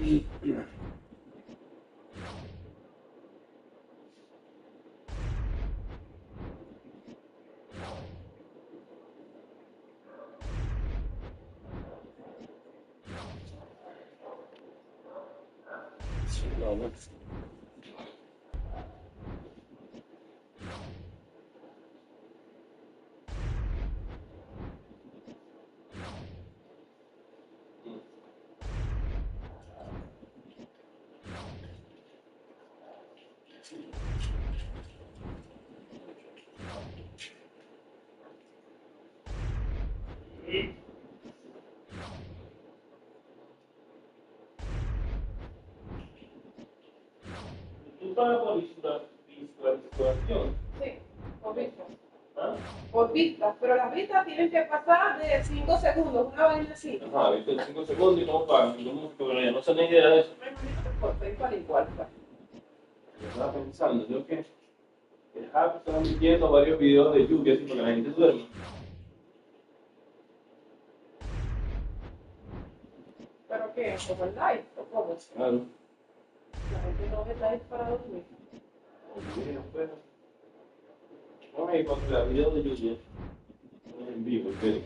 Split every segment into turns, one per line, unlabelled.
Por visualización.
Sí, por vistas.
¿Ah?
Por vistas, pero las vistas tienen que pasar de 5 segundos, una vaina así.
Ajá, viste, 5 segundos y no pagan. Pero ya no sé ni idea de eso.
Me imagino que por PayPal igual, pues.
Yo estaba pensando, yo que el Hub está transmitiendo varios videos de lluvia así para que la gente duerma.
¿Pero qué? ¿Como el live o cómo?
Claro.
La gente no ve live para dormir.
Vamos a ir con la video de lluvia. En vivo, espero.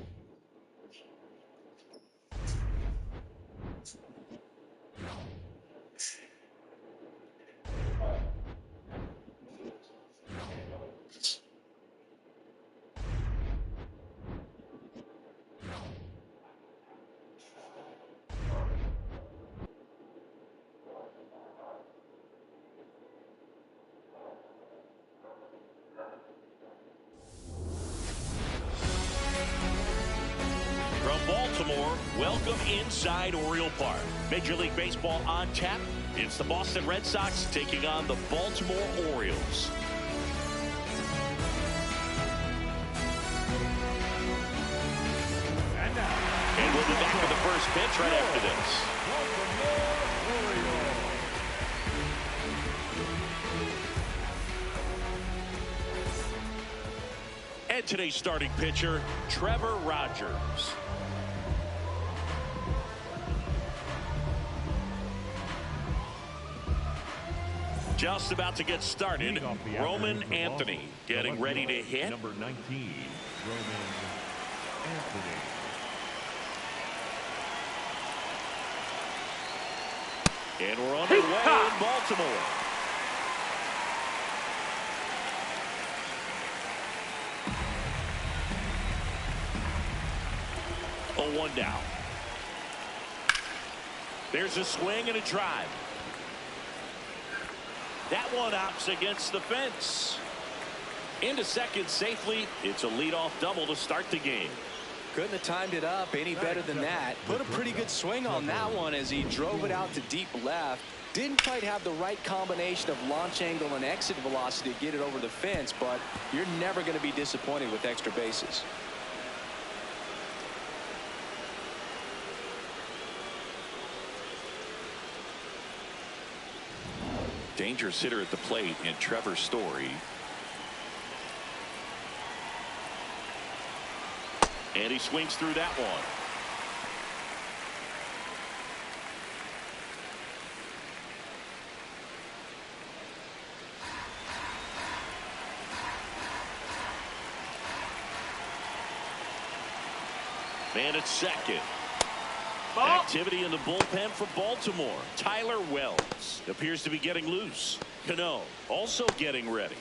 From Baltimore, welcome inside Oriole Park. Major League Baseball on tap. It's the Boston Red Sox taking on the Baltimore Orioles. And we'll be back with the first pitch right after this. And today's starting pitcher, Trevor Rogers. Just about to get started, Roman Anthony getting ready to hit.
Number 19, Roman Anthony.
And we're on our way in Baltimore. Oh, 1 down. There's a swing and a drive. That one opts against the fence. Into second safely. It's a leadoff double to start the game.
Couldn't have timed it up any better than that. Put a pretty good swing on that one as he drove it out to deep left. Didn't quite have the right combination of launch angle and exit velocity to get it over the fence, but you're never going to be disappointed with extra bases.
Dangerous hitter at the plate in Trevor Story. And he swings through that one. Man at second. Activity in the bullpen for Baltimore. Tyler Wells appears to be getting loose. Cano also getting ready.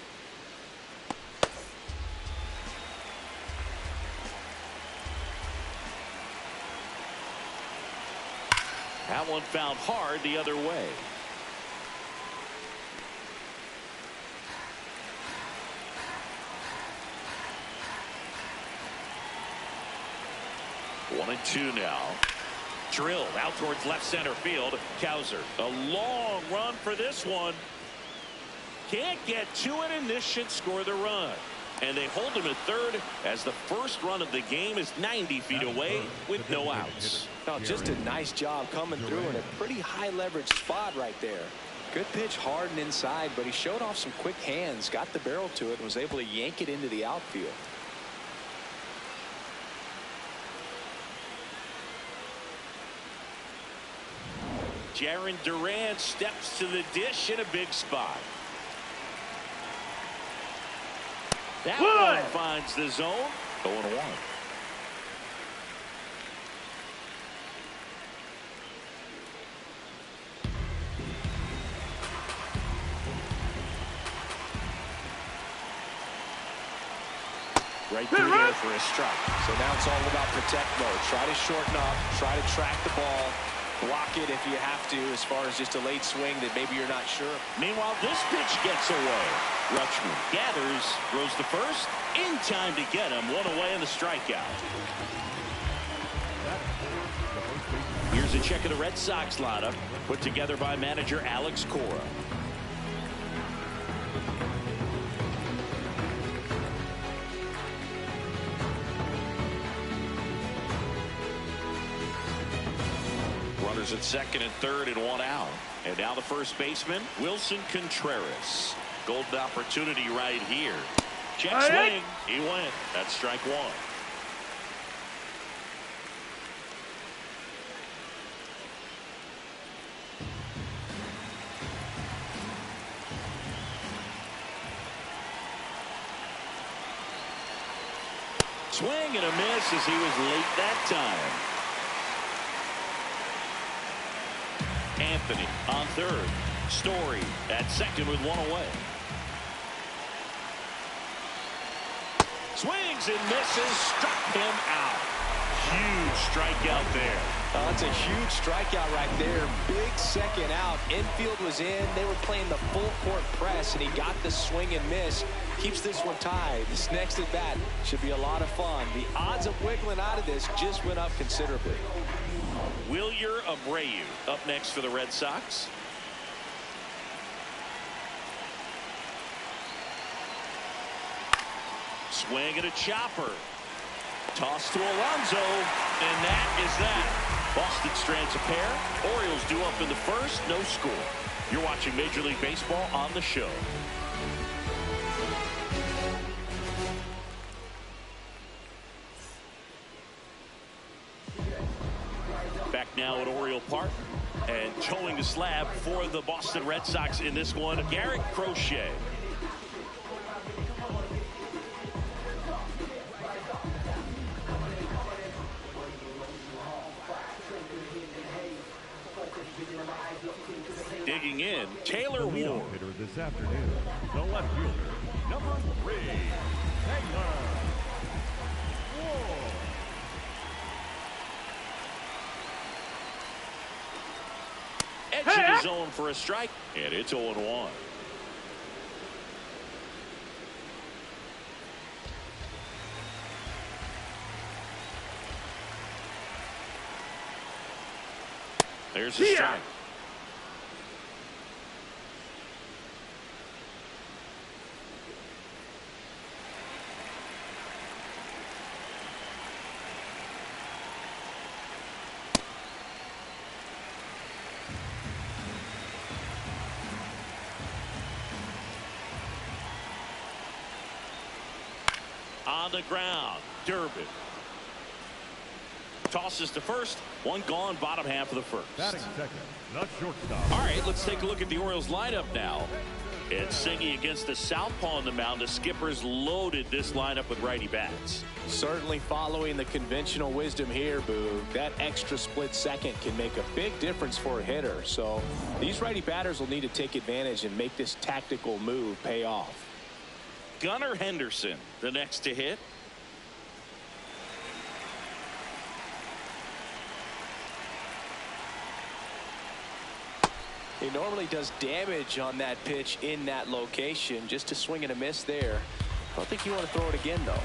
That one found hard the other way. One and two now. Drilled out towards left center field. Cowser. A long run for this one. Can't get to it, and this should score the run. And they hold him at third as the first run of the game is 90 feet away with no outs.
Oh, just a nice job coming through in a pretty high leverage spot right there. Good pitch hard and inside, but he showed off some quick hands, got the barrel to it, and was able to yank it into the outfield.
Jarren Duran steps to the dish in a big spot. That one finds the zone. 0-1.
Right through there for a strike. So now it's all about protect mode. Try to shorten up. Try to track the ball. Block it if you have to, as far as just a late swing that maybe you're not sure.
Meanwhile, this pitch gets away. Rutschman gathers, throws to first. In time to get him. One away in the strikeout. Here's a check of the Red Sox lineup put together by manager Alex Cora. Runners at second and third and one out. And now the first baseman, Wilson Contreras. Golden opportunity right here. Check swing. He went. That's strike one. Swing and a miss as he was late that time. Anthony on third. Story at second with one away. Swings and misses. Struck him out. Huge strikeout there.
That's a huge strikeout right there. Big second out. Infield was in. They were playing the full court press, and he got the swing and miss. Keeps this one tied. This next at bat should be a lot of fun. The odds of wiggling out of this just went up considerably.
Wilyer Abreu up next for the Red Sox. Swing and a chopper. Toss to Alonso, and that is that. Boston strands a pair. Orioles due up in the first, no score. You're watching Major League Baseball on the show. Back now at Oriole Park, and towing the slab for the Boston Red Sox in this one, Garrett Crochet. Digging in, Taylor Ward.
Hitter this afternoon, the left fielder, number 3, Taylor Ward.
Edge of the zone for a strike, and it's 0-1. There's a strike. On the ground, Durbin tosses to first. One gone, bottom half of the first.
Batting second, the shortstop.
All right, let's take a look at the Orioles lineup now. It's Singy against the southpaw on the mound. The Skippers loaded this lineup with righty bats.
Certainly following the conventional wisdom here, Boog. That extra split second can make a big difference for a hitter. So these righty batters will need to take advantage and make this tactical move pay off.
Gunnar Henderson, the next to hit.
He normally does damage on that pitch in that location. Just a swing and a miss there. I don't think you want to throw it again, though.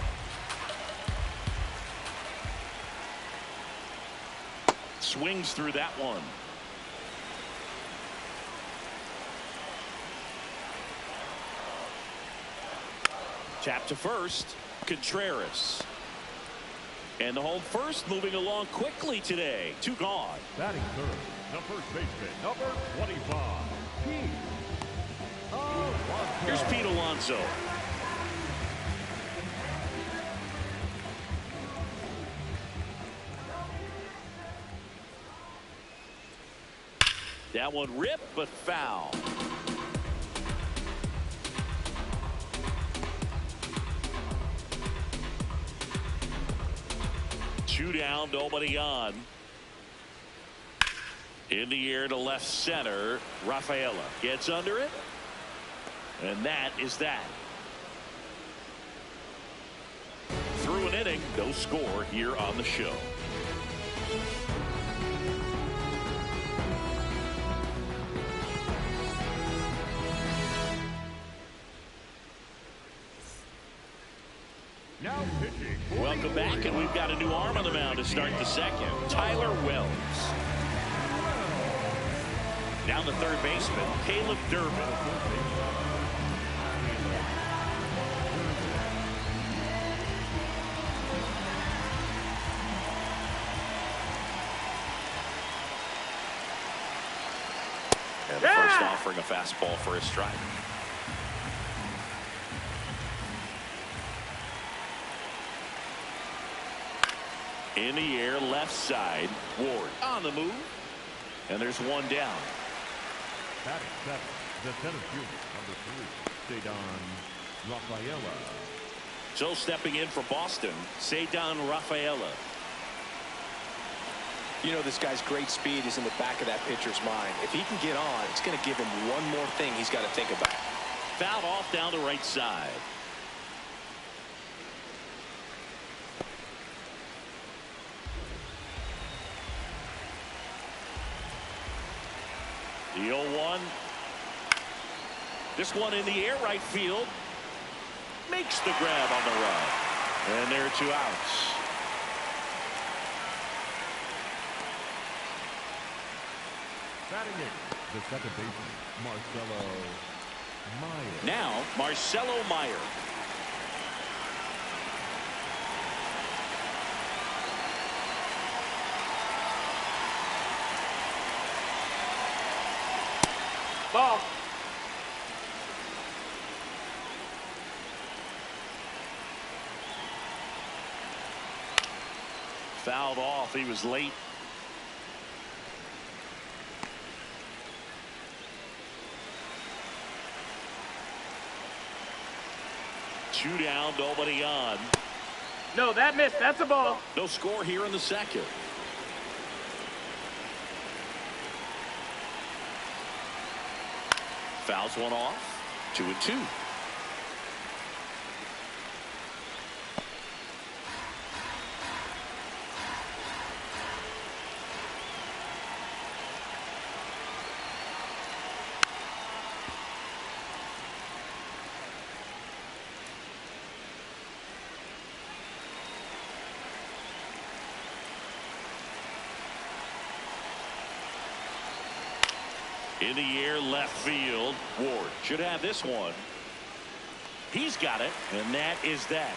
Swings through that one. Tap to first, Contreras. And the home first moving along quickly today. Two gone.
Batting third, the first baseman, number 25, Pete Alonso.
Here's Pete Alonso. That one ripped, but foul. Two down, nobody on. In the air to left center. Rafaela gets under it. And that is that. Through an inning, no score here on the show.
Now pitching.
Welcome back, and we've got a new arm on the mound to start the second. Tyler Wells. Down the third baseman, Caleb Durbin. And the first offering a fastball for a strike. In the air, left side. Ward on the move. And there's one down.
Batting seven, the center fielder, number 3, Ceddanne Rafaela.
So stepping in for Boston, Ceddanne Rafaela.
You know, this guy's great speed is in the back of that pitcher's mind. If he can get on, it's going to give him one more thing he's got to think about.
Fouled off down the right side. The 0-1. This one in the air, right field. Makes the grab on the run. And there are 2 outs.
Batting eighth, the second baseman, Marcelo Meyer.
Now, Marcelo Meyer.
Ball.
Fouled off. He was late. Two down, nobody on.
No, that missed. That's a ball.
No score here in the second. Fouls one off. 2-2. In the air, left field. Ward should have this one. He's got it, and that is that.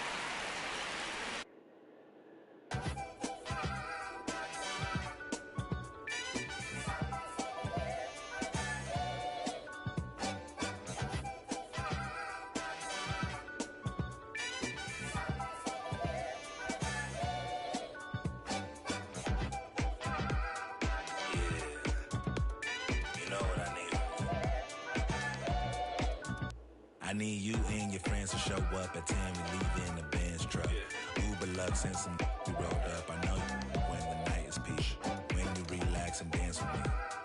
I need you and your friends to show up at 10. We leave in the Benz truck. Uber Lux and some we rolled up. I know you when the night is peak. When you relax and dance with me.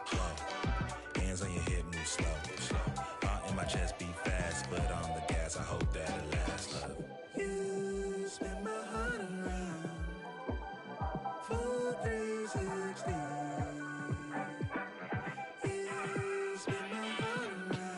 Slow. Hands on your hip, move slow. Heart in my chest beat fast, but on the gas, I hope that it lasts. Look. You spin my heart around. Full 360. You spin my heart around.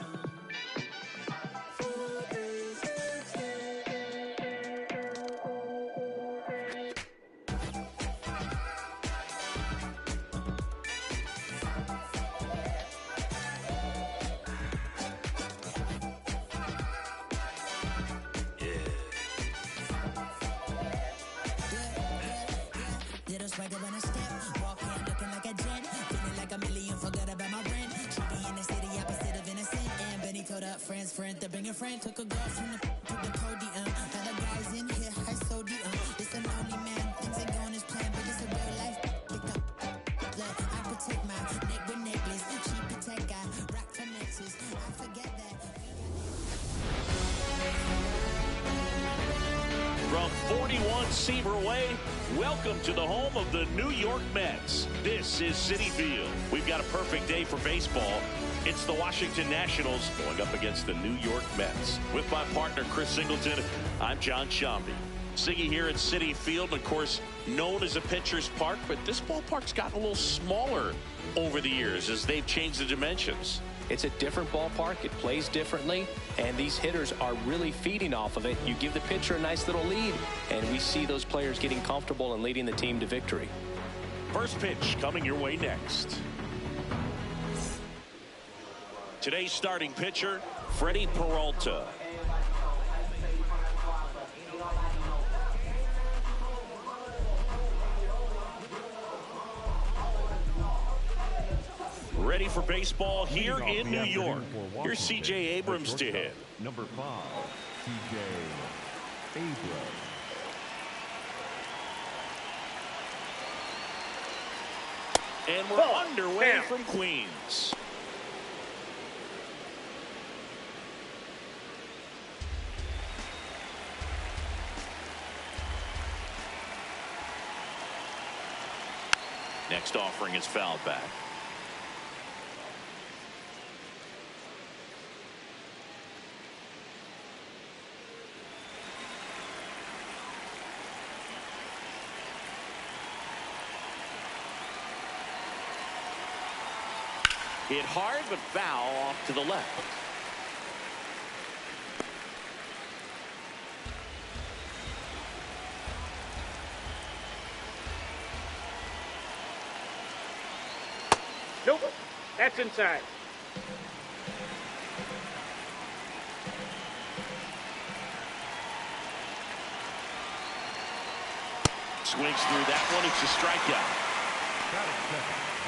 Swagger when I step, walk in looking like a jet, feeling like a million, forgot about my rent. Tricky in the city, opposite of innocent. And Benny told up friends, to bring a friend. Took a girl from the to the podium. Other guys in here, I so deep. It's a lonely man, things ain't going as planned, but it's a real life. Pick up, look, I protect my neck with necklace. Cheap
from 41 Seaver Way, welcome to the home of the New York Mets. This is Citi Field. We've got a perfect day for baseball. It's the Washington Nationals going up against the New York Mets. With my partner, Chris Singleton, I'm John Shambi. Siggy here at Citi Field, of course, known as a pitcher's park, but this ballpark's gotten a little smaller over the years as they've changed the dimensions.
It's a different ballpark. It plays differently, and these hitters are really feeding off of it. You give the pitcher a nice little lead, and we see those players getting comfortable and leading the team to victory.
First pitch coming your way next. Today's starting pitcher, Freddie Peralta. Ready for baseball here in New York. Here's C.J. Abrams to hit.
Number 5, C.J. Abrams.
And we're underway from Queens. Next offering is fouled back. Hit hard, but foul off to the left.
Nope, that's inside.
Swings through that one. It's a strikeout.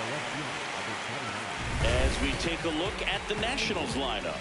The left fielder, number 29.
As we take a look at the Nationals lineup.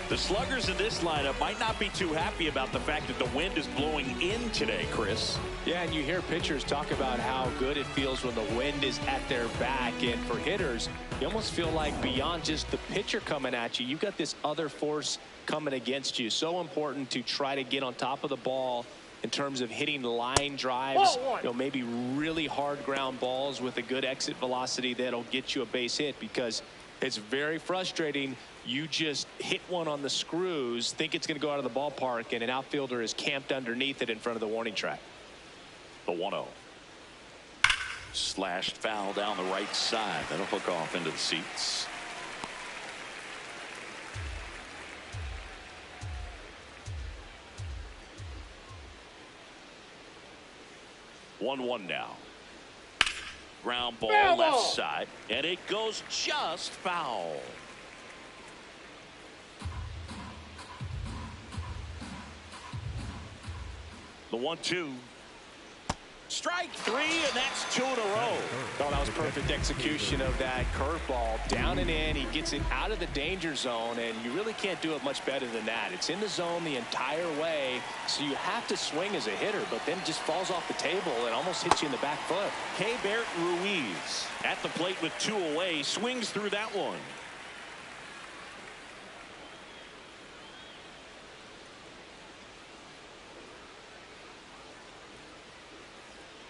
The sluggers in this lineup might not be too happy about the fact that the wind is blowing in today, Chris.
Yeah, and you hear pitchers talk about how good it feels when the wind is at their back. And for hitters, you almost feel like beyond just the pitcher coming at you, you've got this other force coming against you. So important to try to get on top of the ball in terms of hitting line drives, maybe really hard ground balls with a good exit velocity that'll get you a base hit, because it's very frustrating. You just hit one on the screws, think it's going to go out of the ballpark, and an outfielder is camped underneath it in front of the warning track.
The 1-0. Slashed foul down the right side. That'll hook off into the seats. One now. Ground ball left side, and it goes just foul. The 1-2. Strike 3, and that's 2 in a row.
Oh, that was perfect execution of that curveball. Down and in, he gets it out of the danger zone, and you really can't do it much better than that. It's in the zone the entire way, so you have to swing as a hitter, but then it just falls off the table and almost hits you in the back foot.
Keibert Ruiz at the plate with 2 away, swings through that one.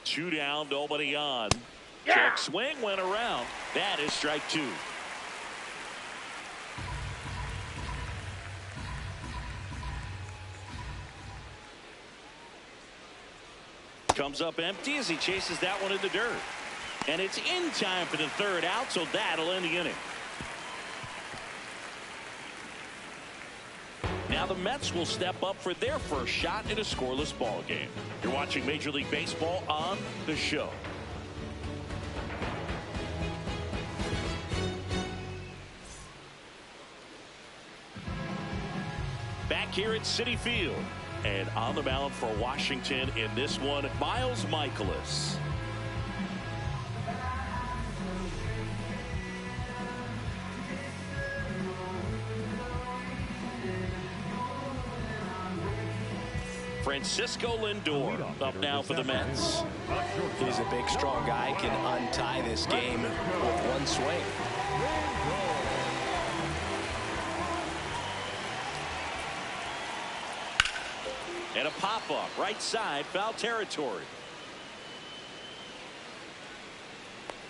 Two down, nobody on. Check swing, went around. That is strike 2. Comes up empty as he chases that one in the dirt. And it's in time for the 3rd out, so that'll end the inning. Now the Mets will step up for their first shot in a scoreless ball game. You're watching Major League Baseball on The Show. Back here at Citi Field, and on the mound for Washington in this one, Miles Mikolas. Francisco Lindor up now for the Mets.
He's a big, strong guy, can untie this game with one swing.
And a pop-up right side, foul territory.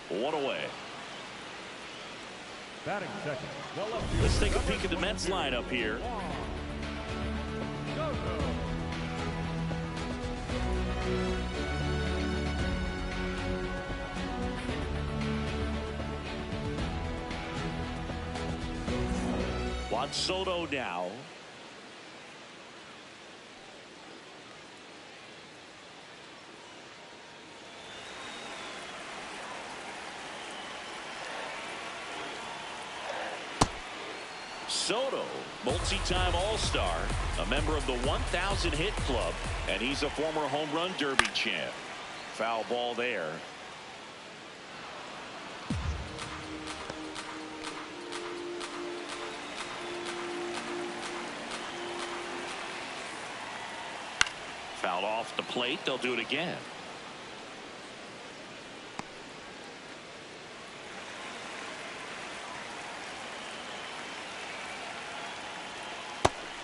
1 away.
Batting second.
Let's take a peek at the Mets lineup here. Juan Soto now. Soto, multi-time All-Star, a member of the 1,000 hit club, and he's a former home run derby champ. Foul ball there. Fouled off the plate. They'll do it again.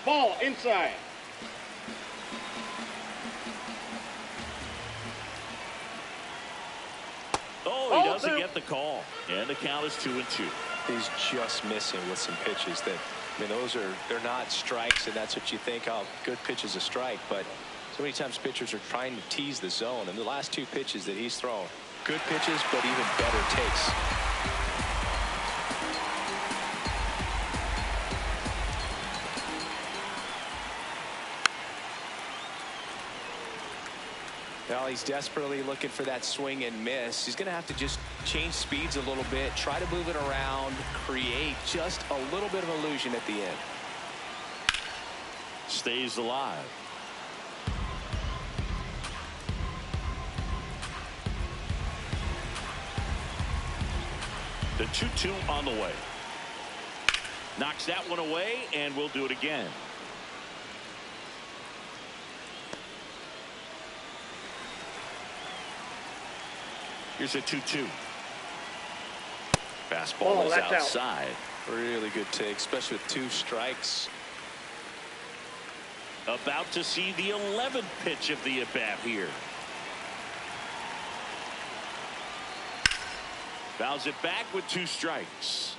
Ball inside.
Oh, he doesn't get the call. And the count is 2-2.
He's just missing with some pitches that, I mean, they're not strikes, and that's what you think, oh, good pitch is a strike. But so many times pitchers are trying to tease the zone, and the last 2 pitches that he's thrown, good pitches, but even better takes. Well, he's desperately looking for that swing and miss. He's going to have to just change speeds a little bit, try to move it around, create just a little bit of illusion at the end.
Stays alive. The 2-2 on the way. Knocks that one away, and we'll do it again. Here's a 2-2. Fastball is outside.
Really good take, especially with 2 strikes.
About to see the 11th pitch of the at-bat here. Fouls it back with 2 strikes.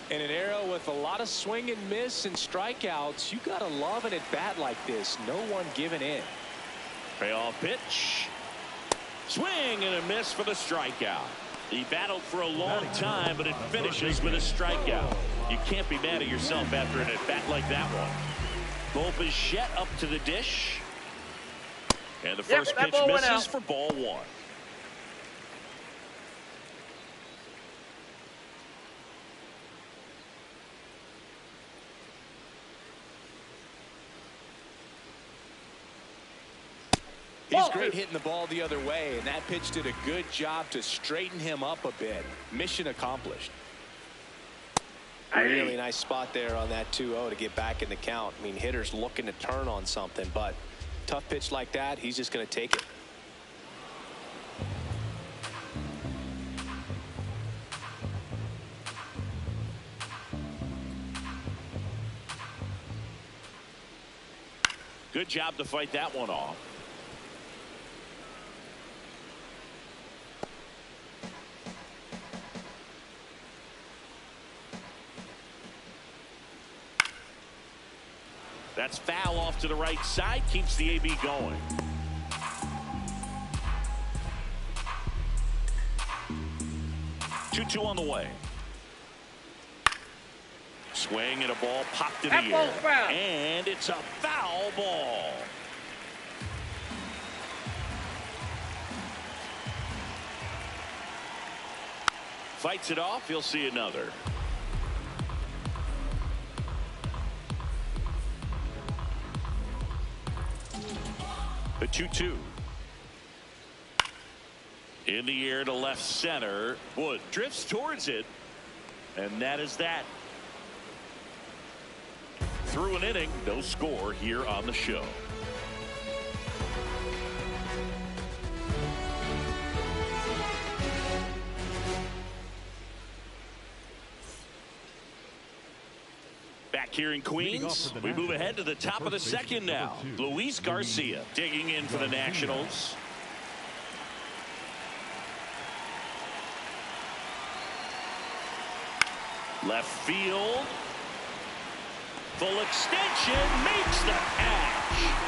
In an era with a lot of swing and miss and strikeouts, you gotta love an at-bat like this. No one giving in.
Payoff pitch. Swing and a miss for the strikeout. He battled for a long time, but it finishes with a strikeout. You can't be mad at yourself after an at-bat like that one. Bo Bichette up to the dish. And the first pitch misses for ball 1.
He's great hitting the ball the other way, and that pitch did a good job to straighten him up a bit. Mission accomplished. Really nice spot there on that 2-0 to get back in the count. I mean, hitters looking to turn on something, but tough pitch like that, he's just going to take it.
Good job to fight that one off. That's foul off to the right side. Keeps the AB going. Two on the way. Swing and a ball popped in the air. And it's a foul ball. Fights it off. He'll see another. The 2-2. In the air to left center. Wood drifts towards it. And that is that. Through an inning, no score here on the show. Back Here in Queens, we move ahead to the top of the second now. Luis Garcia digging in for the Nationals. Left field. Full extension, makes the catch.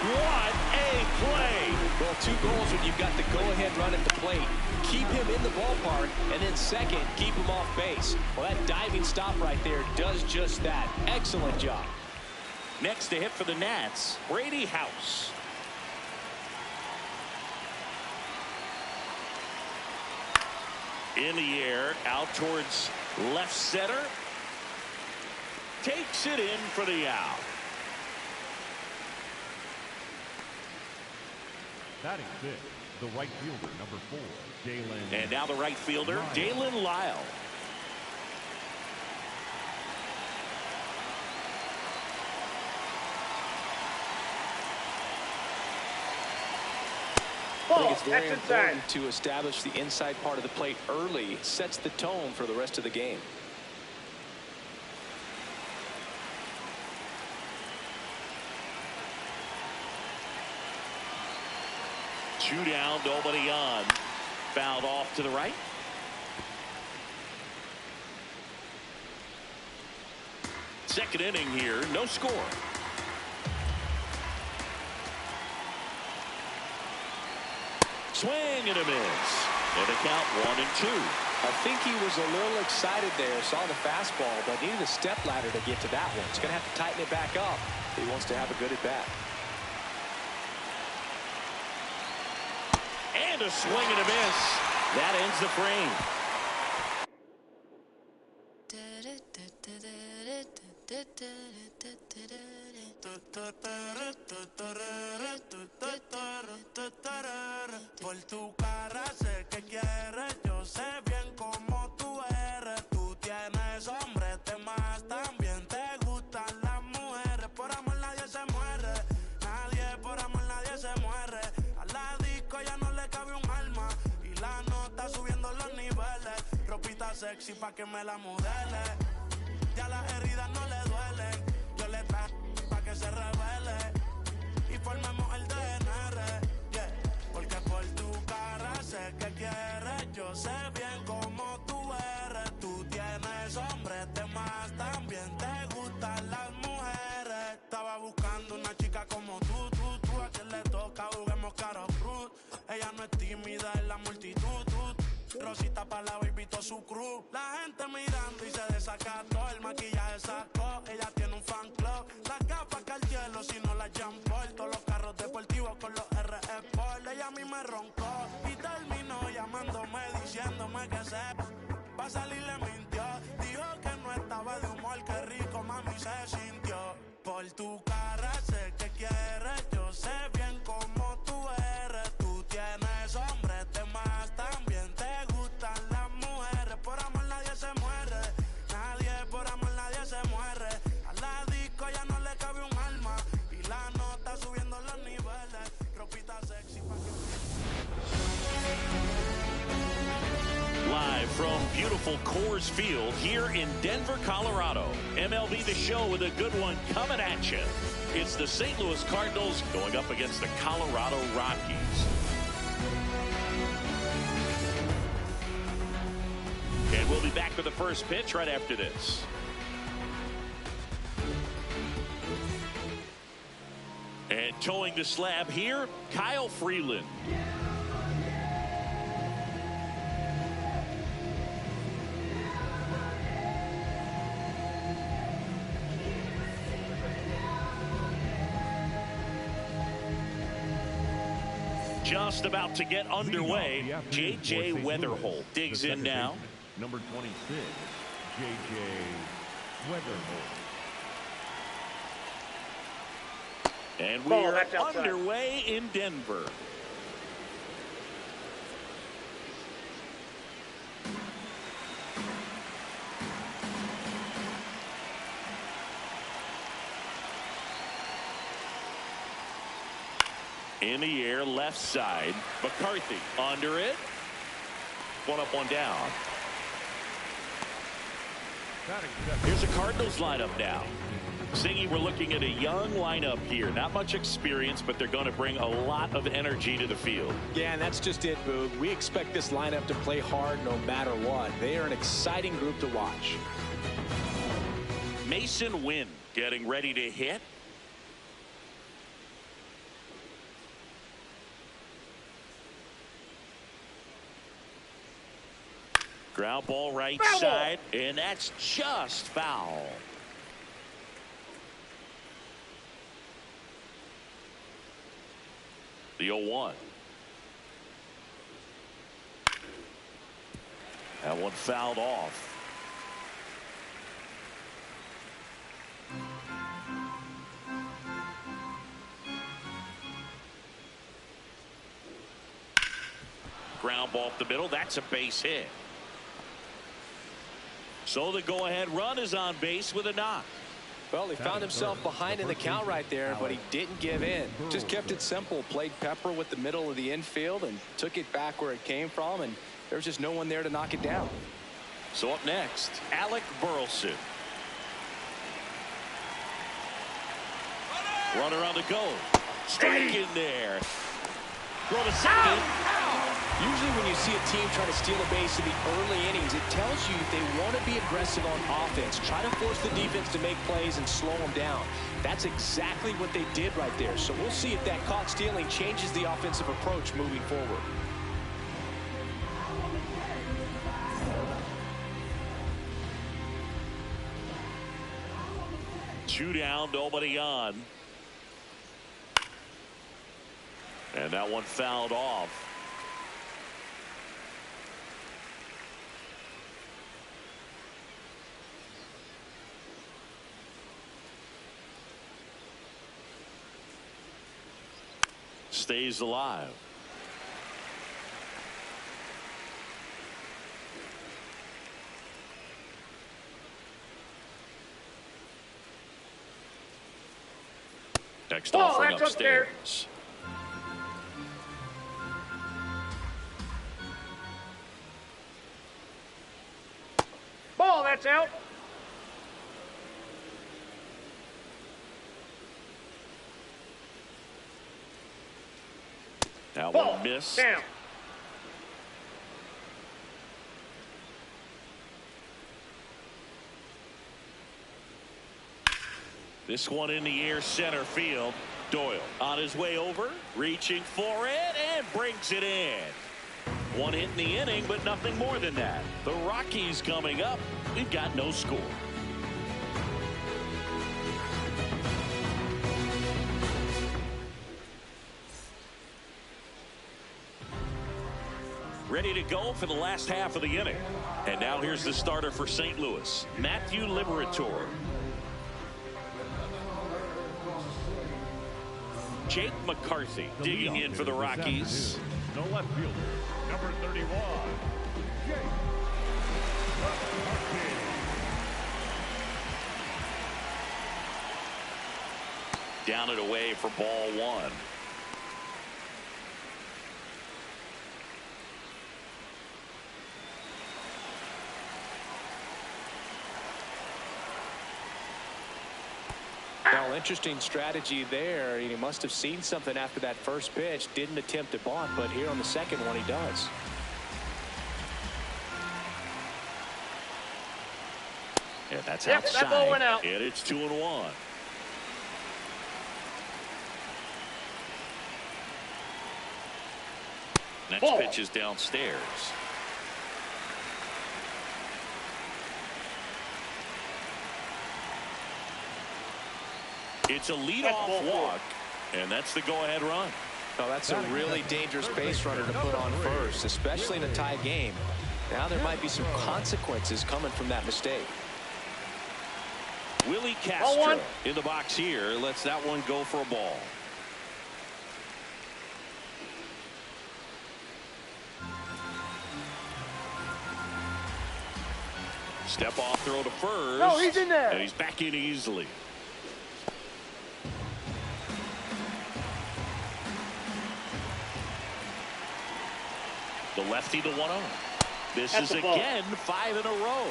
What a play.
Well, 2 goals when you've got the go-ahead run at the plate. Keep him in the ballpark, and then second, keep him off base. Well, that diving stop right there does just that. Excellent job.
Next to hit for the Nats, Brady House. In the air, out towards left center. Takes it in for the out.
Batting fifth, the right fielder, number 4, Dalen.
And now the right fielder, Dalen Lyle.
I think it's very important to establish the inside part of the plate early. It sets the tone for the rest of the game.
2 down, nobody on. Fouled off to the right. Second inning here, no score. Swing and a miss. And a count 1-2.
I think he was a little excited there, saw the fastball, but needed a step ladder to get to that one. He's going to have to tighten it back up if he wants to have a good at bat.
And a swing and a miss. That ends the frame.
Por tu cara sé que quieres, yo sé bien cómo tú eres. Tú tienes hombre, te más también te gustan las mujeres. Por amor nadie se muere, nadie por amor nadie se muere. A la disco ya no le cabe un alma y la nota subiendo los niveles. Ropita sexy pa' que me la modele. Ya las heridas no le duelen. Yo le traje pa' que se revele y formemos el DNR. Yeah. Porque por tu cara sé que quieres. Yo sé bien cómo tú eres. Tú tienes hombre, te más también te gustan las mujeres. Estaba buscando una chica como tú. A quien le toca juguemos caro cruz. Ella no es tímida en la multitud. Rosita pa' la baby to su crew. La gente mirando y se desacató. El maquillaje sacó, ella tiene un fan club. Las gafas que al cielo si no las Jean-Paul. Todos los carros deportivos con los RE Sport. Ella a mí me roncó y terminó llamándome diciéndome que se pa' salir le mintió. Dijo que no estaba de humor, que rico mami se sintió. Por tu cara sé que quieres, yo sé bien cómo tú eres. Tú tienes hombre, te más también te gustan las mujeres. Por amor nadie se muere, nadie por amor nadie se muere. A la disco ya no le cabe un alma y la nota subiendo los niveles. Ropita sexy pa' que...
Live from beautiful Coors Field here in Denver, Colorado. MLB The Show with a good one coming at you. It's the St. Louis Cardinals going up against the Colorado Rockies. And we'll be back for the first pitch right after this. And towing the slab here, Kyle Freeland. Just about to get underway. J.J. Weatherholt digs in now.
Number 26, J.J. Weatherholt.
And we are underway in Denver. In the air, left side. McCarthy under it. One up, one down. Here's the Cardinals lineup now. Singy, we're looking at a young lineup here. Not much experience, but they're going to bring a lot of energy to the field.
Yeah, and that's just it, Boog. We expect this lineup to play hard no matter what. They are an exciting group to watch.
Mason Wynn getting ready to hit. Ground ball right side, and that's just foul. The 0-1. That one fouled off. Ground ball up the middle. That's a base hit. So the go-ahead run is on base with a knock.
Well, he found himself behind in the count right there, but he didn't give in. Just kept it simple. Played pepper with the middle of the infield and took it back where it came from, and there was just no one there to knock it down.
So up next, Alec Burleson. Runner on the go. Strike in there. Throw to second.
Usually when you see a team try to steal a base in the early innings, it tells you they want to be aggressive on offense. Try to force the defense to make plays and slow them down. That's exactly what they did right there. So we'll see if that caught stealing changes the offensive approach moving forward.
Two down, nobody on. And that one fouled off. Stays alive. Next offering upstairs.
Ball, that's out.
That
Ball,
one missed.
down.
This one in the air, center field. Doyle on his way over, reaching for it, and brings it in. One hit in the inning, but nothing more than that. The Rockies coming up. We've got no score. Ready to go for the last half of the inning. And now here's the starter for St. Louis, Matthew Liberatore. Jake McCarthy digging in for the Rockies.
The left fielder, number 31, Jake McCarthy.
Down and away for ball one.
Well, interesting strategy there. He must have seen something after that first pitch. Didn't attempt to bunt, but here on the second one, he does.
Yeah, that's
Yep,
outside.
that ball went out.
And it's 2-1. Next
Ball.
pitch is downstairs. It's a leadoff walk, and that's the go-ahead run.
Well, that's a really dangerous base runner to put on first, especially in a tie game. Now there might be some consequences coming from that mistake.
Willie Castro in the box here lets that one go for a ball. Step off throw to first.
No, he's in there.
And he's back in easily. The lefty, the 1-0. This
That's
is
a ball.
again 5 in a row.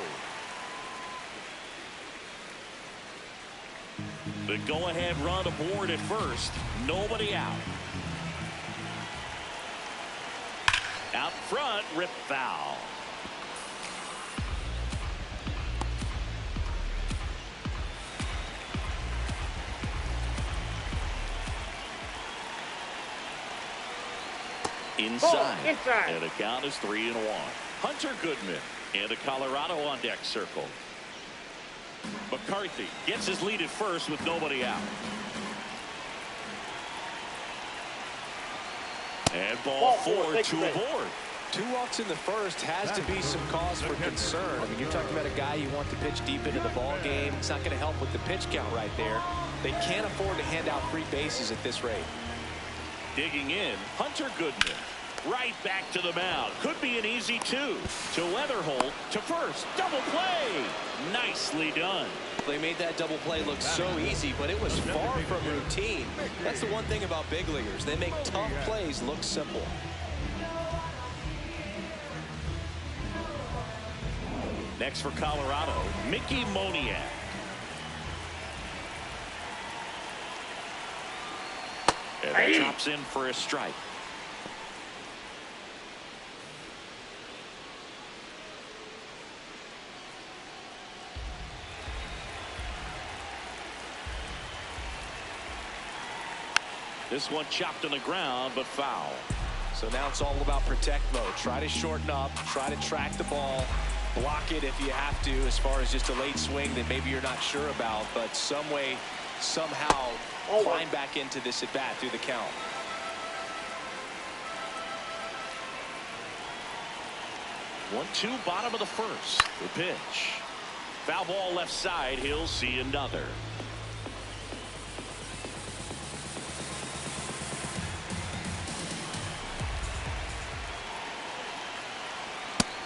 The go-ahead run aboard at first. Nobody out. Out front, rip foul. Inside. And the count is 3-1. Hunter Goodman into Colorado on deck circle. McCarthy gets his lead at first with nobody out. And ball 4, 2 aboard.
2 walks in the first has to be some cause for concern. I mean, you're talking about a guy you want to pitch deep into the ball game. It's not going to help with the pitch count right there. They can't afford to hand out free bases at this rate.
Digging in, Hunter Goodman. Right back to the mound. Could be an easy 2. To Weatherholt, to first. Double play. Nicely done.
They made that double play look so easy, but it was far from routine. That's the one thing about big leaguers. They make tough plays look simple.
Next for Colorado, Mickey Moniak. And he chops in for a strike. This one chopped on the ground, but foul.
So now it's all about protect mode. Try to shorten up, try to track the ball, block it if you have to, as far as just a late swing that maybe you're not sure about, but some way, somehow climb back into this at bat through the count.
One, 2, bottom of the first. The pitch. Foul ball left side. He'll see another.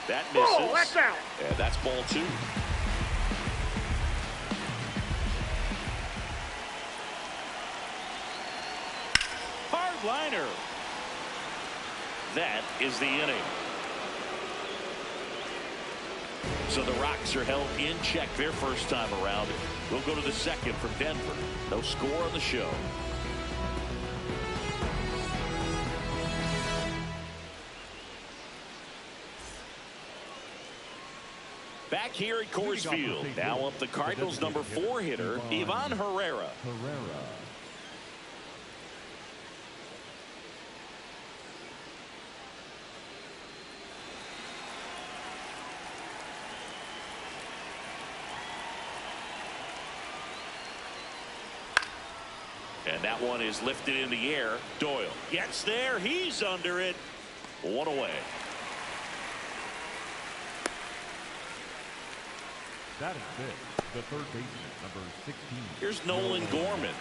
That misses.
Oh, that's out.
And that's ball 2. Hard liner. That is the inning. So the Rocks are held in check their first time around. We'll go to the second for Denver. No score on the show. Back here at Coors Field. Now up the Cardinals' number 4 hitter, Ivan Herrera. And that one is lifted in the air. Doyle gets there. He's under it. 1 away.
That is it. The third baseman, number 16.
Here's Nolan Gorman.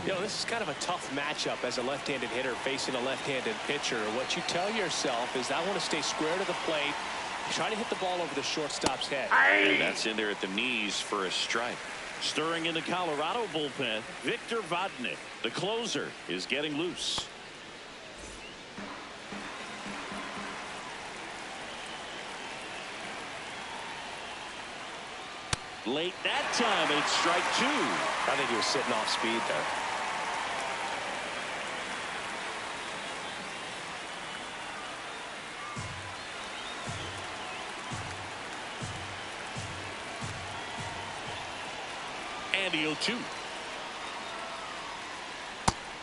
You know, this is kind of a tough matchup as a left-handed hitter facing a left-handed pitcher. What you tell yourself is, I want to stay square to the plate, try to hit the ball over the shortstop's head.
And that's in there at the knees for a strike. Stirring in the Colorado bullpen, Victor Vodnik, the closer, is getting loose. Late that time, and it's strike 2.
I think he was sitting off speed there.
And the 0-2.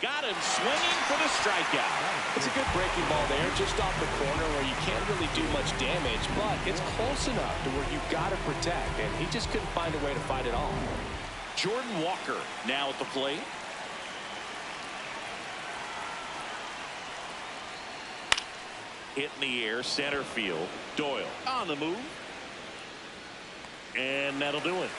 Got him swinging for the strikeout.
It's a good breaking ball there, just off the corner where you can't really do much damage, but it's close enough to where you've got to protect, and he just couldn't find a way to fight it off.
Jordan Walker now at the plate. Hit in the air, center field. Doyle on the move. And that'll do it.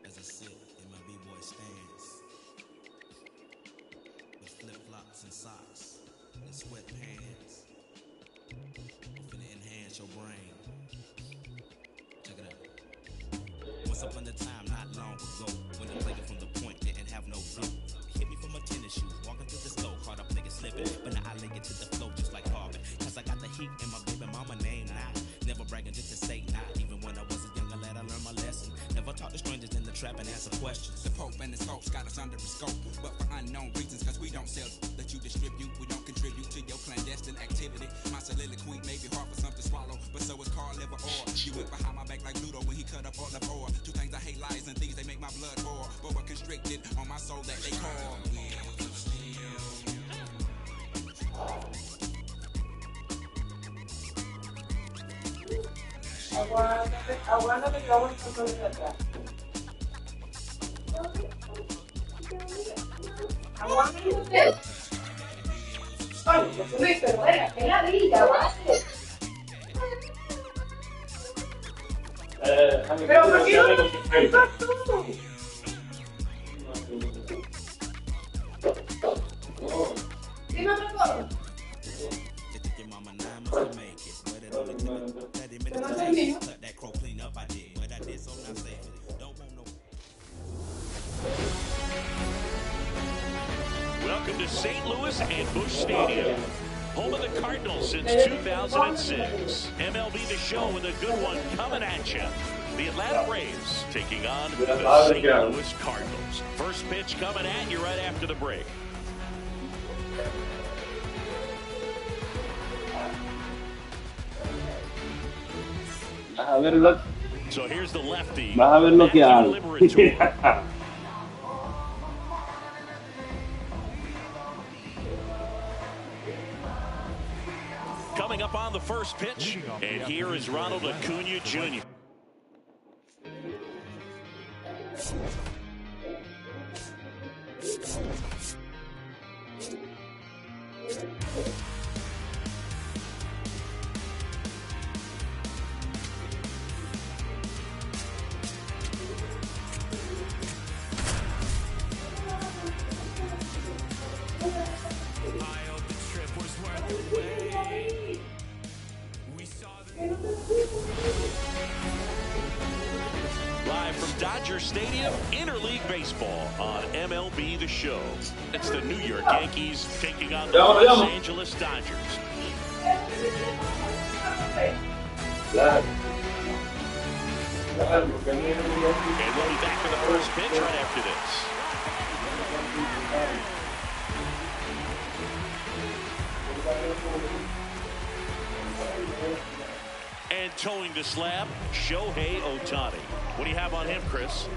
As I sit in my B-boy stance with flip-flops and socks and sweatpants, I'm finna enhance your brain. Check it out. Once upon a time, not long ago, when the player from the point didn't have no flow. Hit me from a tennis shoe, walking through the snow, caught up nigga slipping, but now I lay it to the flow just like Harvey. Cause I got the heat in my baby mama name now. Never bragging just to say nah. Even when I was a younger lad, I learned my lesson. Never talk to strangers in the trap and answer questions. The Pope and his folks got us under the scope, but for unknown reasons, cause we don't sell that you distribute. We don't contribute to your clandestine activity. My soliloquy may be hard for some to swallow, but so is Carl liver or. You went behind my back like Ludo when he cut up all of ore. Two things I hate, lies and things they make my blood boil. But we're constricted on my soul that they call.
Aguántate que vamos a pasar de atrás. Aguántate. Oye, Luis, pero bueno, qué ladilla, aguántate. Pero ¿por qué no estás tú? Dime otra cosa.
Welcome to St. Louis and Busch Stadium, home of the Cardinals since 2006. MLB The Show with a good one coming at you. The Atlanta Braves taking on the St. Louis Cardinals. First pitch coming at you right after the break. So here's the lefty.
Vas a ver lo que hago.
Coming up on the first pitch, and here is Ronald Acuna Jr. Live from Dodger Stadium, Interleague Baseball on MLB The Show. It's the New York Yankees taking on the Los Angeles Dodgers. And we'll be back for the first pitch right after this. And towing the slab, Shohei Ohtani. What do you have on him, Chris?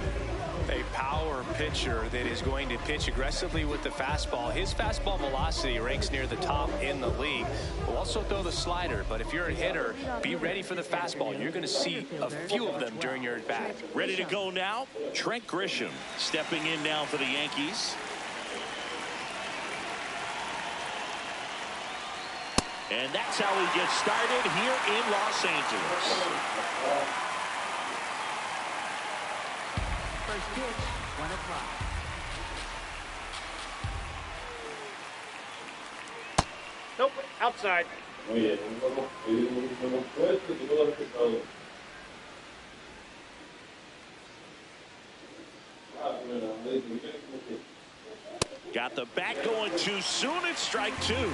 A power pitcher that is going to pitch aggressively with the fastball. His fastball velocity ranks near the top in the league. Will also throw the slider, but if you're a hitter, be ready for the fastball. You're going to see a few of them during your at-bat.
Ready to go now? Trent Grisham stepping in now for the Yankees. And that's how he gets started here in Los Angeles.
First pitch, 1 o'clock.
Nope, outside.
Oye,
got the bat going too soon. It's strike 2.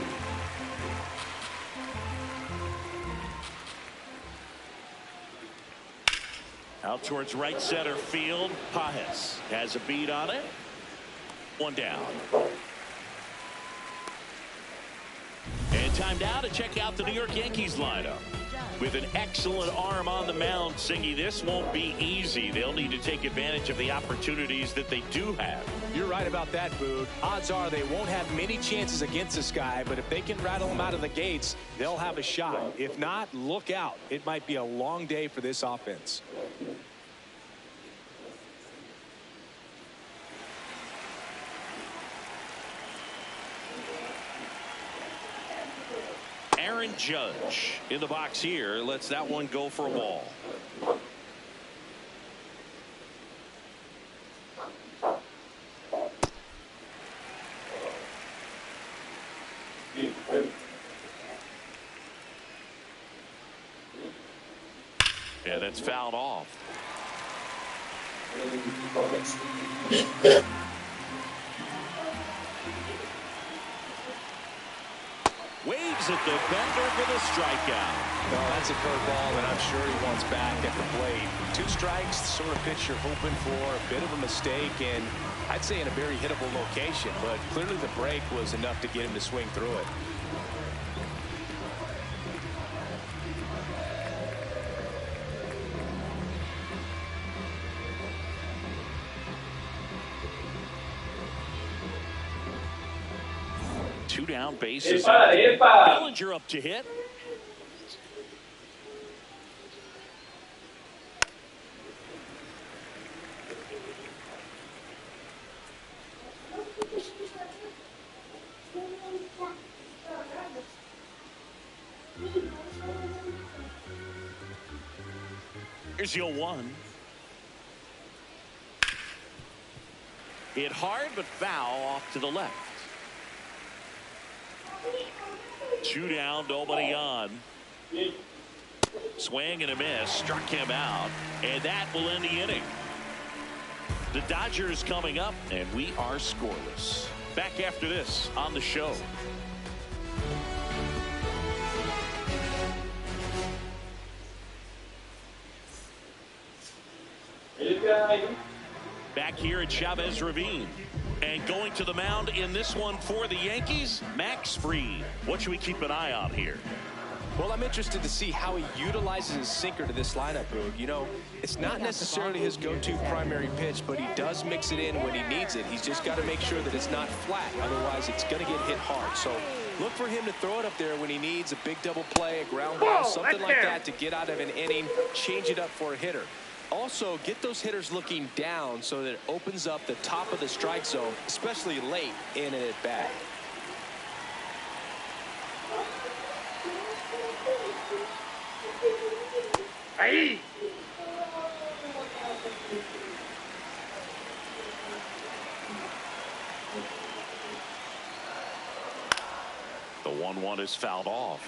Out towards right center field. Pajes has a beat on it. 1 down. And time now to check out the New York Yankees lineup. With an excellent arm on the mound, Singy, this won't be easy. They'll need to take advantage of the opportunities that they do have.
You're right about that, Boog. Odds are they won't have many chances against this guy, but if they can rattle him out of the gates, they'll have a shot. If not, look out. It might be a long day for this offense.
Aaron Judge in the box here. Lets that one go for a ball. Yeah, that's fouled off. it to Bender for the strikeout.
Well, that's a curveball that I'm sure he wants back at the plate. 2 strikes, the sort of pitch you're hoping for. A bit of a mistake, and I'd say in a very hittable location. But clearly the break was enough to get him to swing through it.
Two down, bases.
Epa.
Bellinger up to hit. Here's your 1. Hit hard, but foul off to the left. 2 down, nobody on. Swing and a miss, struck him out, and that will end the inning. The Dodgers coming up, and we are scoreless. Back after this on the show. Back here at Chavez Ravine. And going to the mound in this one for the Yankees, Max Fried. What should we keep an eye on here?
Well, I'm interested to see how he utilizes his sinker to this lineup, Boog. You know, it's not necessarily his go-to primary pitch, but he does mix it in when he needs it. He's just got to make sure that it's not flat. Otherwise, it's going to get hit hard. So look for him to throw it up there when he needs a big double play, a ground ball, something like that to get out of an inning, change it up for a hitter. Also, get those hitters looking down so that it opens up the top of the strike zone, especially late in an at-bat.
Hey!
The 1-1 is fouled off.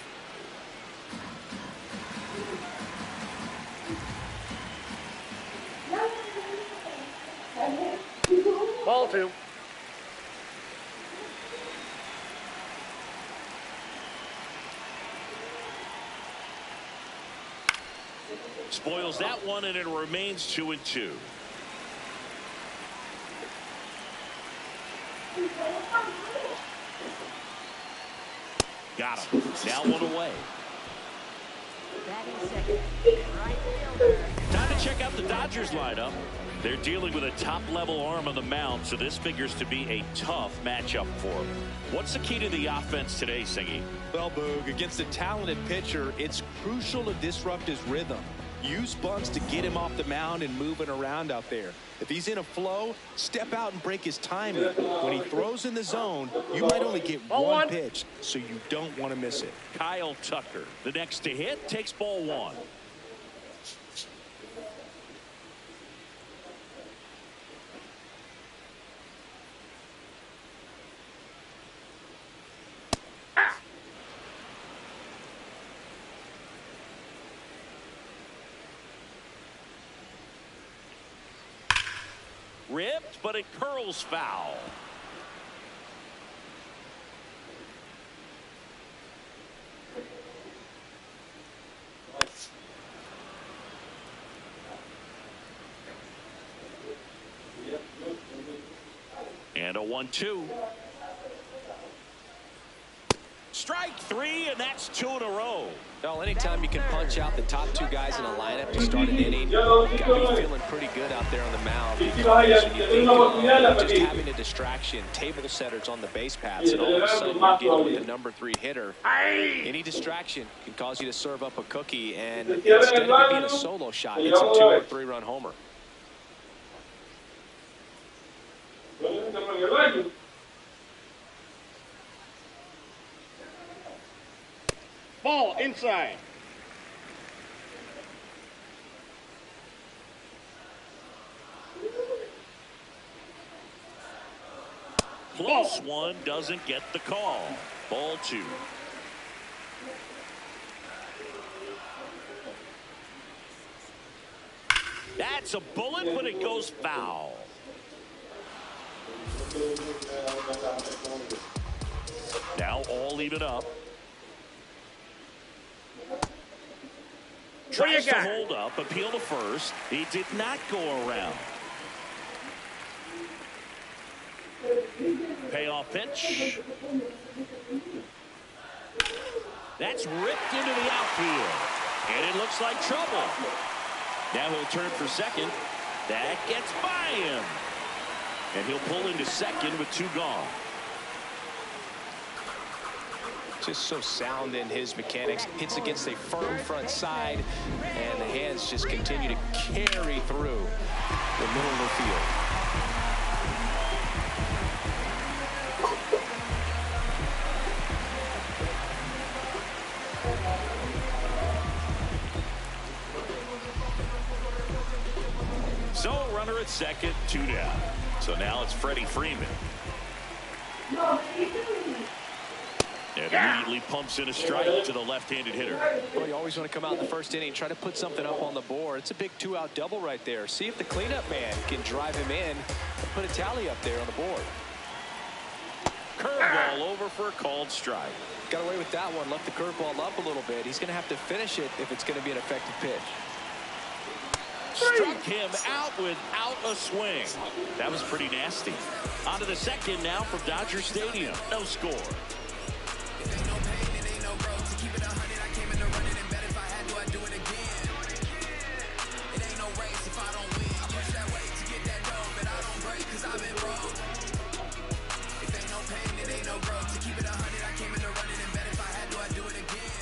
Ball 2.
Spoils that one, and it remains 2-2. Got him. Now 1 away. Time to check out the Dodgers lineup. They're dealing with a top-level arm on the mound, so this figures to be a tough matchup for them. What's the key to the offense today, Singy?
Well, Boog, against a talented pitcher, it's crucial to disrupt his rhythm. Use bunts to get him off the mound and moving around out there. If he's in a flow, step out and break his timing. When he throws in the zone, you might only get one pitch, so you don't want to miss it.
Kyle Tucker, the next to hit, takes ball 1. Ripped, but it curls foul. And a 1-2. Strike 3, and that's 2 in a row.
Well, anytime you can punch out the top 2 guys in a lineup to start an inning, you've got to be feeling pretty good out there on the mound. Because you think just having a distraction, table setters on the base paths, and all of a sudden you're dealing with the number 3 hitter. Any distraction can cause you to serve up a cookie, and instead of it being a solo shot, it's a 2- or 3-run homer.
Ball inside.
Close one, doesn't get the call. Ball 2. That's a bullet, but it goes foul. Now all even up. Tries to hold up, appeal to first. He did not go around. Payoff pitch. That's ripped into the outfield. And it looks like trouble. Now he'll turn for second. That gets by him. And he'll pull into second with 2 gone.
Just so sound in his mechanics. Hits against a firm front side, and the hands just continue to carry through the middle of the field.
So runner at second, 2 down. So now it's Freddie Freeman. And immediately pumps in a strike to the left-handed hitter.
Well, you always want to come out in the first inning, try to put something up on the board. It's a big 2-out double right there. See if the cleanup man can drive him in and put a tally up there on the board.
Curveball over for a called strike.
Got away with that one. Left the curveball up a little bit. He's going to have to finish it if it's going to be an effective pitch.
Struck him out without a swing. That was pretty nasty. On to the second now from Dodger Stadium. No score.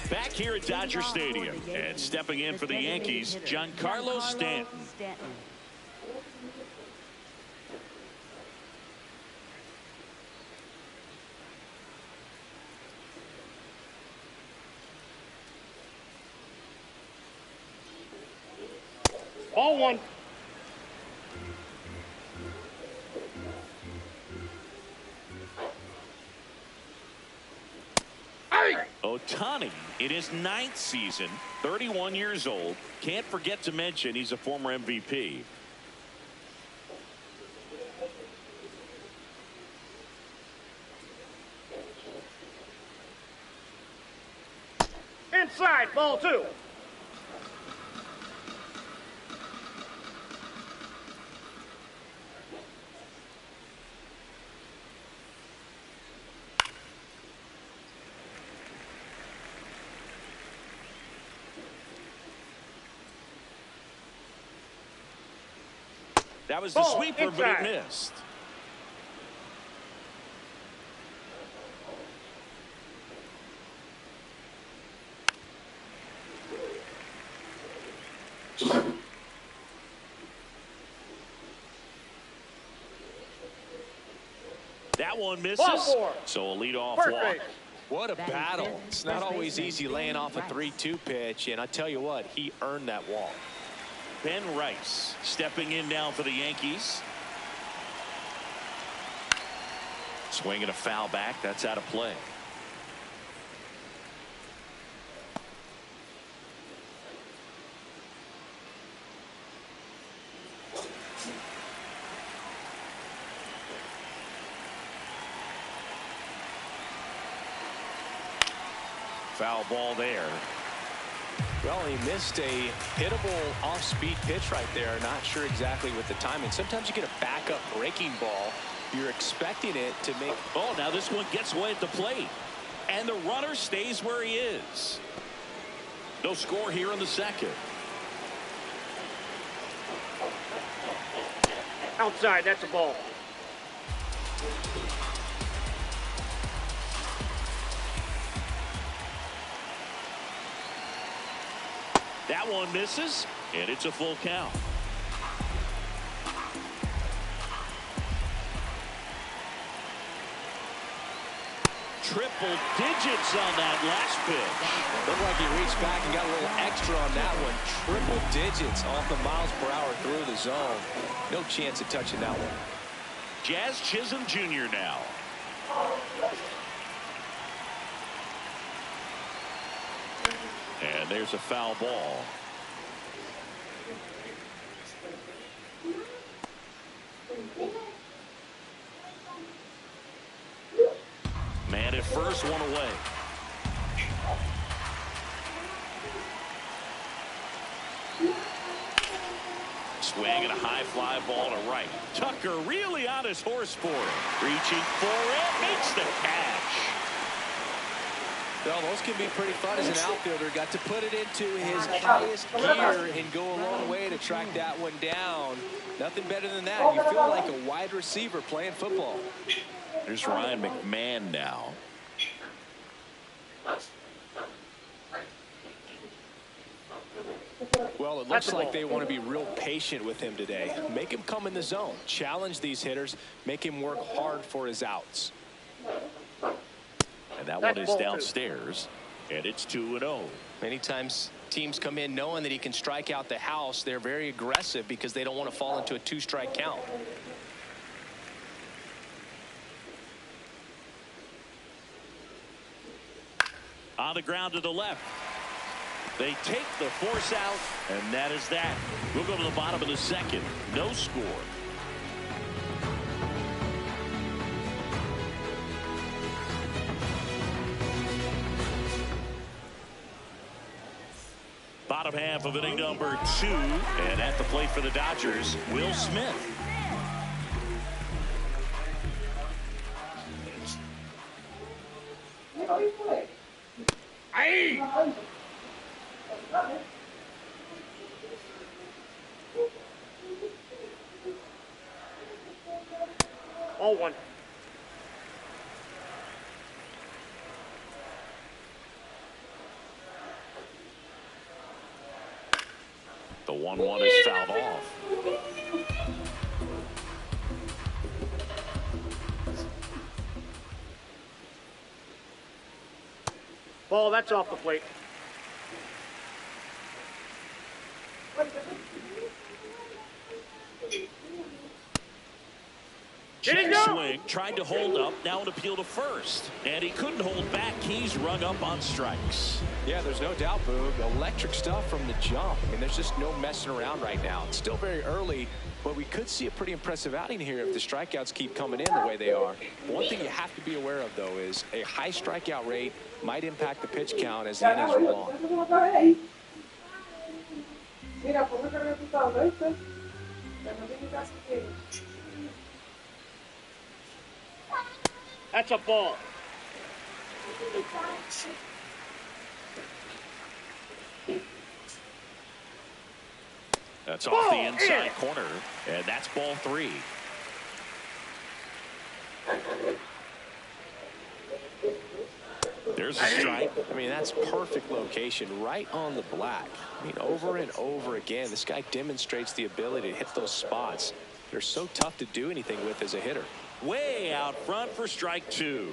Back here at Dodger Stadium, and stepping in for the Yankees, Giancarlo Stanton.
Ball 1.
Ohtani in his 9th season, 31 years old. Can't forget to mention he's a former MVP.
Inside, ball 2.
That was the sweeper, but it missed. That one misses. So a leadoff walk.
What a battle. It's not always easy laying off a 3-2 pitch, and I tell you what, he earned that walk.
Ben Rice stepping in now for the Yankees. Swinging a foul back. That's out of play. Foul ball there.
Well, he missed a hittable off-speed pitch right there. Not sure exactly with the timing. Sometimes you get a backup breaking ball. You're expecting it to make.
Oh, now this one gets away at the plate. And the runner stays where he is. No score here in the second.
Outside, that's a ball.
That one misses, and it's a full count. Triple digits on that last pitch.
Looked like he reached back and got a little extra on that one. Triple digits off the miles per hour through the zone. No chance of touching that one.
Jazz Chisholm Jr. now. And there's a foul ball. Man at first, one away. and a high fly ball to right. Tucker really on his horse for it. Reaching for it. Makes the catch.
Well, those can be pretty fun as an outfielder. Got to put it into his highest gear and go a long way to track that one down. Nothing better than that. You feel like a wide receiver playing football.
There's Ryan McMahon now.
Well, it looks like they want to be real patient with him today. Make him come in the zone. Challenge these hitters. Make him work hard for his outs.
And that one is downstairs. And it's 2-0.
Many times teams come in knowing that he can strike out the house. They're very aggressive because they don't want to fall into a 2-strike count.
On the ground to the left. They take the force out, and that is that. We'll go to the bottom of the second. No score. Bottom half of inning number 2, and at the plate for the Dodgers, Will Smith.
Hey! Ball 1.
The 1-1 is fouled off.
Ball, that's off the plate.
Check swing, tried to hold up, now an appeal to first. And he couldn't hold back. He's rung up on strikes.
Yeah, there's no doubt, Boog. Electric stuff from the jump. I mean, there's just no messing around right now. It's still very early, but we could see a pretty impressive outing here if the strikeouts keep coming in the way they are. One thing you have to be aware of, though, is a high strikeout rate might impact the pitch count as the innings roll on.
That's a ball.
That's off the inside corner, and that's ball 3. There's a strike.
I mean, that's perfect location, right on the black. I mean, over and over again, this guy demonstrates the ability to hit those spots. They're so tough to do anything with as a hitter.
Way out front for strike 2.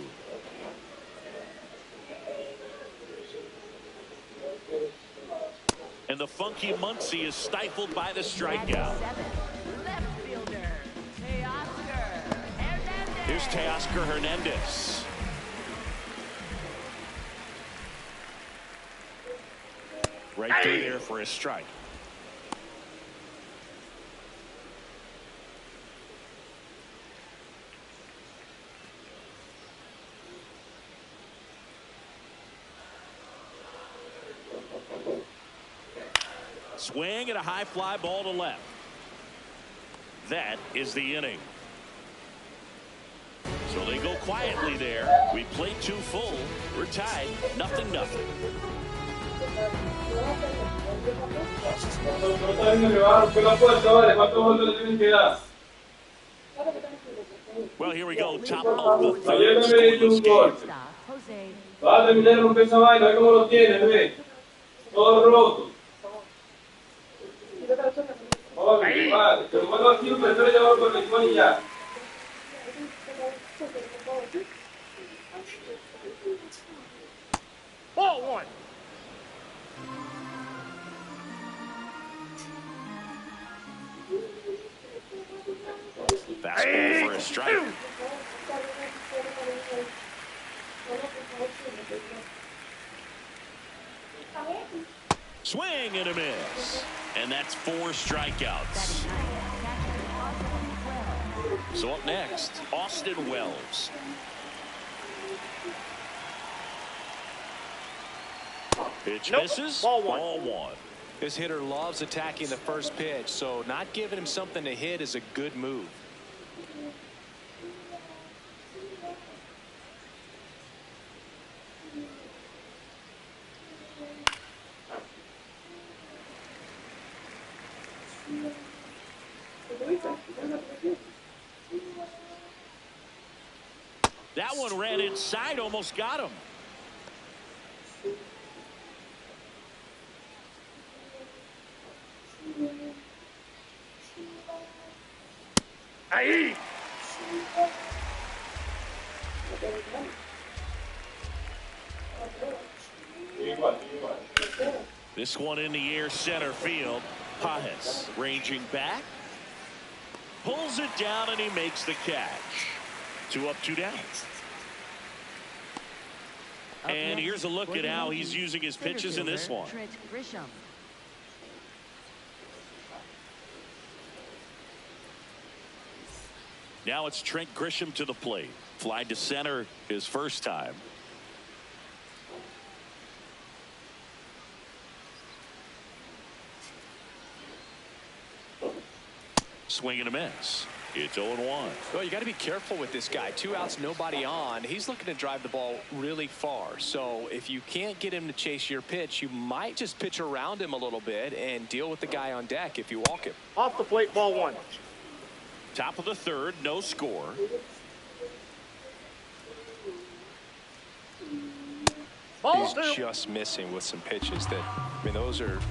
And the funky Muncie is stifled by the strikeout. Here's Teoscar Hernandez. Right through there for a strike. Swing and a high fly ball to left. That is the inning. So they go quietly there. We played 2 full. We're tied, 0-0. Well, here we go. Top of the third. Scoreless game.
Va a terminar de romper esa vaina, ¿cómo lo tienes, ve? Todo roto. Oye, vale, te lo mando aquí, pero estoy llevando por el rincón y ya.
Ball 1.
Fastball for a strike. Swing and a miss. And that's 4 strikeouts. So up next, Austin Wells. Pitch misses.
Ball 1.
Ball 1.
This hitter loves attacking the first pitch, so not giving him something to hit is a good move.
That one ran inside, almost got him.
Ahí.
This one in the air, center field. Pages ranging back, pulls it down, and he makes the catch. 2 up, 2 down. And here's a look at how he's using his pitches in this one. Now it's Trent Grisham to the plate. Fly to center his first time. Swing and a miss. It's 0-1.
Well, you got to be careful with this guy. 2 outs, nobody on. He's looking to drive the ball really far. So if you can't get him to chase your pitch, you might just pitch around him a little bit and deal with the guy on deck if you walk him.
Off the plate, ball 1.
Top of the third, no score.
Ball
He's just missing with some pitches that, I mean,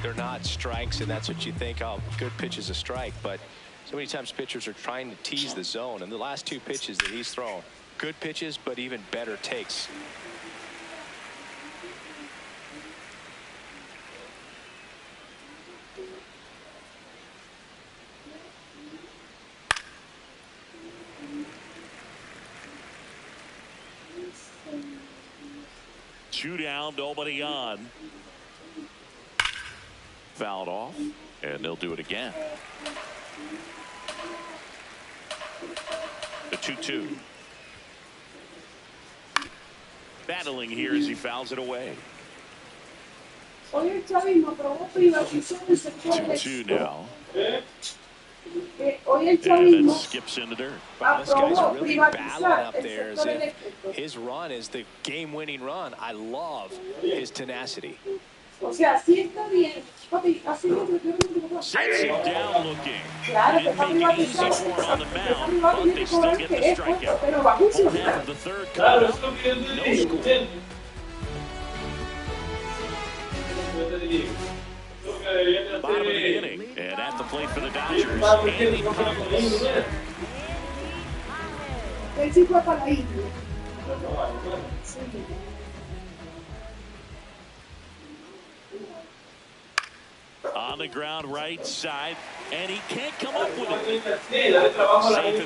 they're not strikes, and that's what you think, oh, good pitch is a strike. But so many times pitchers are trying to tease the zone, and the last 2 pitches that he's thrown, good pitches, but even better takes.
Two down, nobody on. Fouled off, and they'll do it again. The 2-2. Battling here as he fouls it away. 2-2 now. And then skips in the dirt.
Wow, this guy's really battling up there as if his run is the game-winning run. I love his tenacity.
Sets him down looking. Didn't make it easy for him on the mound, but they still get the strikeout. Full half of the third coming up. No score. Bottom of the inning, and at the plate for the Dodgers, Andy Pettis. On the ground, right side, and he can't come up with it. Safe at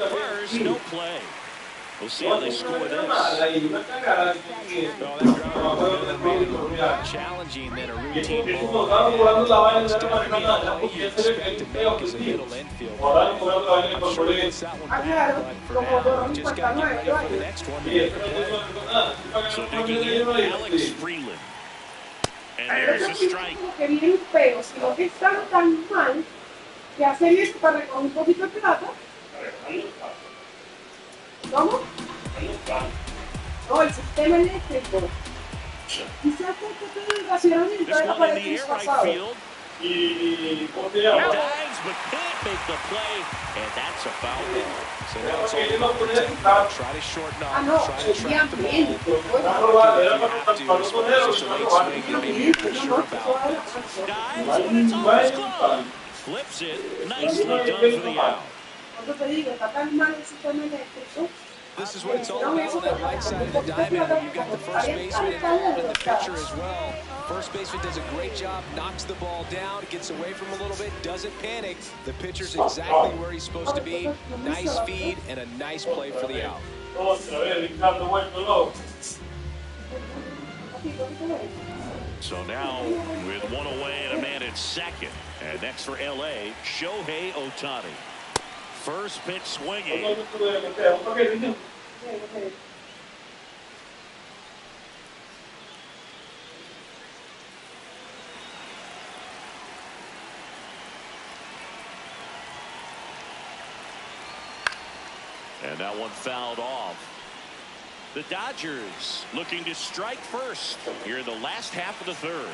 first, no play. We'll see how they score this.
Challenging than a routine ball. It's definitely a play you expect to make as a middle infielder. I'm sure he gets that one back, but for now, we just got to get ready for the next one to make the play.
So digging in, Alex Freeland. And there's a strike.
¿Cómo? No, el sistema eléctrico. Quizás porque estoy racionalmente
This one in the air right field. He dives but can't make the play, and that's a foul ball.
So now it's all try to shorten up, try to trap the ball.
Dives, but it's almost close. Flips it, nicely done for the out.
This is what it's all about on that right side of the diamond, where you've got the first baseman involved and the pitcher as well. First baseman does a great job, knocks the ball down, gets away from him a little bit, doesn't panic. The pitcher's exactly where he's supposed to be. Nice feed and a nice play for the out.
So now, with one away and a man at second, and next for LA, Shohei Ohtani. First pitch swinging. And that one fouled off. The Dodgers looking to strike first here in the last half of the third.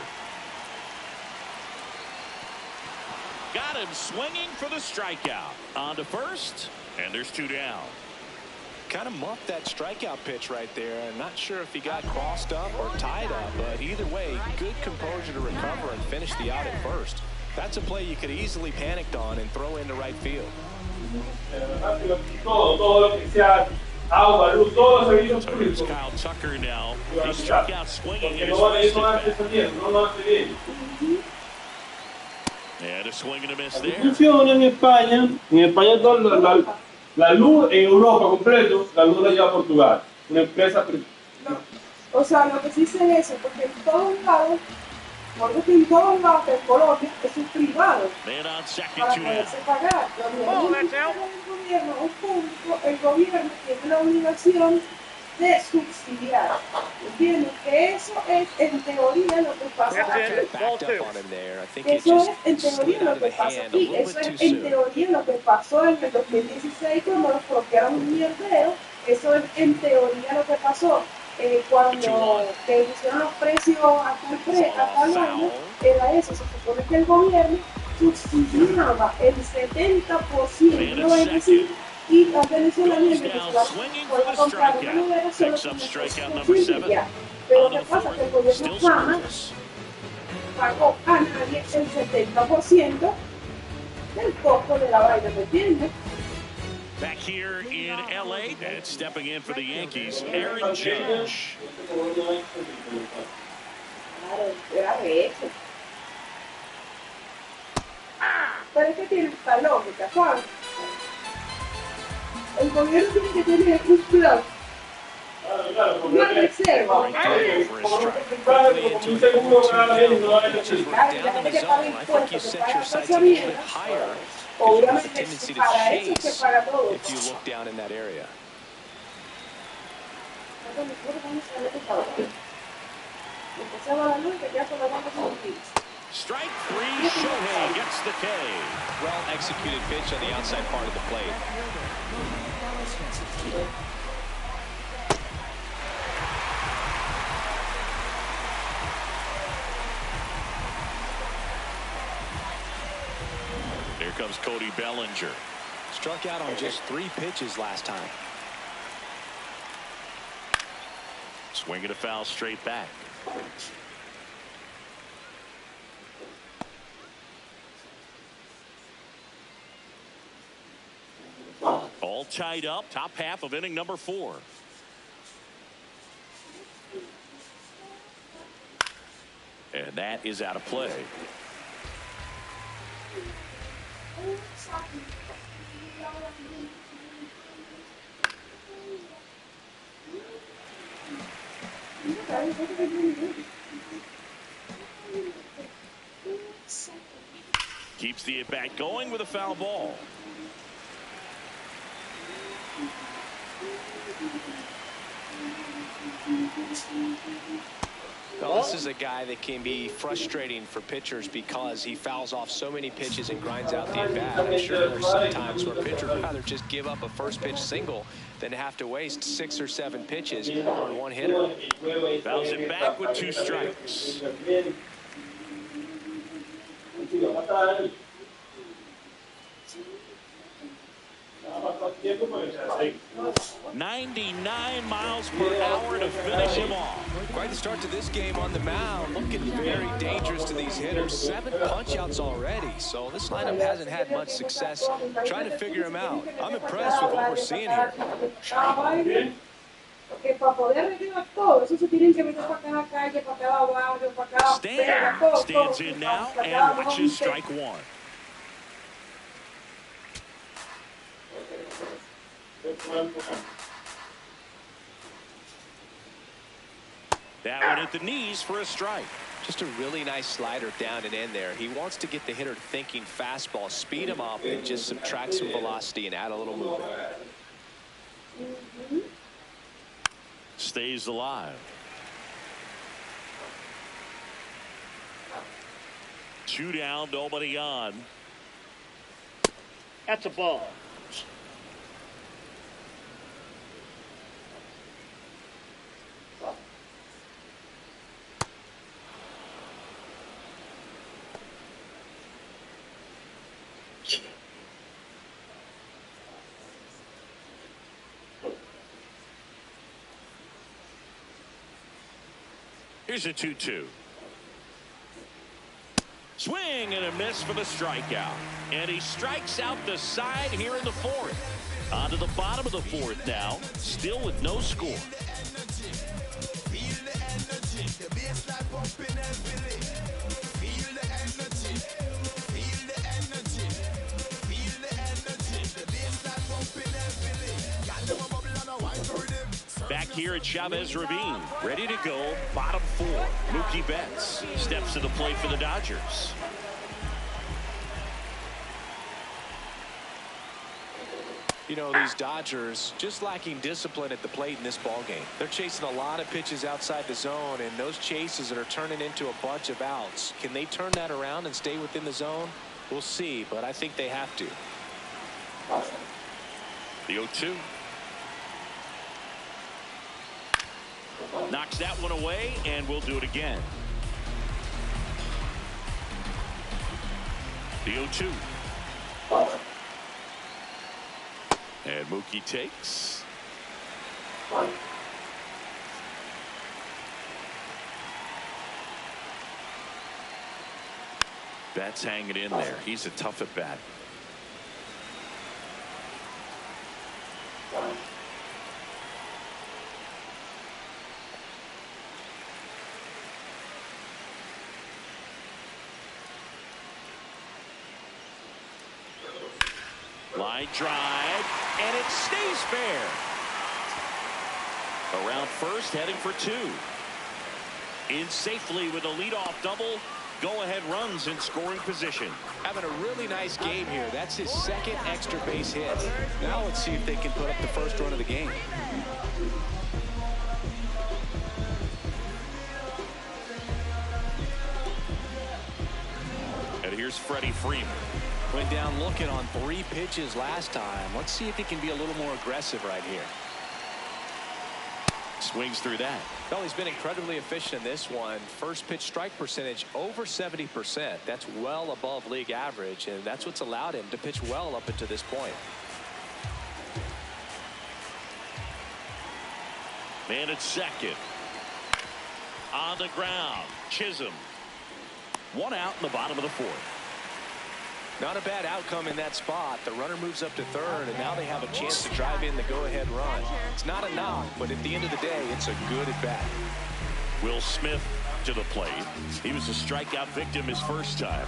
Got him swinging for the strikeout. On to first, and there's 2 down.
Kind of muffed that strikeout pitch right there. I'm not sure if he got crossed up or tied up, but either way, good composure to recover and finish the out at first. That's a play you could easily panicked on and throw into right field.
So here's Kyle Tucker now. He struck out swinging in his first at bat. And a swing and a miss there.
Funciona en España. En España toda la luz en Europa completo, la luz la lleva a Portugal. Una empresa.
O sea, lo que sí sé es eso, porque en todos lados, porque en todos lados de Colombia, eso es privado. Para poderse pagar. El gobierno o público, el gobierno tiene la obligación de subsidiar. ¿Entiendes? Que eso es en teoría lo que pasa aquí. Eso es en teoría lo que pasa aquí. Eso es en teoría lo que pasó en el 2016 cuando los bloquearon un mierdero. Eso es en teoría lo que pasó cuando te pusieron los precios a tal año. Era eso. Se supone que el gobierno subsidiaba el 70%, es decir, y a venezolanos que pueda comprar una nevera solo con ya. Pero ¿qué pasa? Que el gobierno jamás pagó a nadie el 70% del costo de la vaina, ¿me entiendes?
Back here in LA, and stepping in for the Yankees, Aaron Judge.
Era de eso. Pero es que tiene esta lógica, ¿sabes? El gobierno tiene que tener un plan, una reserva. La gente que paga impuestos, que paga esa mierda, obviamente para eso es que paga todo.
Strike 3, Shohei gets the K.
Well executed pitch on the outside part of the plate.
Here comes Cody Bellinger.
Struck out on just 3 pitches last time.
Swinging a foul straight back. All tied up, top half of inning number 4. And that is out of play. Keeps the at-bat going with a foul ball.
Well, this is a guy that can be frustrating for pitchers because he fouls off so many pitches and grinds out the at-bat. I'm sure there are some times where pitchers would rather just give up a first pitch single than have to waste 6 or 7 pitches on one hitter.
Fouls it back with 2 strikes. 99 miles per hour to finish him off.
Quite the start to this game on the mound. Looking very dangerous to these hitters. 7 punch-outs already. So this lineup hasn't had much success trying to figure him out. I'm impressed with what we're seeing here.
Stan stands in now and watches strike 1. That one at the knees for a strike.
Just a really nice slider down and in there. He wants to get the hitter thinking fastball, speed him up, and just subtract some velocity and add a little movement.
Stays alive. 2 down, nobody on.
That's a ball.
Here's a 2-2. Swing and a miss for the strikeout. And he strikes out the side here in the fourth. On to the bottom of the fourth now. Still with no score. Back here at Chavez Ravine, ready to go, bottom four. Mookie Betts steps to the plate for the Dodgers.
You know, these Dodgers just lacking discipline at the plate in this ball game. They're chasing a lot of pitches outside the zone, and those chases that are turning into a bunch of outs. Can they turn that around and stay within the zone? We'll see, but I think they have to.
The 0-2. Knocks that one away, and we'll do it again. The 0-2. And Mookie takes. Betts hanging in there. He's a tough at bat. Line drive, and it stays fair. Around first, heading for two. In safely with a leadoff double. Go-ahead runs in scoring position.
Having a really nice game here. That's his second extra base hit. Now let's see if they can put up the first run of the game.
And here's Freddie Freeman.
Went down looking on 3 pitches last time. Let's see if he can be a little more aggressive right here.
Swings through that.
Well, he's been incredibly efficient in this one. First pitch strike percentage over 70%. That's well above league average, and that's what's allowed him to pitch well up until this point.
Man at second. On the ground, Chisholm. 1 out in the bottom of the fourth.
Not a bad outcome in that spot. The runner moves up to third, and now they have a chance to drive in the go-ahead run. It's not a knock, but at the end of the day, it's a good at-bat.
Will Smith to the plate. He was a strikeout victim his first time.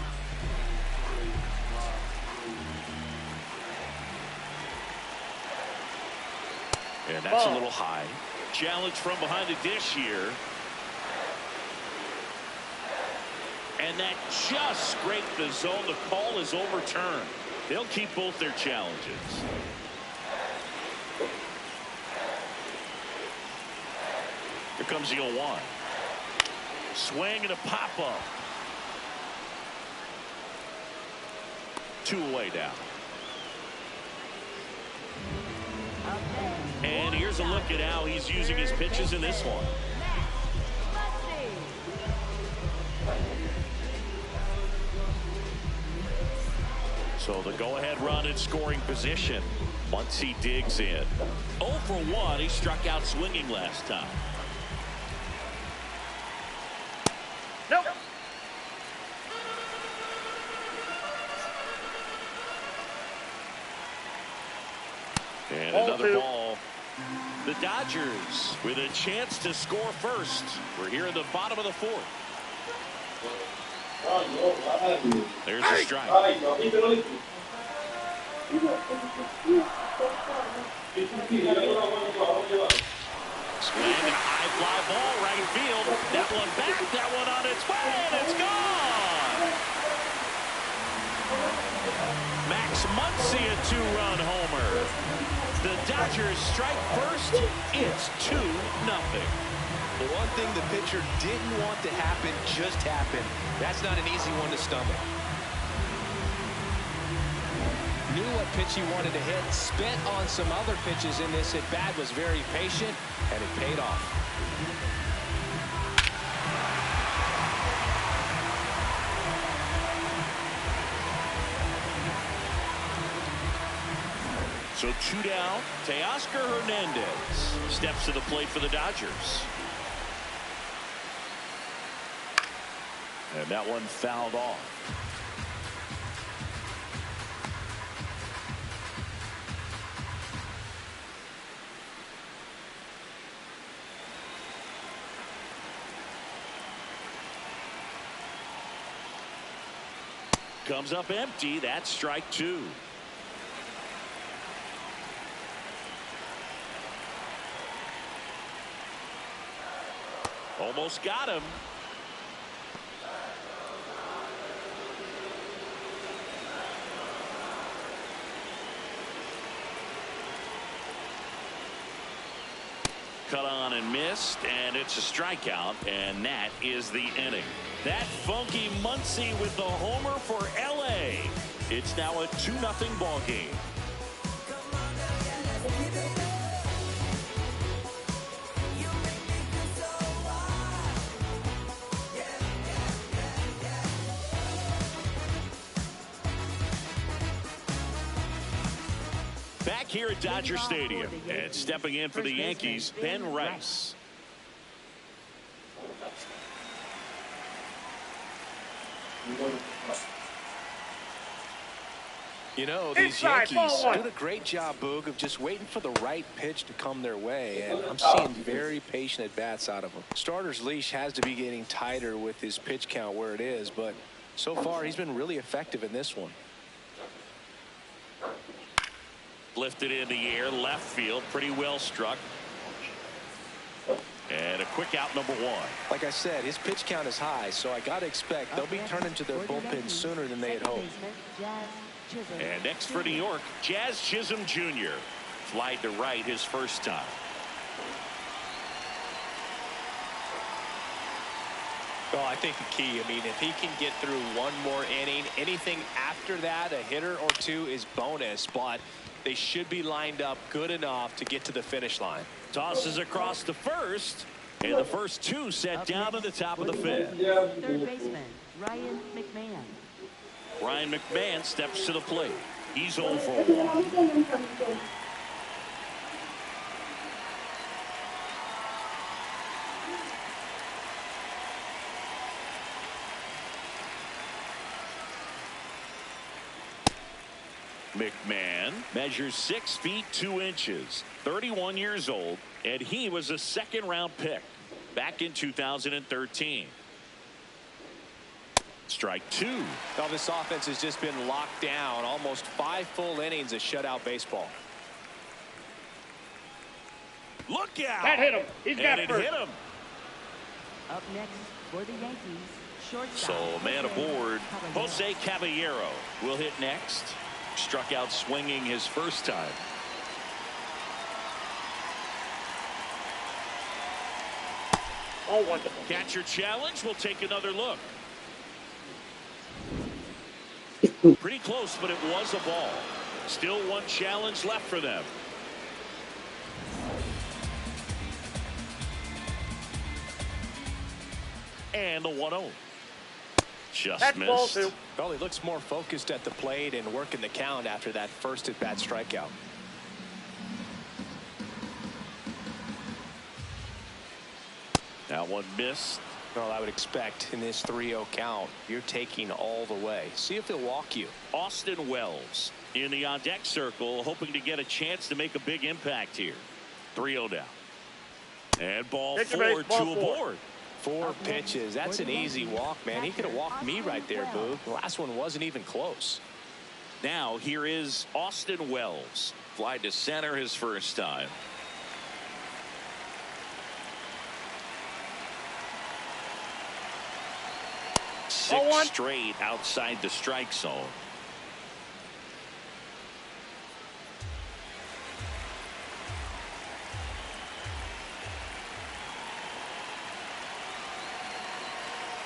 And that's a little high. Challenge from behind the dish here. And that just scraped the zone. The call is overturned. They'll keep both their challenges. Here comes the 0-1. Swing and a pop-up. 2 away now. And here's a look at how he's using his pitches in this one. So the go-ahead run in scoring position once he digs in. 0 for 1. He struck out swinging last time.
Nope.
And another ball. The Dodgers with a chance to score first. We're here in the bottom of the fourth. There's a strike. Swing, high fly ball, right field. That one back, that one on its way, and it's gone. Max Muncy, a 2-run homer. The Dodgers strike first. It's 2-0.
The one thing the pitcher didn't want to happen just happened. That's not an easy one to stomach. Knew what pitch he wanted to hit, spent on some other pitches in this at-bat, was very patient, and it paid off.
So 2 down. Teoscar Hernandez steps to the plate for the Dodgers. And that one fouled off. Comes up empty. That's strike two. Almost got him. Cut on and missed, and it's a strikeout, and that is the inning. That funky Muncy with the homer for LA. It's now a 2-0 ball game. Back here at Dodger Stadium, and stepping in for the Yankees, Ben Rice.
You know, these Yankees do a great job, Boog, of just waiting for the right pitch to come their way, and I'm seeing very patient at-bats out of them. Starter's leash has to be getting tighter with his pitch count where it is, but so far he's been really effective in this one.
Lifted in the air, left field, pretty well struck. And a quick out, number one.
Like I said, his pitch count is high, so I got to expect they'll be turning to their bullpen sooner than they had hoped.
And next for New York, Jazz Chisholm Jr. Flied to right his first time.
Well, I think the key, I mean, if he can get through one more inning, anything after that, a hitter or two is bonus, but they should be lined up good enough to get to the finish line.
Tosses across the first, and the first two set down at the top of the fifth.
Third baseman, Ryan McMahon.
Ryan McMahon steps to the plate. He's 0 for 1. McMahon measures 6 feet 2 inches, 31 years old, and he was a second-round pick back in 2013. Strike two.
Well, this offense has just been locked down. Almost 5 full innings of shutout baseball.
Look out!
That hit him. He's got
it
first.
hit him.
Up next for the Yankees, shortstop.
So man aboard, Jose Caballero will hit next. Struck out swinging his first time.
Oh, wonderful.
Catcher challenge. We'll take another look. Pretty close, but it was a ball. Still one challenge left for them. And the 1-0. Just
That's ball
missed.
two.
Well, he looks more focused at the plate and working the count after that first at-bat strikeout.
That one missed.
Well, I would expect in this 3-0 count, you're taking all the way. See if they'll walk you.
Austin Wells in the on-deck circle, hoping to get a chance to make a big impact here. 3-0 down. And ball
Take your
4,
base, ball
2
4.
aboard.
4 pitches. That's an easy walk, man. He could have walked me right there, Boog. The last one wasn't even close.
Now here is Austin Wells. Flied to center his first time. Six straight outside the strike zone.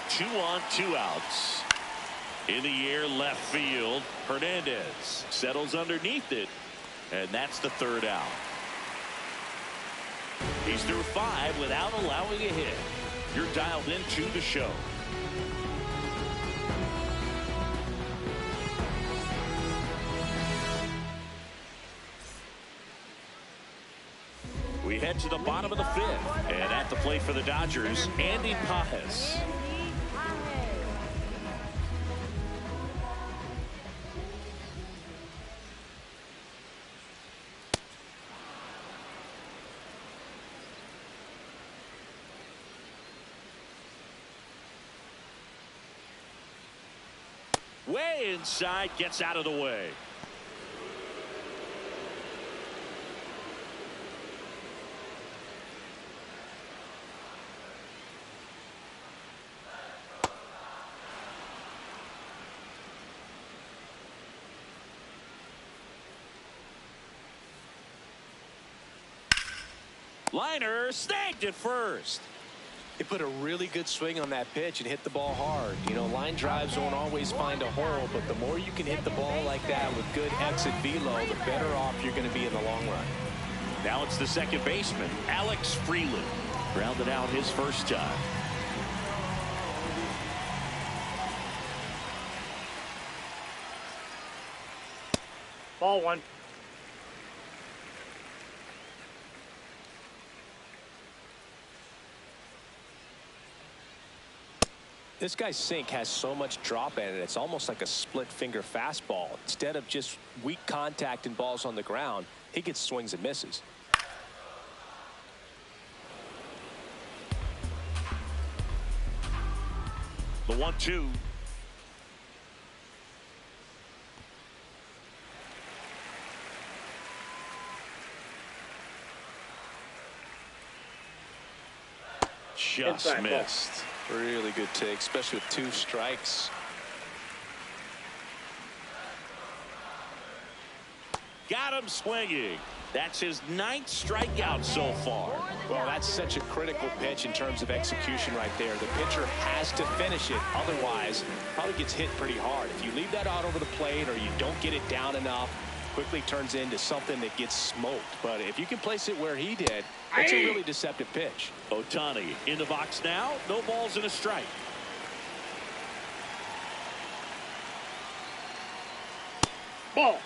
Two on, 2 outs. In the air, left field. Hernandez settles underneath it, and that's the 3rd out. He's through 5 without allowing a hit. You're dialed into the show. We head to the bottom of the 5th, and at the plate for the Dodgers, Andy Pages. Way inside, gets out of the way. Liner snagged it first.
He put a really good swing on that pitch and hit the ball hard. You know, line drives won't always find a hole, but the more you can hit the ball like that with good exit velo, the better off you're going to be in the long run.
Now it's the second baseman, Alex Freeland. Grounded out his first time.
Ball one.
This guy's sink has so much drop in it, it's almost like a split finger fastball. Instead of just weak contact and balls on the ground, he gets swings and misses.
The 1-2. Just
Inside
missed.
Really good take, especially with 2 strikes.
Got him swinging. That's his 9th strikeout so far.
Well, that's such a critical pitch in terms of execution right there. The pitcher has to finish it. Otherwise, probably gets hit pretty hard. If you leave that out over the plate or you don't get it down enough, quickly turns into something that gets smoked. But if you can place it where he did, it's a really deceptive pitch.
Ohtani in the box now. No balls and a strike.
Ball.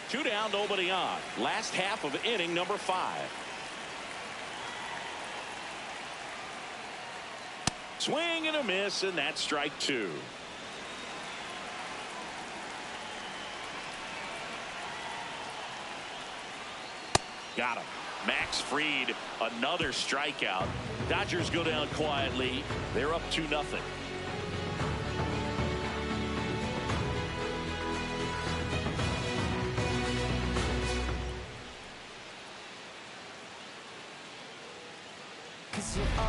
2 down, nobody on. Last half of inning number 5. Swing and a miss, and that's strike 2. Got him. Max Fried, another strikeout. Dodgers go down quietly. They're up 2-0.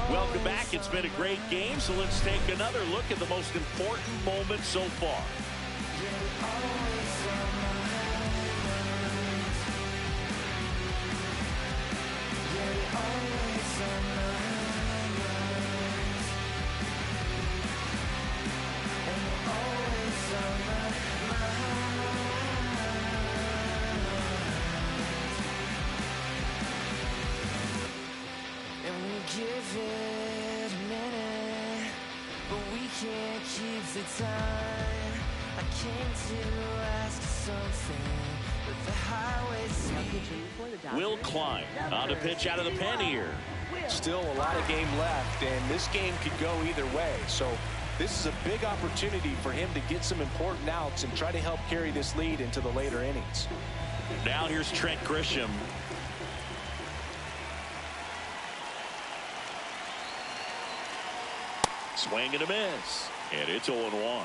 Welcome back. It's been a great game, so let's take another look at the most important moment so far.
Give it a minute, but we can't keep the time. I came to ask something, but the highway's
Will Klein on a pitch out of the pen here.
Still a lot of game left, and this game could go either way. So this is a big opportunity for him to get some important outs and try to help carry this lead into the later innings.
Now here's Trent Grisham. Swing and a miss, and it's 0-1.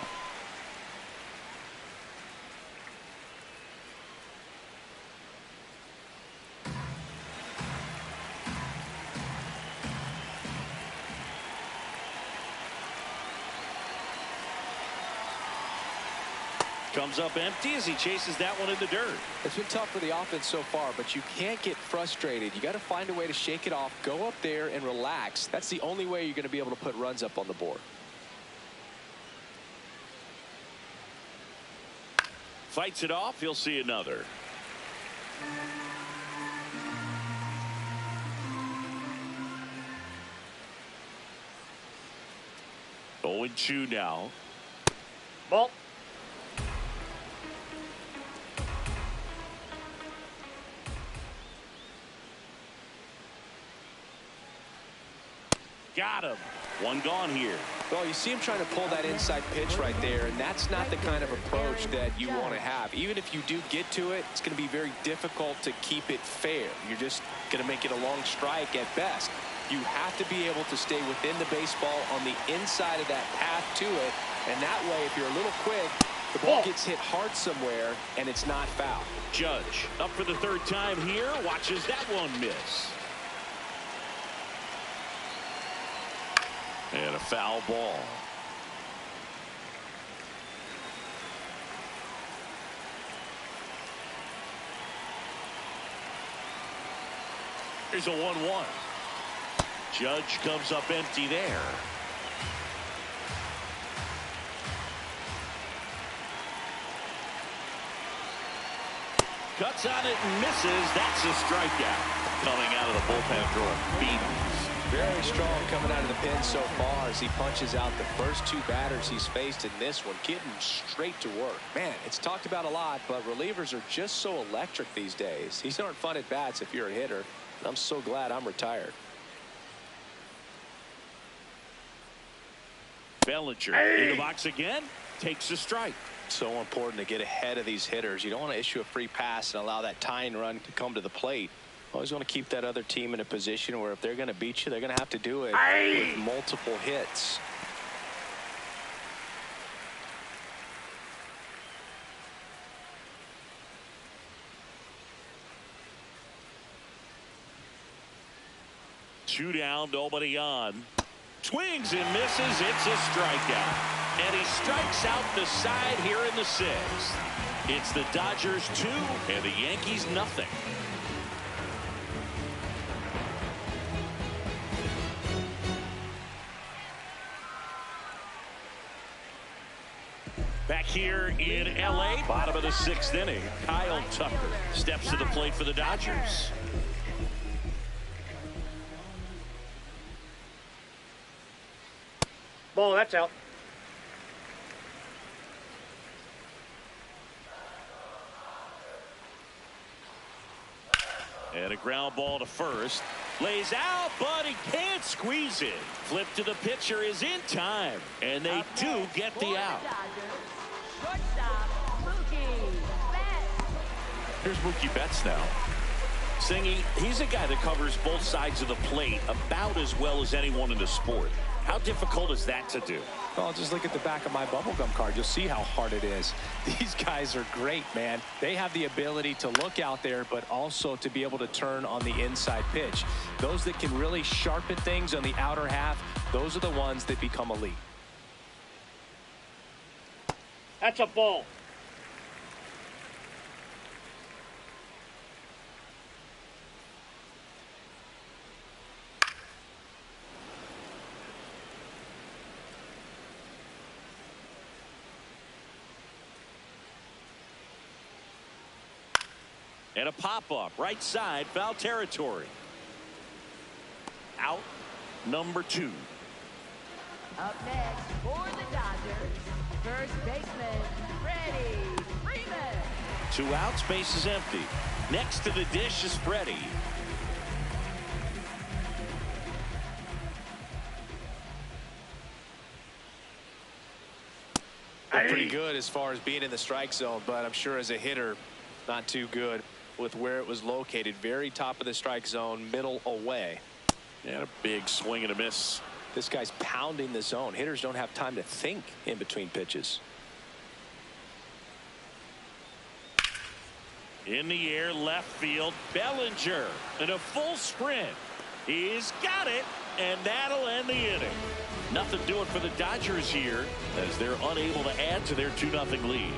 Comes up empty as he chases that one in the dirt.
It's been tough for the offense so far, but you can't get frustrated. You got to find a way to shake it off, go up there and relax. That's the only way you're going to be able to put runs up on the board.
Fights it off. He'll see another. Oh, and 2 now.
Ball.
Got him. 1 gone here.
Well, you see him trying to pull that inside pitch right there, and that's not the kind of approach that you want to have. Even if you do get to it, it's going to be very difficult to keep it fair. You're just going to make it a long strike at best. You have to be able to stay within the baseball on the inside of that path to it And that way, if you're a little quick, the ball gets hit hard somewhere, and it's not foul.
Judge up for the third time here. Watches that one miss. And a foul ball. Here's a 1-1. Judge comes up empty there. Cuts on it and misses. That's a strikeout. Coming out of the bullpen throwing beatings.
Very strong coming out of the pen so far as he punches out the first two batters he's faced in this one, getting straight to work. Man, it's talked about a lot, but relievers are just so electric these days. These aren't fun at bats if you're a hitter, and I'm so glad I'm retired.
Bellinger in the box again, takes a strike.
So important to get ahead of these hitters. You don't want to issue a free pass and allow that tying run to come to the plate. Always want to keep that other team in a position where if they're going to beat you, they're going to have to do it with multiple hits.
Two down, nobody on. Swings and misses. It's a strikeout. And he strikes out the side here in the sixth. It's the Dodgers 2 and the Yankees nothing. Back here in L.A., bottom of the sixth inning, Kyle Tucker steps to the plate for the Dodgers.
Ball, that's out.
And a ground ball to first. Lays out, but he can't squeeze it. Flip to the pitcher is in time. And they do get the out. Here's Mookie Betts now. Singy, he's a guy that covers both sides of the plate about as well as anyone in the sport. How difficult is that to do?
Well, just look at the back of my bubblegum card. You'll see how hard it is. These guys are great, man. They have the ability to look out there, but also to be able to turn on the inside pitch. Those that can really sharpen things on the outer half, those are the ones that become elite.
That's a ball.
And a pop-up, right side, foul territory. Out, number 2.
Up next for the Dodgers, first baseman, Freddie Freeman.
2 outs, base is empty. Next to the dish is Freddie.
Pretty good as far as being in the strike zone, but I'm sure as a hitter, not too good with where it was located. Very top of the strike zone, middle away.
And a big swing and a miss.
This guy's pounding the zone. Hitters don't have time to think in between pitches.
In the air, left field, Bellinger in a full sprint. He's got it, and that'll end the inning. Nothing doing for the Dodgers here as they're unable to add to their 2-0 lead.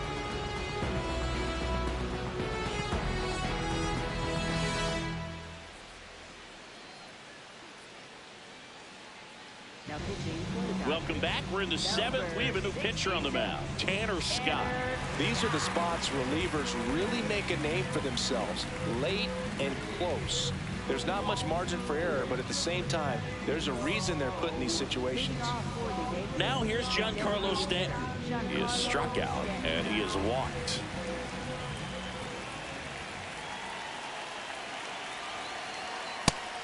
Welcome back. We're in the 7th. We have a new pitcher on the mound, Tanner Scott.
These are the spots relievers really make a name for themselves, late and close. There's not much margin for error, but at the same time, there's a reason they're put in these situations.
Now here's Giancarlo Stanton. He is struck out, and he is walked.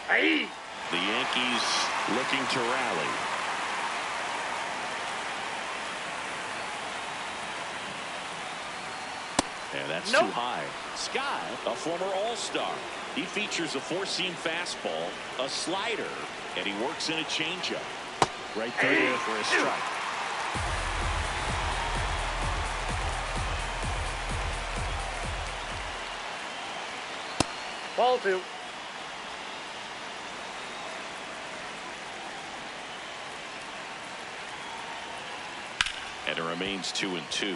Hey!
The Yankees looking to rally. And that's too high. Scott, a former All-Star. He features a 4-seam fastball, a slider, and he works in a changeup. Right there for a strike.
Ball 2.
And it remains 2-2.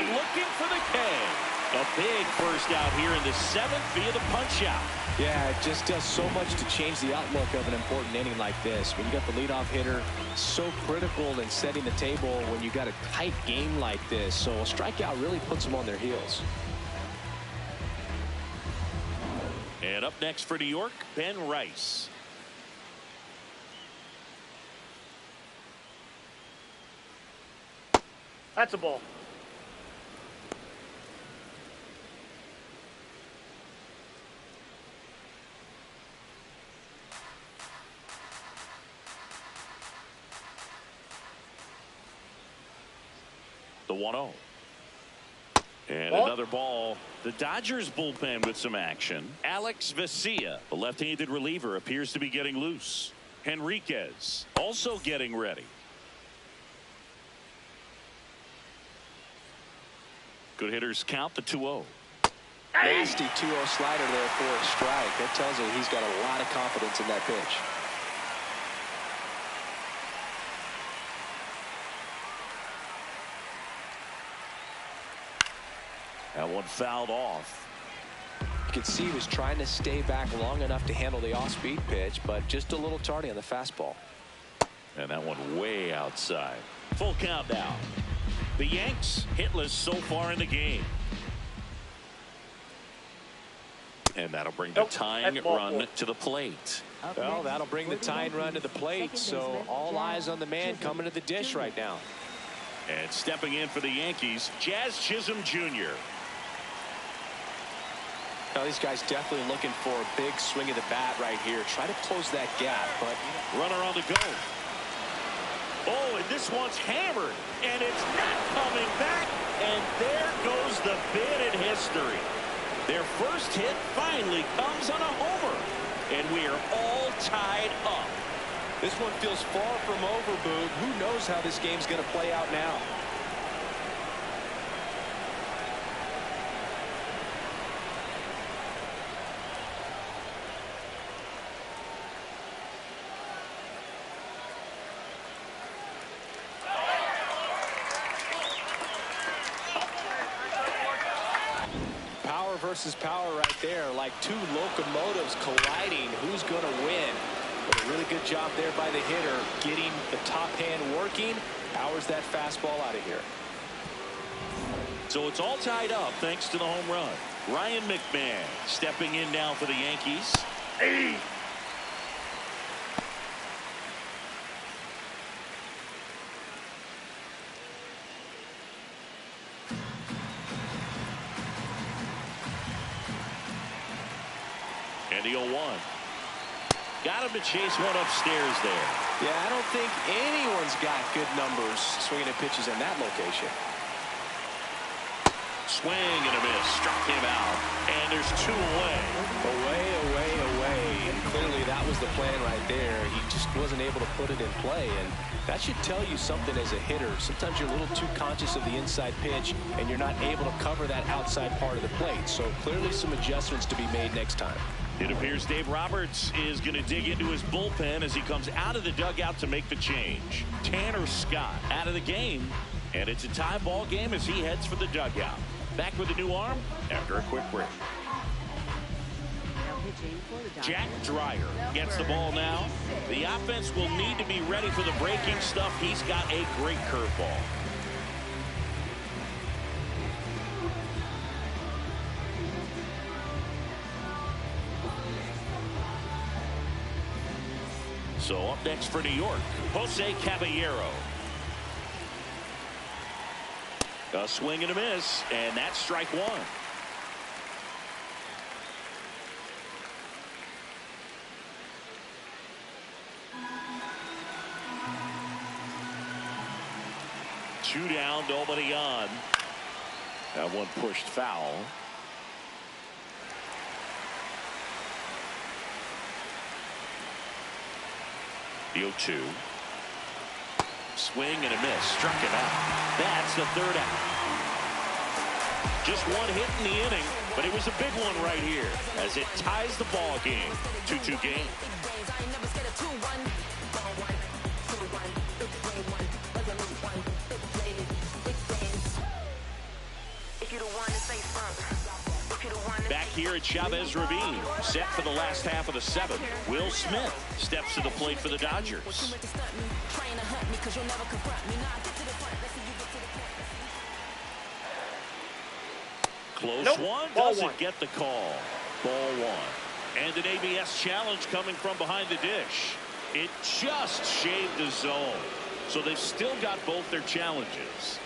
Looking for the K. A big first out here in the 7th via the punch out.
Yeah, it just does so much to change the outlook of an important inning like this. When you got the leadoff hitter, so critical in setting the table when you got a tight game like this. So a strikeout really puts them on their heels.
And up next for New York, Ben Rice.
That's a ball.
The 1-0. And another ball. The Dodgers bullpen with some action. Alex Vesia, the left-handed reliever, appears to be getting loose. Henriquez also getting ready. Good hitters count the 2-0.
Nasty 2-0 slider there for a strike. That tells you he's got a lot of confidence in that pitch.
That one fouled off.
You can see he was trying to stay back long enough to handle the off-speed pitch, but just a little tardy on the fastball.
And that one way outside. Full count now. The Yanks hitless so far in the game. And that'll bring the tying run to the plate.
Well, that'll bring the tying run to the plate, so all eyes on the man coming to the dish right now.
And stepping in for the Yankees, Jazz Chisholm Jr.
Now these guys definitely looking for a big swing of the bat right here. Try to close that gap, but
runner on the go. Oh, and this one's hammered, and it's not coming back. And there goes the bid in history. Their first hit finally comes on a homer, and we are all tied up.
This one feels far from over, Boog. Who knows how this game's going to play out now? Power versus power right there, like two locomotives colliding. Who's going to win? But a really good job there by the hitter, getting the top hand working, powers that fastball out of here.
So it's all tied up thanks to the home run. Ryan McMahon stepping in now for the Yankees. Hey! And the 0-1. Got him to chase one upstairs there.
Yeah, I don't think anyone's got good numbers swinging at pitches in that location.
Swing and a miss. Struck him out. And there's 2 away. Away.
And clearly that was the plan right there. He just wasn't able to put it in play. And that should tell you something as a hitter. Sometimes you're a little too conscious of the inside pitch, and you're not able to cover that outside part of the plate. So clearly some adjustments to be made next time.
It appears Dave Roberts is going to dig into his bullpen as he comes out of the dugout to make the change. Tanner Scott out of the game, and it's a tie ball game as he heads for the dugout. Back with a new arm after a quick break. Jack Dreyer gets the ball now. The offense will need to be ready for the breaking stuff. He's got a great curveball. So up next for New York, Jose Caballero. A swing and a miss, and that's strike 1. Two down, nobody on. That one pushed foul. The 0-2. Swing and a miss. Struck him out. That's the third out. Just one hit in the inning, but it was a big one right here as it ties the ball game. 2-2 game. Back here at Chavez Ravine, set for the last half of the seventh. Will Smith steps to the plate for the Dodgers. Close one, doesn't get the call. Ball one. And an ABS challenge coming from behind the dish. It just shaved the zone. So they've still got both their challenges.